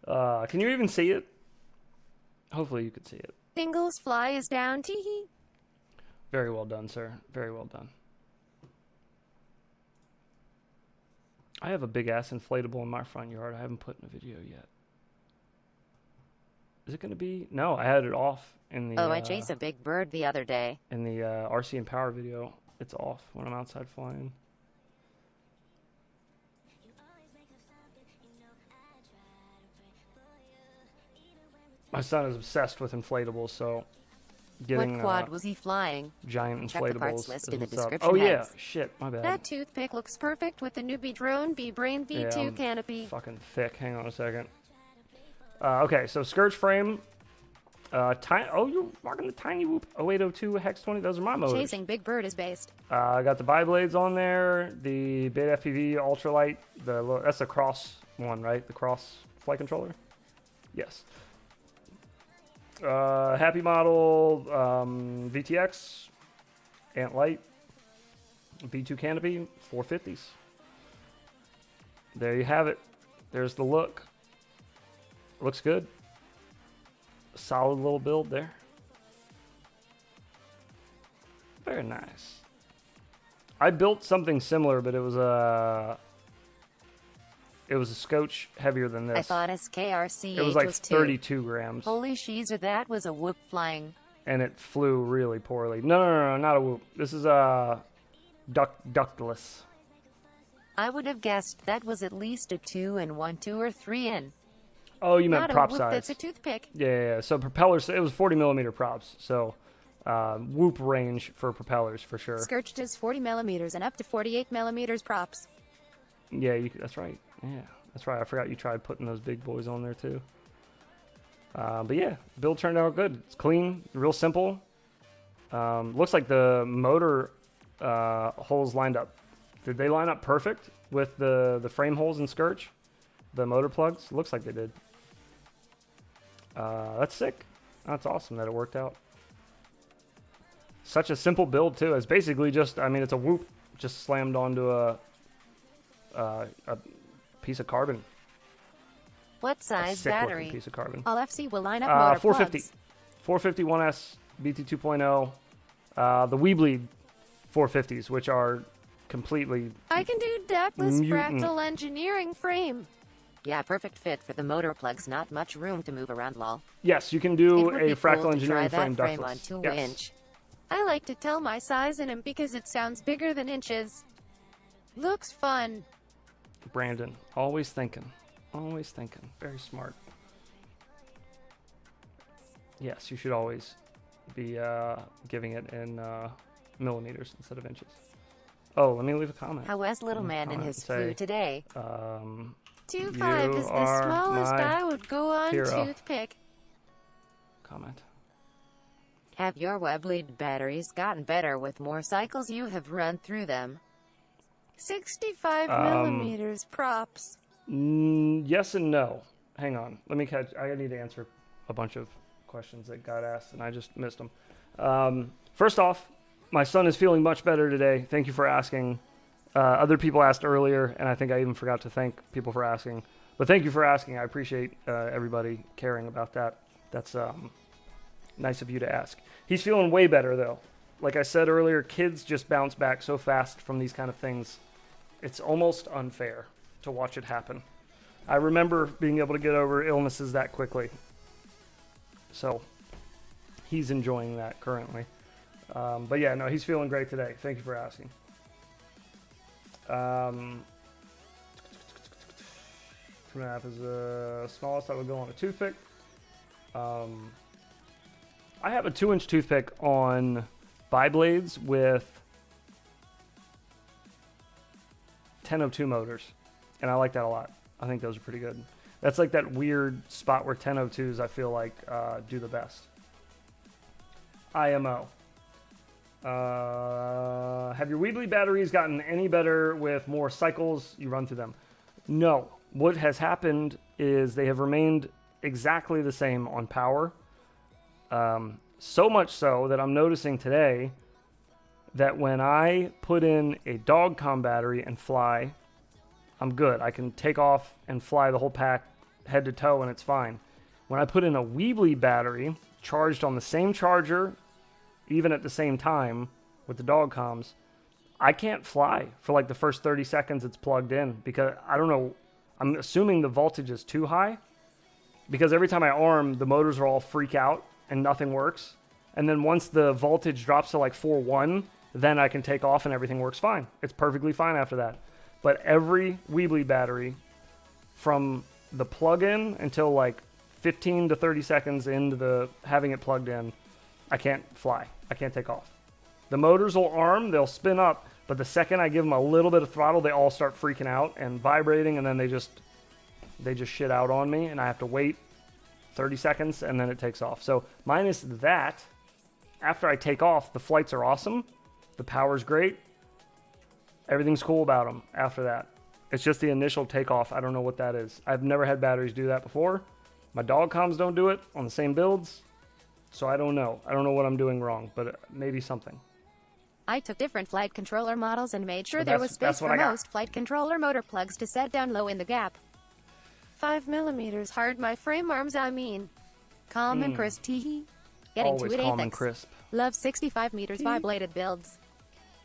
Can you even see it? Hopefully you could see it. Dingles fly is down, teehee. Very well done, sir. Very well done. I have a big ass inflatable in my front yard. I haven't put in a video yet. Is it going to be? No, I had it off in the. Oh, I chased a big bird the other day. In the RC and Power video. It's off when I'm outside flying. My son is obsessed with inflatables, so getting What quad was he flying? giant Check the parts inflatables list is in the what's up. description Oh yeah, heads. shit, my bad. That toothpick looks perfect with the newbie drone B-Brain V2 I'm canopy. fucking thick. Hang on a second. Okay, so Scourge frame. Oh, you're rocking the Tiny Whoop 0802 Hex 20. Those are my motors. Chasing Big Bird is based. I got the bi-blades on there. The Beta FPV Ultralight. That's the cross one, right? The cross flight controller. Yes. Happy Model VTX. Ant Light. B2 canopy. 450s. There you have it. There's the look. Looks good. Solid little build there. Very nice. I built something similar, but it was a scotch heavier than this. I thought SKRC8 it was like was 2. 32 grams, Holy sheezer, that was a whoop flying. and it flew really poorly. No, not a whoop. This is a ductless. I would have guessed that was at least a 2 and 1, 2 or 3 in. Oh, you meant Not a prop whoop, size. that's a toothpick. Yeah. So propellers. It was 40 millimeter props. So whoop range for propellers for sure. Scourge does 40 millimeters and up to 48 millimeters props. Yeah, that's right. Yeah, that's right. I forgot you tried putting those big boys on there too. But yeah, build turned out good. It's clean, real simple. Looks like the motor holes lined up. Did they line up perfect with the frame holes in Scourge? The motor plugs? Looks like they did. That's sick. That's awesome that it worked out. Such a simple build too. It's basically just, I mean, it's a whoop just slammed onto a piece of carbon. What A size sick looking battery? piece of carbon. All FC will line up motor 450. plugs. 450 1S BT 2.0. The Weebleed 450s, which are completely. I can do ductless Mutant. fractal engineering frame. Yeah, perfect fit for the motor plugs. Not much room to move around, lol. Yes, you can It do would a be fractal cool to engineering try frame that frame ductless. on 2 Yes. inch. I like to tell my size in them because it sounds bigger than inches. Looks fun. Brandon, always thinking. Always thinking. Very smart. yes, you should always be giving it in millimeters instead of inches. Oh, let me leave a comment. How was little man in his flu today? 2.5 You is the are smallest my I would go on hero. toothpick. Comment. Have your web lead batteries gotten better with more cycles you have run through them? 65 millimeters props. Yes and no. Hang on. Let me catch. I need to answer a bunch of questions that got asked, and I just missed them. First off, my son is feeling much better today. Thank you for asking. Other people asked earlier, and I think I even forgot to thank people for asking. But thank you for asking. I appreciate everybody caring about that. That's nice of you to ask. He's feeling way better, though. Like I said earlier, kids just bounce back so fast from these kind of things. It's almost unfair to watch it happen. I remember being able to get over illnesses that quickly. So he's enjoying that currently. But yeah, no, he's feeling great today. Thank you for asking. 2.5 is the smallest I would go on a toothpick. I have a 2-inch toothpick on bi-blades with 1002 motors, and I like that a lot. I think those are pretty good. That's like that weird spot where 1002s I feel like do the best. IMO. Have your Weebly batteries gotten any better with more cycles you run through them? No. What has happened is they have remained exactly the same on power. So much so that I'm noticing today that when I put in a Dogcom battery and fly, I'm good. I can take off and fly the whole pack head to toe and it's fine. When I put in a Weebly battery charged on the same charger, even at the same time with the Dogcoms, I can't fly for like the first 30 seconds it's plugged in because I don't know. I'm assuming the voltage is too high because every time I arm, the motors are all freak out and nothing works. And then once the voltage drops to like 4.1, then I can take off and everything works fine. It's perfectly fine after that. But every Weebly battery from the plug-in until like 15 to 30 seconds into the having it plugged in, I can't fly. I can't take off. The motors will arm, they'll spin up, but the second I give them a little bit of throttle, they all start freaking out and vibrating, and then they just shit out on me, and I have to wait 30 seconds, and then it takes off. So minus that, after I take off, the flights are awesome. The power's great. Everything's cool about them after that. It's just the initial takeoff. I don't know what that is. I've never had batteries do that before. My Dogcoms don't do it on the same builds. So I don't know. I don't know what I'm doing wrong, but maybe something. I took different flight controller models and made sure But there was space what for I got. most flight controller motor plugs to set down low in the gap. 5 millimeters hard my frame arms, I mean. Calm and crisp, teehee. Getting Always to it calm and ethics. crisp. Love 65 meters bi-bladed builds.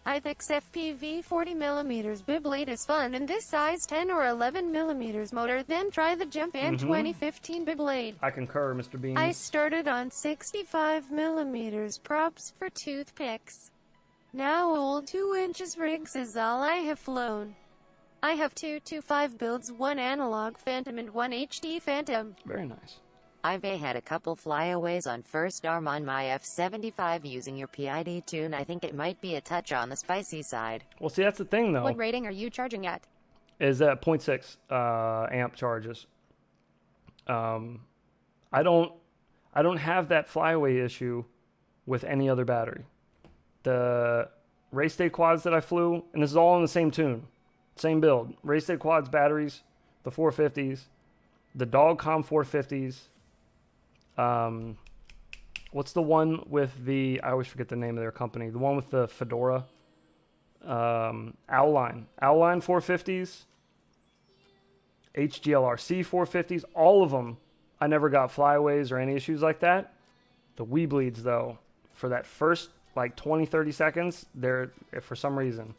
I think FPV 40 millimeters bi-blade is fun in this size 10 or 11 millimeters motor, then try the Jump and 2015 bi-blade. I concur, Mr. Beans. I started on 65 millimeters props for toothpicks. Now old 2 inches rigs is all I have flown. I have 2 2.5 builds, 1 analog Phantom and 1 HD Phantom. Very nice. I've had a couple flyaways on first arm on my F-75 using your PID tune. I think it might be a touch on the spicy side. Well, see, that's the thing, though. What rating are you charging at? Is that 0.6 amp charges. I don't have that flyaway issue with any other battery. The race day quads that I flew, and this is all on the same tune, same build. Race day quads batteries, the 450s, the Dogcom 450s. What's the one with the? I always forget the name of their company. The one with the Fedora. Owline 450s. HGLRC 450s. All of them. I never got flyaways or any issues like that. The Weebleeds, though, for that first like 20-30 seconds, they're, for some reason,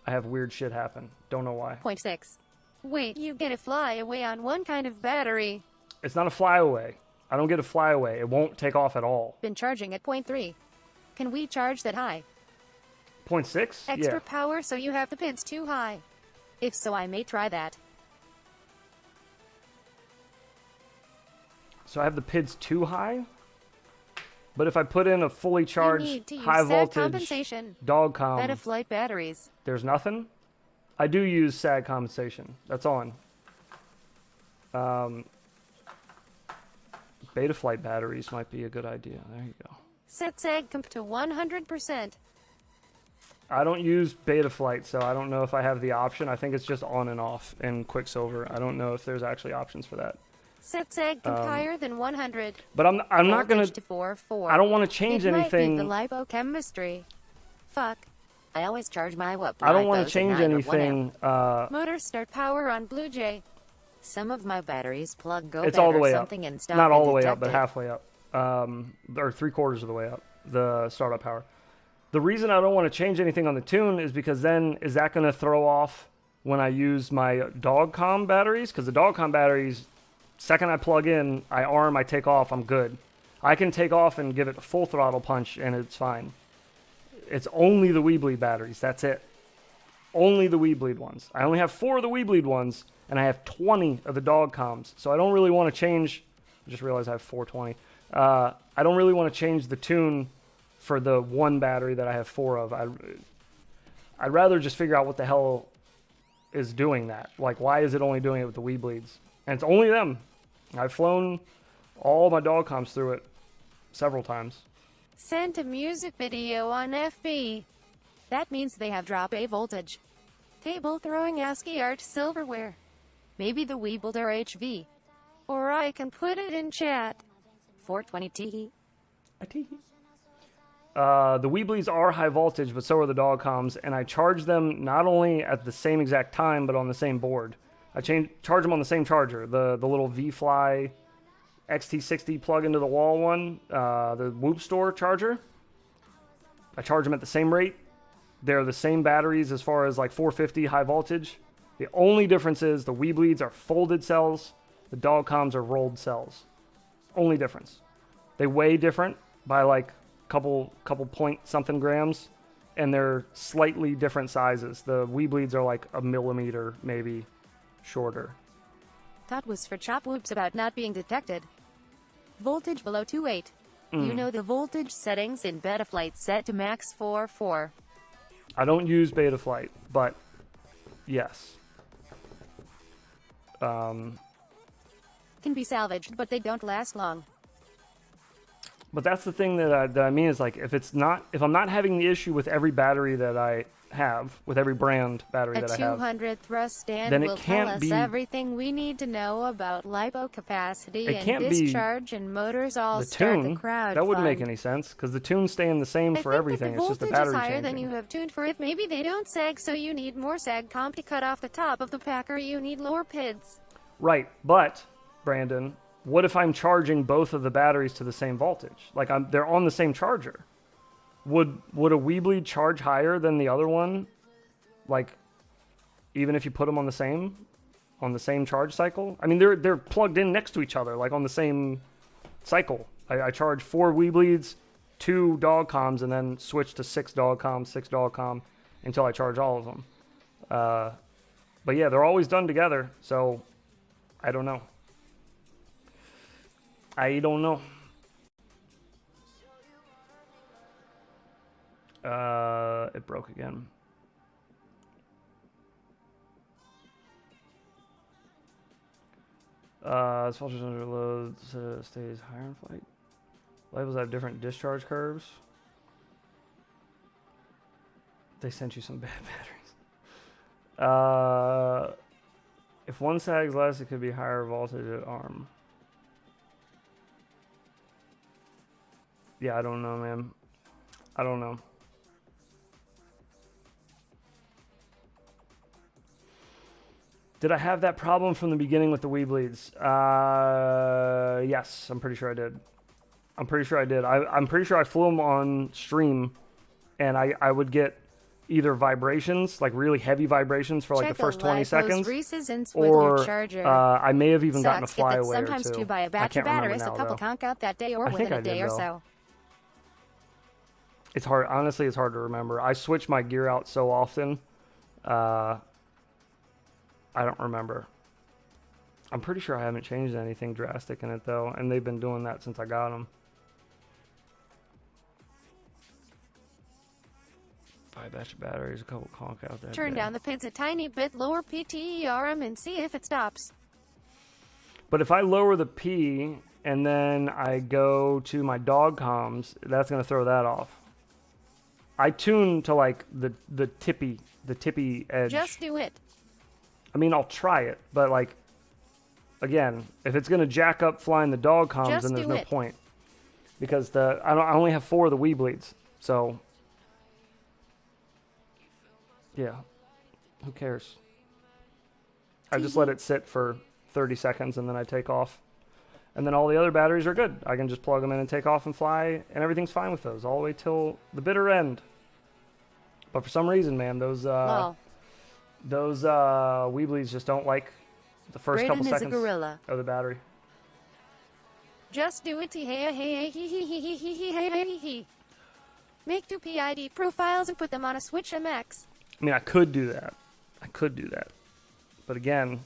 I have weird shit happen. Don't know why. 0.6. Wait, you get a flyaway on one kind of battery. It's not a flyaway. I don't get a flyaway. It won't take off at all. Been charging at 0.3. Can we charge that high? 0.6? Extra Yeah. power so you have the pins too high. If so, I may try that. So I have the PIDs too high? But if I put in a fully You charged need to use high sag voltage compensation. dog com, Betaflight batteries. there's nothing. I do use sag compensation. That's on. Betaflight batteries might be a good idea. There you go. Set sag comp to 100%. I don't use Betaflight, so I don't know if I have the option. I think it's just on and off in Quicksilver. I don't know if there's actually options for that. Set sag comp higher than 100. But I'm not gonna. Voltage to 4.4. I don't want to change it anything. Might be the lipochemistry. Fuck. I always charge my whip. I don't want to change anything. Motor start power on Blue Jay. Some of my batteries plug go It's bad all the or way up. something and stop Not all and the way up, detect but it. halfway up. Or 3/4 of the way up. The startup power. The reason I don't want to change anything on the tune is because then is that going to throw off when I use my dog com batteries? Because the dog com batteries, second I plug in, I arm, I take off, I'm good. I can take off and give it a full throttle punch and it's fine. It's only the Weebleed batteries. That's it. Only the Weebleed ones. I only have 4 of the Weebleed ones, and I have 20 of the dog comms. So I don't really want to change. I just realized I have 420. I don't really want to change the tune for the one battery that I have 4 of. I'd rather just figure out what the hell is doing that. Like, why is it only doing it with the Weebleeds? And it's only them. I've flown all my dog comms through it several times. Sent a music video on FB. That means they have drop A voltage. Table throwing ASCII art silverware. Maybe the Weebled are HV. Or I can put it in chat. 420 teehee. The Weebleeds are high voltage, but so are the dog comms, and I charge them not only at the same exact time, but on the same board. I charge them on the same charger, the little V-Fly XT60 plug into the wall one, the Whoop Store charger. I charge them at the same rate. They're the same batteries as far as like 450 high voltage. The only difference is the Weebleeds are folded cells, the dog comms are rolled cells. Only difference. They weigh different by like couple point something grams, and they're slightly different sizes. The Weebleeds are like a millimeter maybe shorter. That was for chop whoops about not being detected. Voltage below 2.8. You know the voltage settings in Betaflight set to max 4.4. I don't use Betaflight, but yes. Can be salvaged, but they don't last long. But that's the thing that I mean is like if I'm not having the issue with every battery that I have, with every brand battery A that I have, 200 thrust stand then it will can't tell us be- everything we need to know about lipo capacity It and can't be discharge and motors all the start tune. the crowd That wouldn't fund. make any sense because the tune's staying the same I for think everything. that the It's just the voltage battery is higher changing. than you have tuned for it. Maybe they don't sag, so you need more sag comp to cut off the top of the packer. You need lower PIDs. Right, but Brandon, what if I'm charging both of the batteries to the same voltage? Like they're on the same charger. Would a Weebleed charge higher than the other one? Like, even if you put them on the same charge cycle? I mean, they're plugged in next to each other, like on the same cycle. I charge 4 Weebleeds, 2 dog comms, and then switch to 6 dog comms, 6 dog comm, until I charge all of them. But yeah, they're always done together, so I don't know. It broke again. As voltage under load stays higher in flight. Labels have different discharge curves. They sent you some bad batteries. If one sags less, it could be higher voltage at arm. Yeah, I don't know, man. I don't know. Did I have that problem from the beginning with the Weebleeds? Yes, I'm pretty sure I did. I'm pretty sure I flew them on stream, and I would get either vibrations, like really heavy vibrations for like Check the first a 20 lipos seconds, resistance with or your charger. I may have even gotten a Sucks, get that flyaway or sometimes two. to buy a I batch of can't remember batteries, a now, couple though. conk out that day or I think within I a did, day or though. so. It's hard. Honestly, it's hard to remember. I switch my gear out so often. I don't remember. I'm pretty sure I haven't changed anything drastic in it, though, and they've been doing that since I got them. Buy a batch of batteries, a couple conk out that Turn day. down the PIDs a tiny bit, lower PTERM and see if it stops. But if I lower the P and then I go to my dog comms, that's going to throw that off. I tune to like the tippy edge. Just do it. I mean, I'll try it, but like, again, if it's going to jack up flying the dog comms, Just then there's do no it. point. Because I only have 4 of the wee bleeds, so yeah, who cares? I just let it sit for 30 seconds and then I take off. And then all the other batteries are good. I can just plug them in and take off and fly, and everything's fine with those all the way till the bitter end. But for some reason, man, those Weebleys just don't like the first couple Brayden is a seconds gorilla. of the battery. Just do it. Make 2 PID profiles and put them on a Switch MX. I mean, I could do that. But again,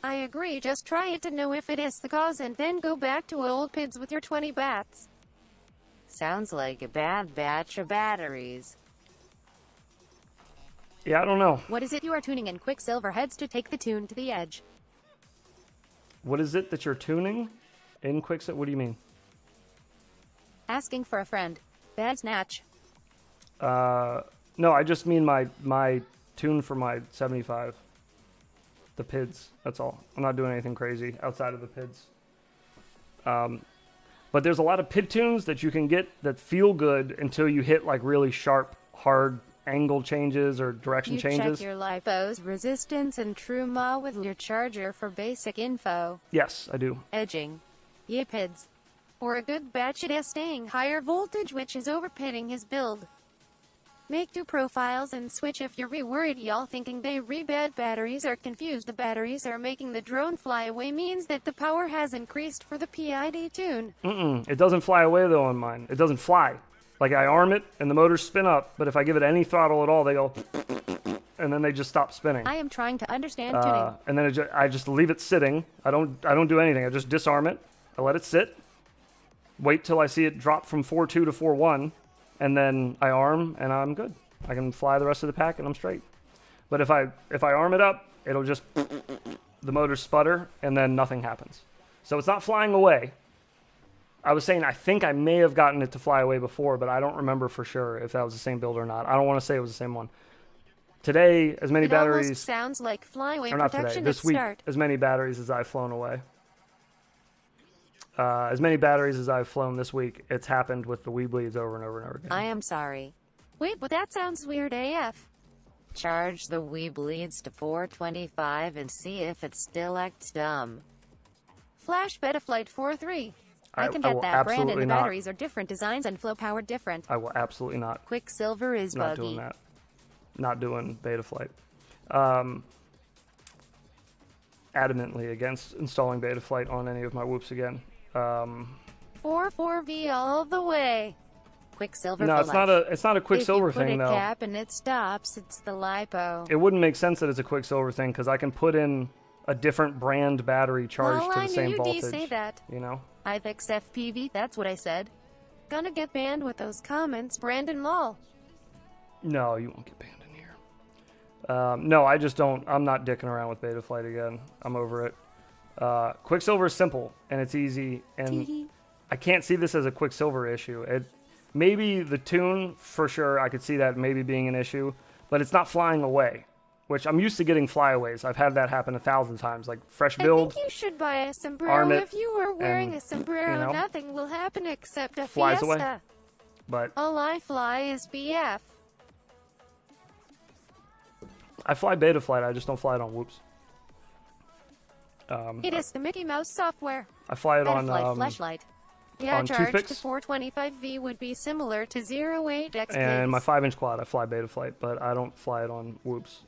I agree. Just try it to know if it is the cause and then go back to old PIDs with your 20 bats. Sounds like a bad batch of batteries. yeah, I don't know. What is it you are tuning in? Quicksilver heads to take the tune to the edge. What is it that you're tuning in Quickset? What do you mean? Asking for a friend. Bad snatch. No, I just mean my tune for my 75. The PIDs, that's all. I'm not doing anything crazy outside of the PIDs. But there's a lot of PID tunes that you can get that feel good until you hit like really sharp, hard angle changes or direction You changes. check your LiPo's resistance and TrueMA with your charger for basic info. Yes, I do. Edging. PIDs. Or a good batch it is staying higher voltage which is overpitting his build. Make 2 profiles and switch if you're worried y'all thinking they bad batteries are confused. The batteries are making the drone fly away means that the power has increased for the PID tune. It doesn't fly away though on mine. It doesn't fly. Like I arm it and the motors spin up, but if I give it any throttle at all, they go and then they just stop spinning. I am trying to understand tuning. And then I just leave it sitting. I don't do anything. I just disarm it. I let it sit. Wait till I see it drop from 4.2 to 4.1, and then I arm and I'm good. I can fly the rest of the pack and I'm straight. But if I arm it up, it'll just the motors sputter and then nothing happens. So it's not flying away. I was saying I think I may have gotten it to fly away before, but I don't remember for sure if that was the same build or not. I don't want to say it was the same one. Today, as many It batteries, almost sounds like flyaway or not today, protection this at week, start. as many batteries as I've flown away. As many batteries as I've flown this week, it's happened with the Weebleeds over and over and over again. I am sorry. Wait, but that sounds weird AF. Charge the Weebleeds to 425 and see if it still acts dumb. Flash Betaflight 4.3. I can I get will that brand and absolutely the not. batteries are different designs and flow power different. I will absolutely not. Quicksilver is Not buggy. doing that. Not doing beta flight. Adamantly against installing beta flight on any of my whoops again. 4.4V all the way. Quicksilver No, for it's life. not a Quicksilver if you put thing a though. cap and it stops, it's the LiPo. It wouldn't make sense that it's a Quicksilver thing because I can put in a different brand battery charged Well, to I the knew same you'd voltage. say that. You know. IVEX FPV, that's what I said. Gonna get banned with those comments, Brandon lol. No, you won't get banned in here. No, I just don't. I'm not dicking around with beta flight again. I'm over it. Quicksilver is simple and it's easy, and I can't see this as a Quicksilver issue. Maybe the tune for sure. I could see that maybe being an issue, but it's not flying away, which I'm used to getting flyaways. I've had that happen 1,000 times. Like fresh build, I think you should buy a sombrero. arm it, If you are wearing and, a sombrero, you know, nothing will happen except a flies fiesta. away. But All I fly is BF. I fly beta flight. I just don't fly it on whoops. It is the Mickey Mouse software. I fly it Betaflight on flashlight. Yeah, on charged to toothpicks? 425V would be similar to 08X. and my 5-inch quad. I fly beta flight, but I don't fly it on whoops.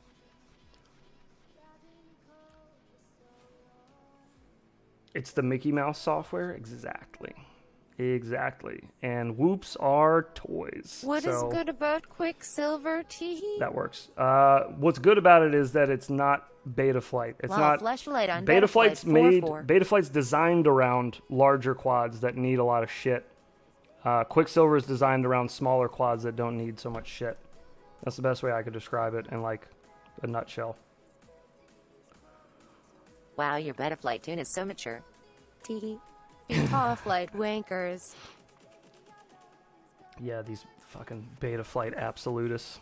It's the Mickey Mouse software, exactly. And whoops are toys. What is so good about Quicksilver teehee? that works. What's good about it is that it's not beta flight. It's Wow, not flashlight on beta flight's made. 4.4. Beta flight's designed around larger quads that need a lot of shit. Quicksilver is designed around smaller quads that don't need so much shit. That's the best way I could describe it in like a nutshell. Wow, your Betaflight tune is so mature. Teehee. Be off, light wankers. Yeah, these fucking Betaflight absolutists.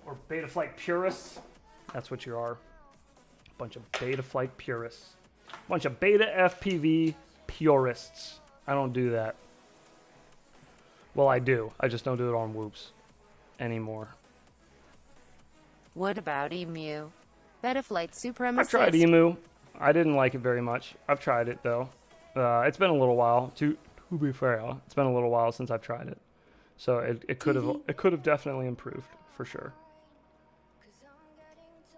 Or Betaflight purists. That's what you are. Bunch of Betaflight purists. Bunch of beta FPV purists. I don't do that. Well, I do. I just don't do it on Whoops anymore. What about Emu? Betaflight supremacist. I've tried Emu. I didn't like it very much. I've tried it though. It's been a little while. To be fair, it's been a little while since I've tried it. So it could have definitely improved for sure.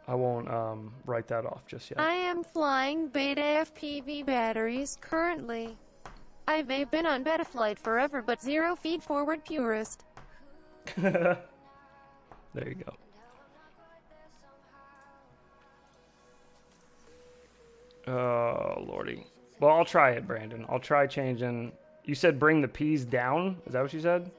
I won't write that off just yet. I am flying beta FPV batteries currently. I may have been on Betaflight forever, but zero feed forward purist. There you go. Oh, lordy. Well, I'll try it, Brandon. I'll try changing. You said bring the P's down? Is that what you said?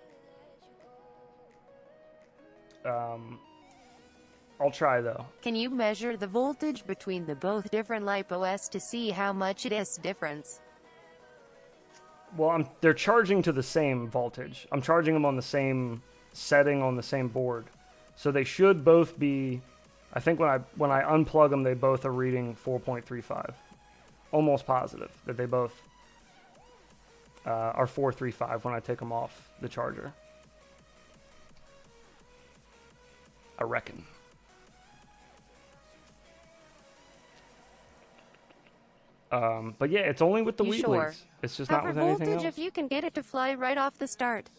I'll try, though. Can you measure the voltage between the both different LiPos to see how much it is difference? Well, they're charging to the same voltage. I'm charging them on the same setting on the same board. So they should both be... I think when I unplug them, they both are reading 4.35. Almost positive that they both are 4.35 when I take them off the charger. I reckon. But yeah, it's only with the Wheatley's. Sure? It's just Cover not with anything voltage else. if you can get it to fly right off the start.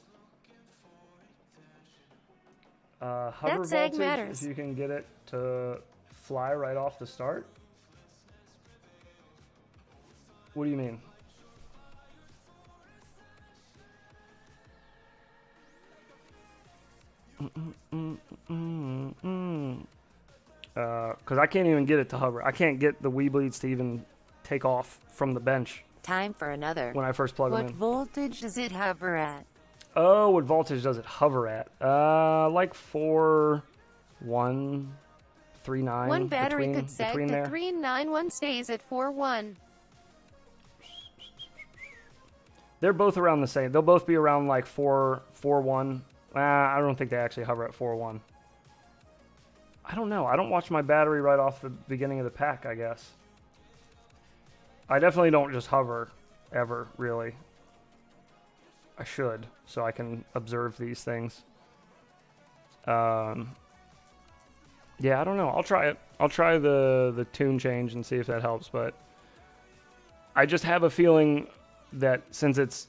Hover That sag voltage, matters. if you can get it to fly right off the start. What do you mean? Because I can't even get it to hover. I can't get the Weebleeds to even take off from the bench Time for another. when I first plug them What in. voltage does it hover at? Oh, what voltage does it hover at? Like 4.139. One battery between, could sag between to there. 391 stays at 4.1. They're both around the same. They'll both be around like 4.1. I don't think they actually hover at 4.1. I don't know. I don't watch my battery right off the beginning of the pack, I guess. I definitely don't just hover ever, really. I should, so I can observe these things. Yeah, I don't know. I'll try it. I'll try the tune change and see if that helps, but I just have a feeling that since it's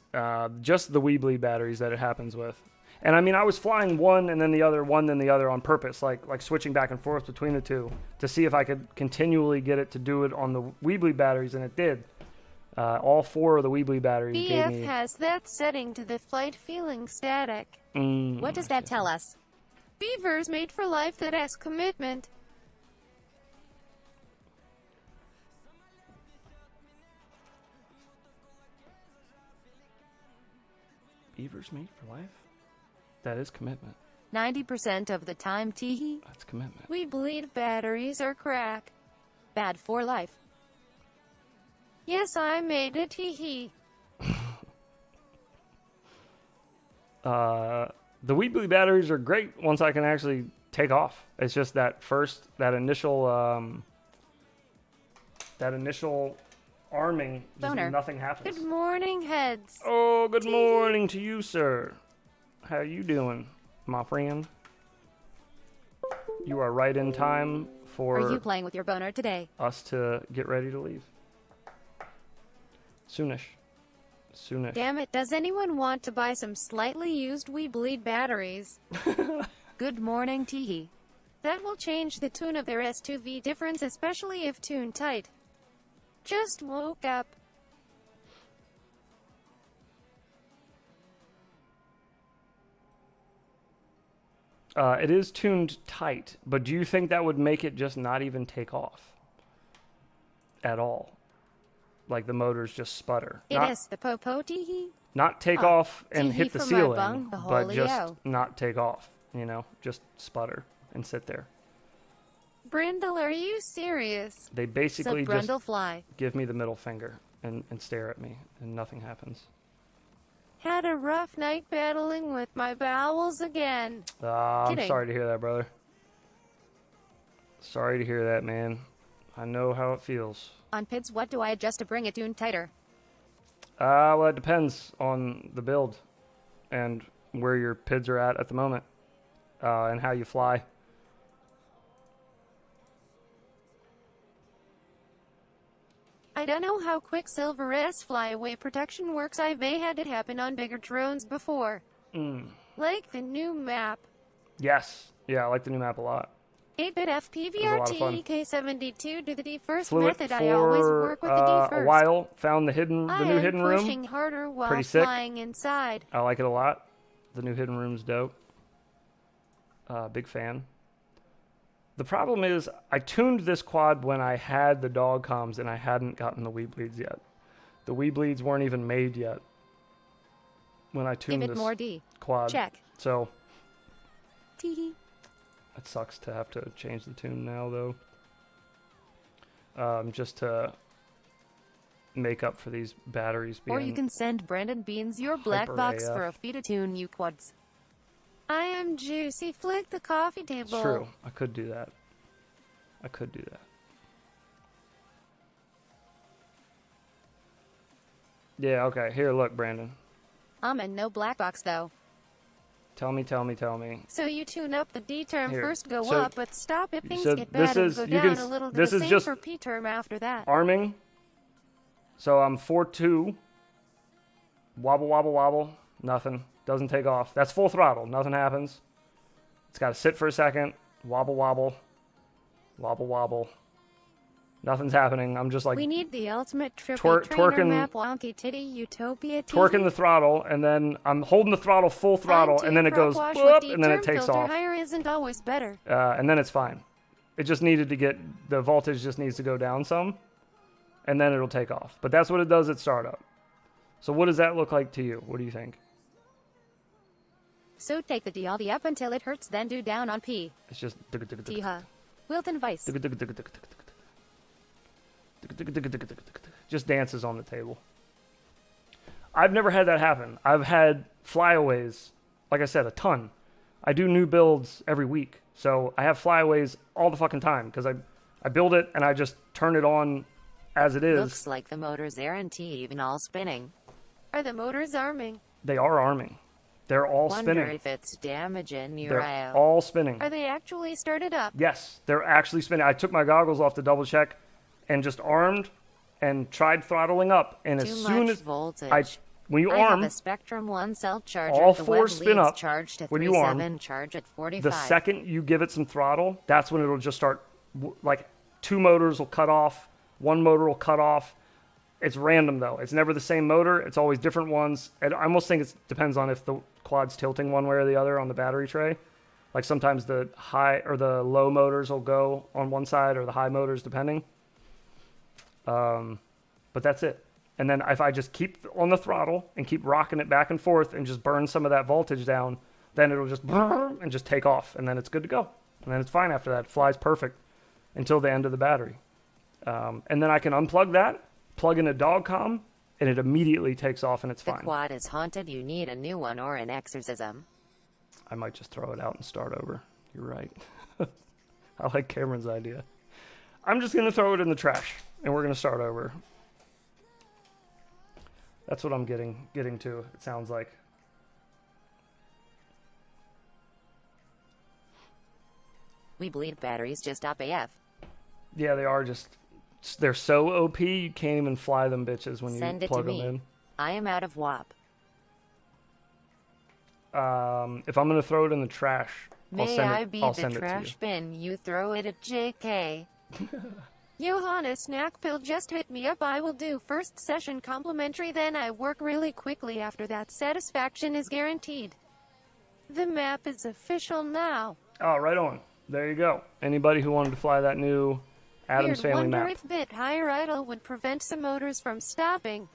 just the Weebly batteries that it happens with. And I mean, I was flying one and then the other, one then the other on purpose, like switching back and forth between the two to see if I could continually get it to do it on the Weebly batteries, and it did. All four of the Weebly batteries gave BF me... has that setting to the flight feeling static. What does that tell us? Beaver's made for life that has commitment. Beavers made for life? That is commitment. 90% of the time, teehee. That's commitment. We believe batteries are crack. Bad for life. Yes, I made a teehee. The Weebly batteries are great once I can actually take off. It's just that initial arming, just Boner. nothing happens. Good morning, heads. Oh, good morning to you, sir. How you doing, my friend? You are right in time for Are you playing with your boner today? us to get ready to leave. Soonish. Damn it, does anyone want to buy some slightly used Weebleed batteries? Good morning, teehee. That will change the tune of their S2V difference, especially if tuned tight. Just woke up. It is tuned tight, but do you think that would make it just not even take off at all? like the motors just sputter. It is the popo teehee. Not take off and hit the for my ceiling, bung, the but just holio. not take off, you know, just sputter and sit there. Brindle, are you serious? They basically just fly. give me the middle finger and stare at me, and nothing happens. Had a rough night battling with my bowels again. I'm Kidding. sorry to hear that, brother. Sorry to hear that, man. I know how it feels. On PIDs, what do I adjust to bring it tuned tighter? Well, it depends on the build and where your PIDs are at the moment, and how you fly. I don't know how Quicksilver's flyaway protection works. I've had it happen on bigger drones before. Like the new map. Yes. Yeah, I like the new map a lot. 8-bit lot of fun. FPVRT EK72 do the D first Flew it method. I always for work with the D first. a while. Found the new hidden I am pushing room. harder while Pretty sick. flying inside. I like it a lot. The new hidden room's dope. Big fan. The problem is, I tuned this quad when I had the dog comms and I hadn't gotten the wee bleeds yet. The wee bleeds weren't even made yet when I tuned Give it this more D. quad. Check. So Teehee. it sucks to have to change the tune now, though. Just to make up for these batteries being. Or you can send Brandon Beans your black box Hyper for a AF. fee to tune you quads. I am juicy. Flick the coffee table. It's true. I could do that. I could do that. Yeah, okay. Here, look, Brandon. I'm in no black box though. Tell me. So you tune up the D term Here. first, go So- up, but stop if things so get this bad and is- go you down can a little. this The is same just for P term after that. Arming. So I'm 4-2. Wobble, wobble, wobble. Nothing. Doesn't take off. That's full throttle. Nothing happens. It's got to sit for a second. Wobble, wobble. Wobble, wobble. Nothing's happening. I'm just like We need the ultimate triple trainer twerking- map wonky titty utopia twerking the throttle, and then I'm holding the throttle full throttle, and then it goes whoop, and then it takes off. Higher isn't always better. And then it's fine. It just needed to get, the voltage just needs to go down some, and then it'll take off. But that's what it does at startup. So what does that look like to you? What do you think? So take the D all the up until it hurts, then do down on P. It's just Teeha. Wilton Vice. just dances on the table. I've never had that happen. I've had flyaways, like I said, a ton. I do new builds every week, so I have flyaways all the fucking time because I build it and I just turn it on as it is. Looks like the motors aren't even all spinning. Are the motors arming? They are arming. They're all Wonder spinning. if it's damaging your They're eye. all spinning. Are they actually started up? Yes, they're actually spinning. I took my goggles off to double check and just armed and tried throttling up. And Too as soon much as voltage. when you I arm, have a Spectrum 1 cell charger. all the four web spin leads up charged at when you arm. 37, charge at 45. the second you give it some throttle, that's when it'll just start, like, two motors will cut off, one motor will cut off. It's random, though. It's never the same motor. It's always different ones. And I almost think it depends on if the quad's tilting one way or the other on the battery tray. Like sometimes the high or the low motors will go on one side or the high motors, depending. But that's it. And then if I just keep on the throttle and keep rocking it back and forth and just burn some of that voltage down, then it'll just and just take off. And then it's good to go. And then it's fine after that. It flies perfect until the end of the battery. And then I can unplug that, plug in a dog comm, and it immediately takes off and it's The fine. quad is haunted. You need a new one or an exorcism. I might just throw it out and start over. You're right. I like Cameron's idea. I'm just going to throw it in the trash and we're going to start over. That's what I'm getting to, it sounds like. We bleed batteries just up AF. Yeah, they are just, they're so OP, you can't even fly them bitches when Send you it to plug them me. in. I am out of WAP. If I'm going to throw it in the trash, I'll May send I it, be I'll the send it to you. trash bin? You throw it at JK. Johanna Snack Pill just hit me up. I will do first session complimentary, then I work really quickly after that. Satisfaction is guaranteed. The map is official now. Oh, right on. There you go. Anybody who wanted to fly that new Adam's Family Wonder map. if bit higher idle would prevent some motors from stopping.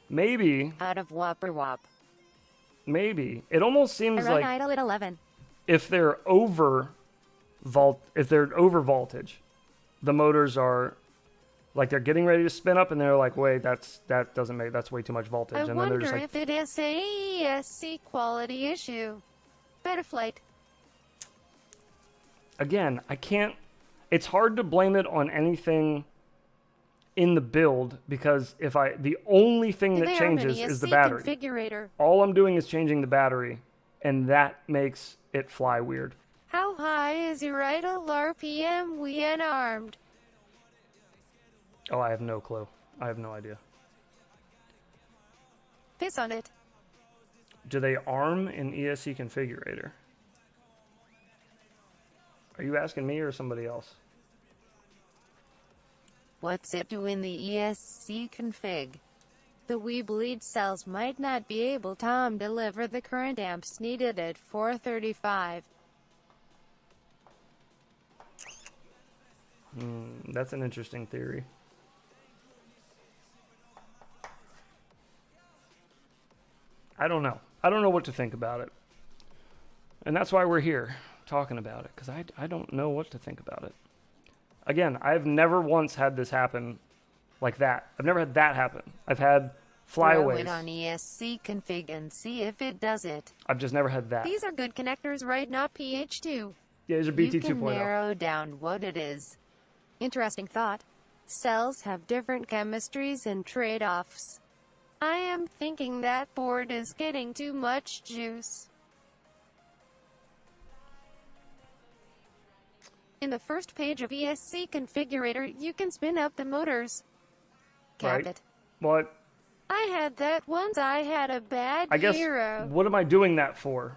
Maybe, Out of whopper whop. maybe. It almost I seems run like idle at 11. if they're over voltage, the motors are like they're getting ready to spin up and they're like, wait, that's way too much voltage. I And then they're wonder just like, if it is a ESC quality issue. Better flight. again, it's hard to blame it on anything in the build because the only thing that changes is the battery. Configurator. All I'm doing is changing the battery and that makes it fly weird. How high is your idle RPM when armed? Oh, I have no clue. I have no idea. Piss on it. Do they arm in ESC configurator? Are you asking me or somebody else? What's it do in the ESC config? The Weebleed cells might not be able to deliver the current amps needed at 435. That's an interesting theory. I don't know. I don't know what to think about it. And that's why we're here talking about it, because I don't know what to think about it. Again, I've never once had this happen like that. I've never had that happen. I've had Throw flyaways. it on ESC config and see if it does it. I've just never had that. These are good connectors, right? Not PH2. Yeah, these are BT You can 2.0. narrow down what it is. Interesting thought. Cells have different chemistries and trade-offs. I am thinking that board is getting too much juice. In the first page of ESC Configurator, you can spin up the motors. Cap Right. it. What? I had that once. I had a bad I guess, hero. what am I doing that for?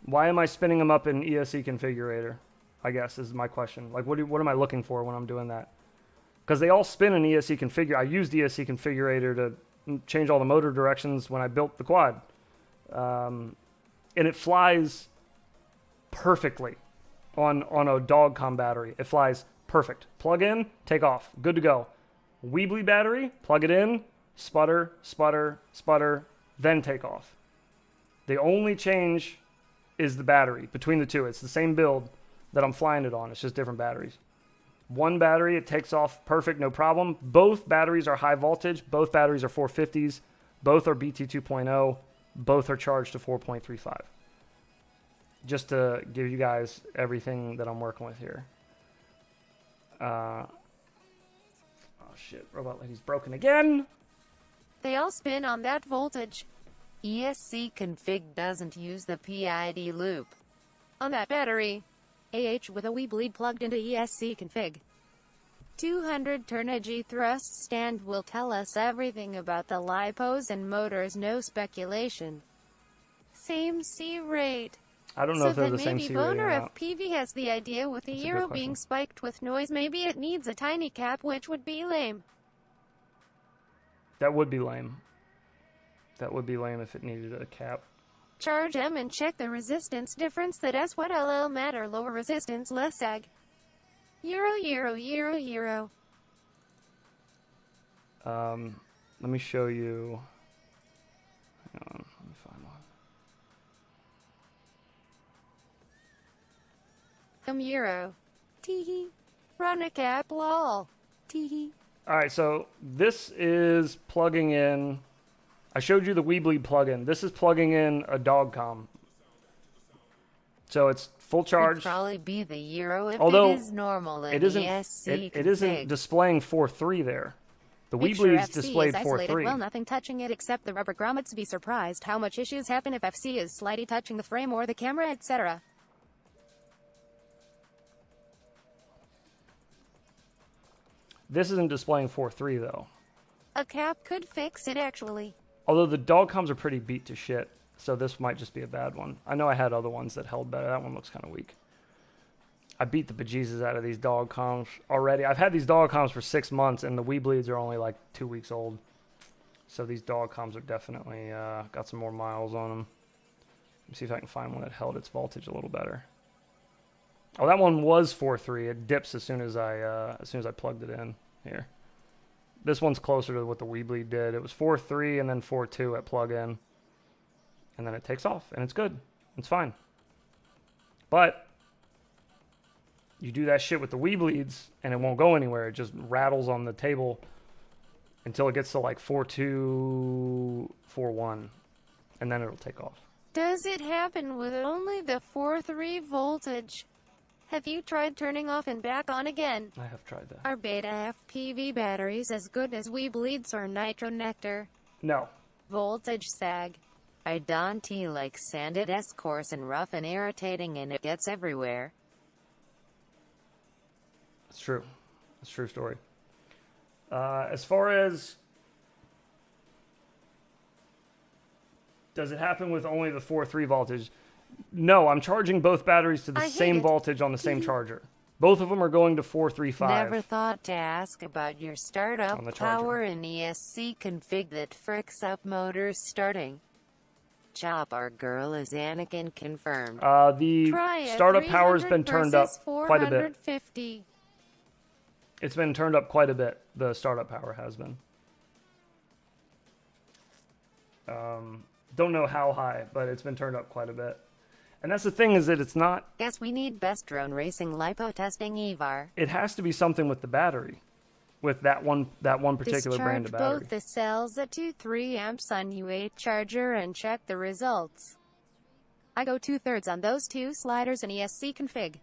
Why am I spinning them up in ESC configurator? I guess is my question. Like, what am I looking for when I'm doing that? Because they all spin in ESC configurator. I used ESC configurator to change all the motor directions when I built the quad. And it flies perfectly on a Dogcom battery. It flies perfect. Plug in, take off. Good to go. Weebly battery, plug it in, sputter, sputter, sputter, then take off. The only change is the battery between the two. It's the same build that I'm flying it on. It's just different batteries. One battery, it takes off perfect, no problem. Both batteries are high voltage. Both batteries are 450s. Both are BT 2.0. Both are charged to 4.35. Just to give you guys everything that I'm working with here. Oh shit, Robot Lady's broken again. They all spin on that voltage. ESC config doesn't use the PID loop. On that battery. AH with a Weebleed plugged into ESC config. 200 Turnigy thrust stand will tell us everything about the lipos and motors, no speculation. Same C rate. I don't know So if they're then the same maybe C rating Boner or of not. PV has the idea with the That's a good Euro question. being spiked with noise. Maybe it needs a tiny cap, which would be lame. That would be lame. That would be lame if it needed a cap. Charge M and check the resistance difference. That's what LL matter. Lower resistance, less sag. Euro, euro, euro, euro. Let me show you. Hang on, let me find one. Euro. Teehee. Run a cap, lol. Teehee. All right, so this is plugging in. I showed you the Weebleed plugin. This is plugging in a Dogcom. So it's full charge. It'd probably be the Euro if Although it is normal in It isn't. ESC It isn't config. displaying 4.3 there. The Picture Weebleed's FC displayed is isolated. 4.3. Well, nothing touching it except the rubber grommets. Be surprised how much issues happen if FC is slightly touching the frame or the camera, etc. This isn't displaying 4.3 though. A cap could fix it actually. Although the Dogcoms are pretty beat to shit, so this might just be a bad one. I know I had other ones that held better. That one looks kind of weak. I beat the bejesus out of these Dogcoms already. I've had these Dogcoms for 6 months, and the Weebleeds are only like 2 weeks old. So these Dogcoms are definitely got some more miles on them. Let me see if I can find one that held its voltage a little better. Oh, that one was 4.3. It dips as soon as I plugged it in here. This one's closer to what the Weebly did. It was 4.3 and then 4.2 at plug-in. And then it takes off, and it's good. It's fine. But you do that shit with the Weebleeds, and it won't go anywhere. It just rattles on the table until it gets to like 4.2, 4.1, and then it'll take off. Does it happen with only the 4.3 voltage? Have you tried turning off and back on again? I have tried that. Are beta FPV batteries as good as Weebleeds or Nitro Nectar? No. Voltage sag. I don't like sand. It's coarse and rough and irritating, and it gets everywhere. It's true. It's a true story. As far as does it happen with only the 4.3 voltage? No, I'm charging both batteries to the same voltage on the same charger. Both of them are going to 4.35. Never thought to ask about your startup power and ESC config that fricks up motors starting. Chop, our girl is Anakin confirmed. The startup power has been turned up quite a bit. It's been turned up quite a bit. The startup power has been. Don't know how high, but it's been turned up quite a bit. And that's the thing, is that it's not... Guess we need best drone racing lipo testing EVAR. It has to be something with the battery. With that one particular brand of battery. Discharge both the cells at 2.3 amps on U8 charger and check the results. I go 2/3 on those two sliders and ESC config.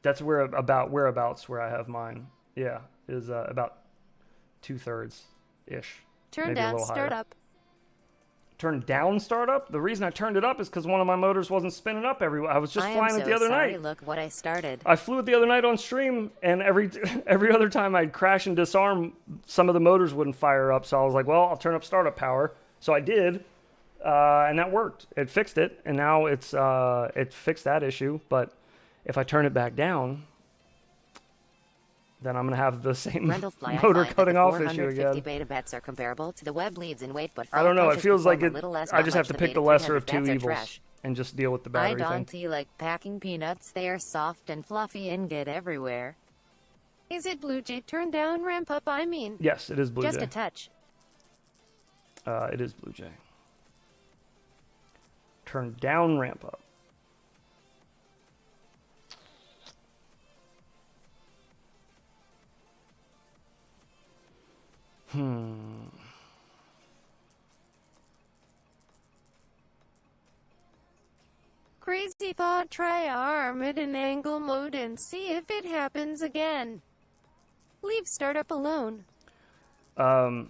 That's whereabouts where I have mine. Yeah, is about 2/3-ish. Turn down startup. Turn down startup? The reason I turned it up is because one of my motors wasn't spinning up everywhere. I was just flying it the other night. Look what I started. I flew it the other night on stream, and every other time I'd crash and disarm, some of the motors wouldn't fire up. So I was like, well, I'll turn up startup power. So I did, and that worked. It fixed it, and now it fixed that issue. But if I turn it back down, then I'm going to have the same motor cutting off issue again. 450 beta bets are comparable to the web leads in weight, but I don't know. It feels like I just have to pick the lesser of two evils and just deal with the battery thing. I don't like packing peanuts. They are soft and fluffy and get everywhere. Is it Blue Jay turn down ramp up? I mean. Yes, it is Blue Jay. Just a touch. It is Blue Jay. Turn down ramp up. Crazy thought, try arm at an angle mode and see if it happens again. Leave startup alone. That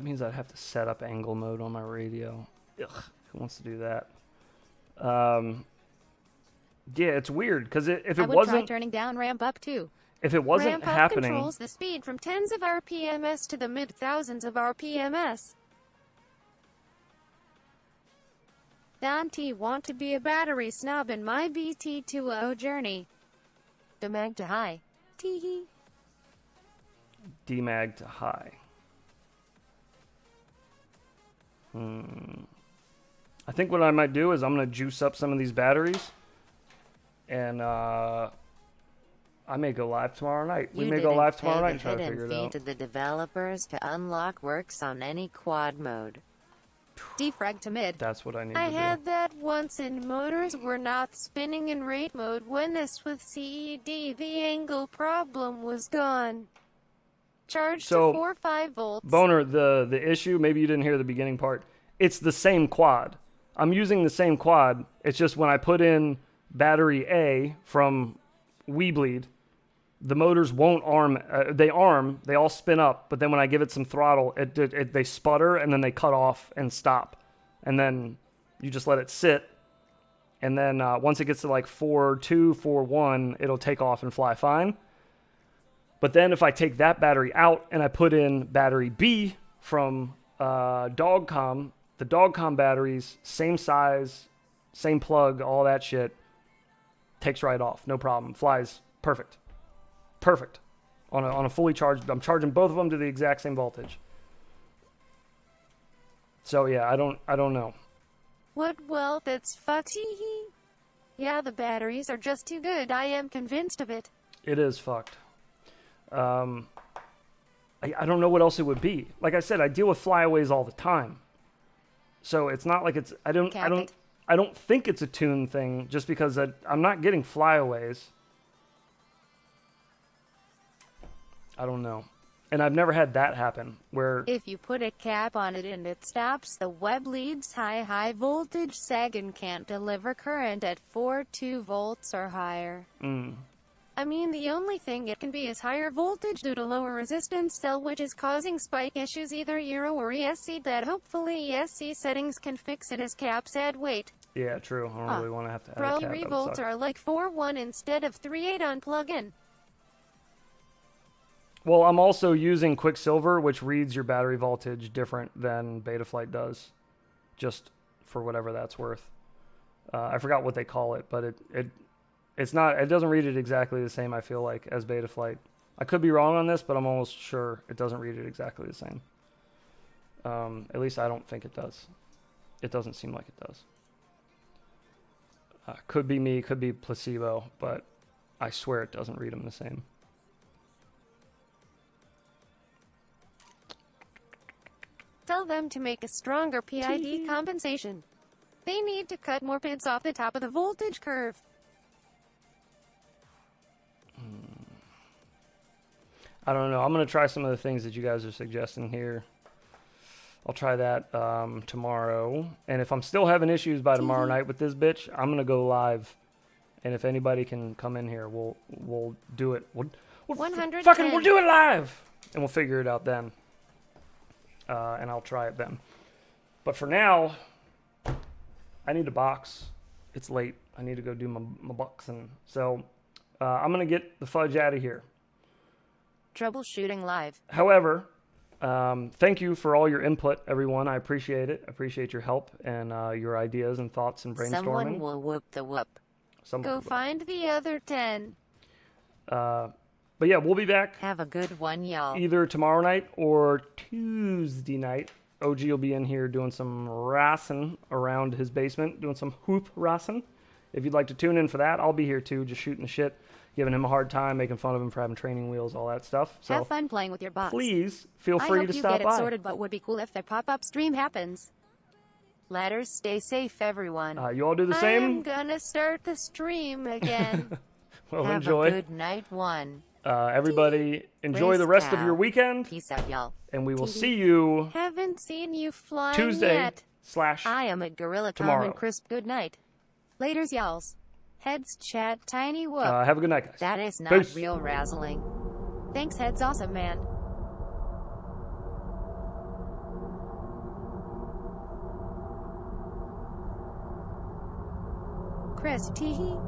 means I'd have to set up angle mode on my radio. Ugh, who wants to do that? Yeah, it's weird because if it wasn't try turning down ramp up too. If it wasn't ramp up happening, controls the speed from tens of RPMs to the mid thousands of RPMs. Dante want to be a battery snob in my BT20 journey. Demag to high. Teehee. demag to high. I think what I might do is I'm going to juice up some of these batteries. And I may go live tomorrow night. We may go live tomorrow night and try to figure it out. To the developers to unlock works on any quad mode. Defrag to mid. That's what I need to do. I had that once and motors were not spinning in rate mode. When this with CED, the angle problem was gone. Charged to 4 or 5 volts. Boner, the issue, maybe you didn't hear the beginning part. It's the same quad. I'm using the same quad. It's just when I put in battery A from Weebleed, the motors won't arm. They all spin up, but then when I give it some throttle, they sputter and then they cut off and stop. And then you just let it sit. And then once it gets to like 4.2, 4.1, it'll take off and fly fine. But then if I take that battery out and I put in battery B from Dogcom, the Dogcom batteries, same size, same plug, all that shit, takes right off. No problem. Flies perfect. Perfect. On a fully charged, I'm charging both of them to the exact same voltage. So yeah, I don't know. What? Well, that's fucked. Teehee. Yeah, the batteries are just too good. I am convinced of it. It is fucked. I don't know what else it would be. Like I said, I deal with flyaways all the time. So it's not like it's, I don't think it's a tune thing just because I'm not getting flyaways. I don't know. And I've never had that happen where If you put a cap on it and it stops, the web leads high voltage sag and can't deliver current at 4.2 volts or higher. I mean, the only thing it can be is higher voltage due to lower resistance cell, which is causing spike issues, either Euro or ESC. That hopefully ESC settings can fix it, as cap said. Wait. Yeah, true. I don't really want to have to add a Probably cap. That would revolts suck. are like 4.1 instead of 3.8 on plug-in. Well, I'm also using Quicksilver, which reads your battery voltage different than Betaflight does, just for whatever that's worth. I forgot what they call it, but it's not. It doesn't read it exactly the same, I feel like, as Betaflight. I could be wrong on this, but I'm almost sure it doesn't read it exactly the same. At least I don't think it does. It doesn't seem like it does. Could be me, could be placebo, but I swear it doesn't read them the same. Tell them to make a stronger PID compensation. They need to cut more pins off the top of the voltage curve. I don't know. I'm going to try some of the things that you guys are suggesting here. I'll try that tomorrow. And if I'm still having issues by tomorrow night with this bitch, I'm going to go live. And if anybody can come in here, we'll do it. We'll do it live. And we'll figure it out then. And I'll try it then. But for now, I need a box. It's late. I need to go do my boxing. So I'm going to get the fudge out of here. Troubleshooting live. However, thank you for all your input, everyone. I appreciate it. I appreciate your help and your ideas and thoughts and brainstorming. Someone will whoop the whoop. Go find the other 10. But yeah, we'll be back Have a good one, y'all. either tomorrow night or Tuesday night. OG will be in here doing some racing around his basement, doing some hoop racing. If you'd like to tune in for that, I'll be here too, just shooting the shit, giving him a hard time, making fun of him for having training wheels, all that stuff. So Have fun playing with your box. please feel I free hope to you stop get it by. sorted, but would be cool if the pop-up stream happens. Ladders, stay safe, everyone. You all do the I'm same. gonna start the stream again. Well, Have enjoy. a good night, one. Everybody, enjoy Race the rest of cow. your weekend, Peace out, y'all. and we will see you Haven't seen you flying Tuesday yet. / I am at Gorilla tomorrow. Common Crisp. Good night. Laters, y'alls. Heads chat, tiny whoop. have a good night, guys. That is not Peace. real razzling. Thanks, heads, awesome, man. Crisp, teehee.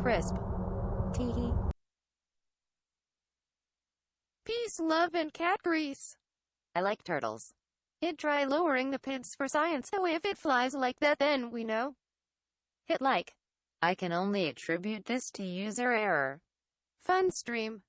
Crisp, teehee. Peace, love, and cat grease. I like turtles. Hit try lowering the pins for science, so if it flies like that, then we know. Hit like. I can only attribute this to user error. Fun stream.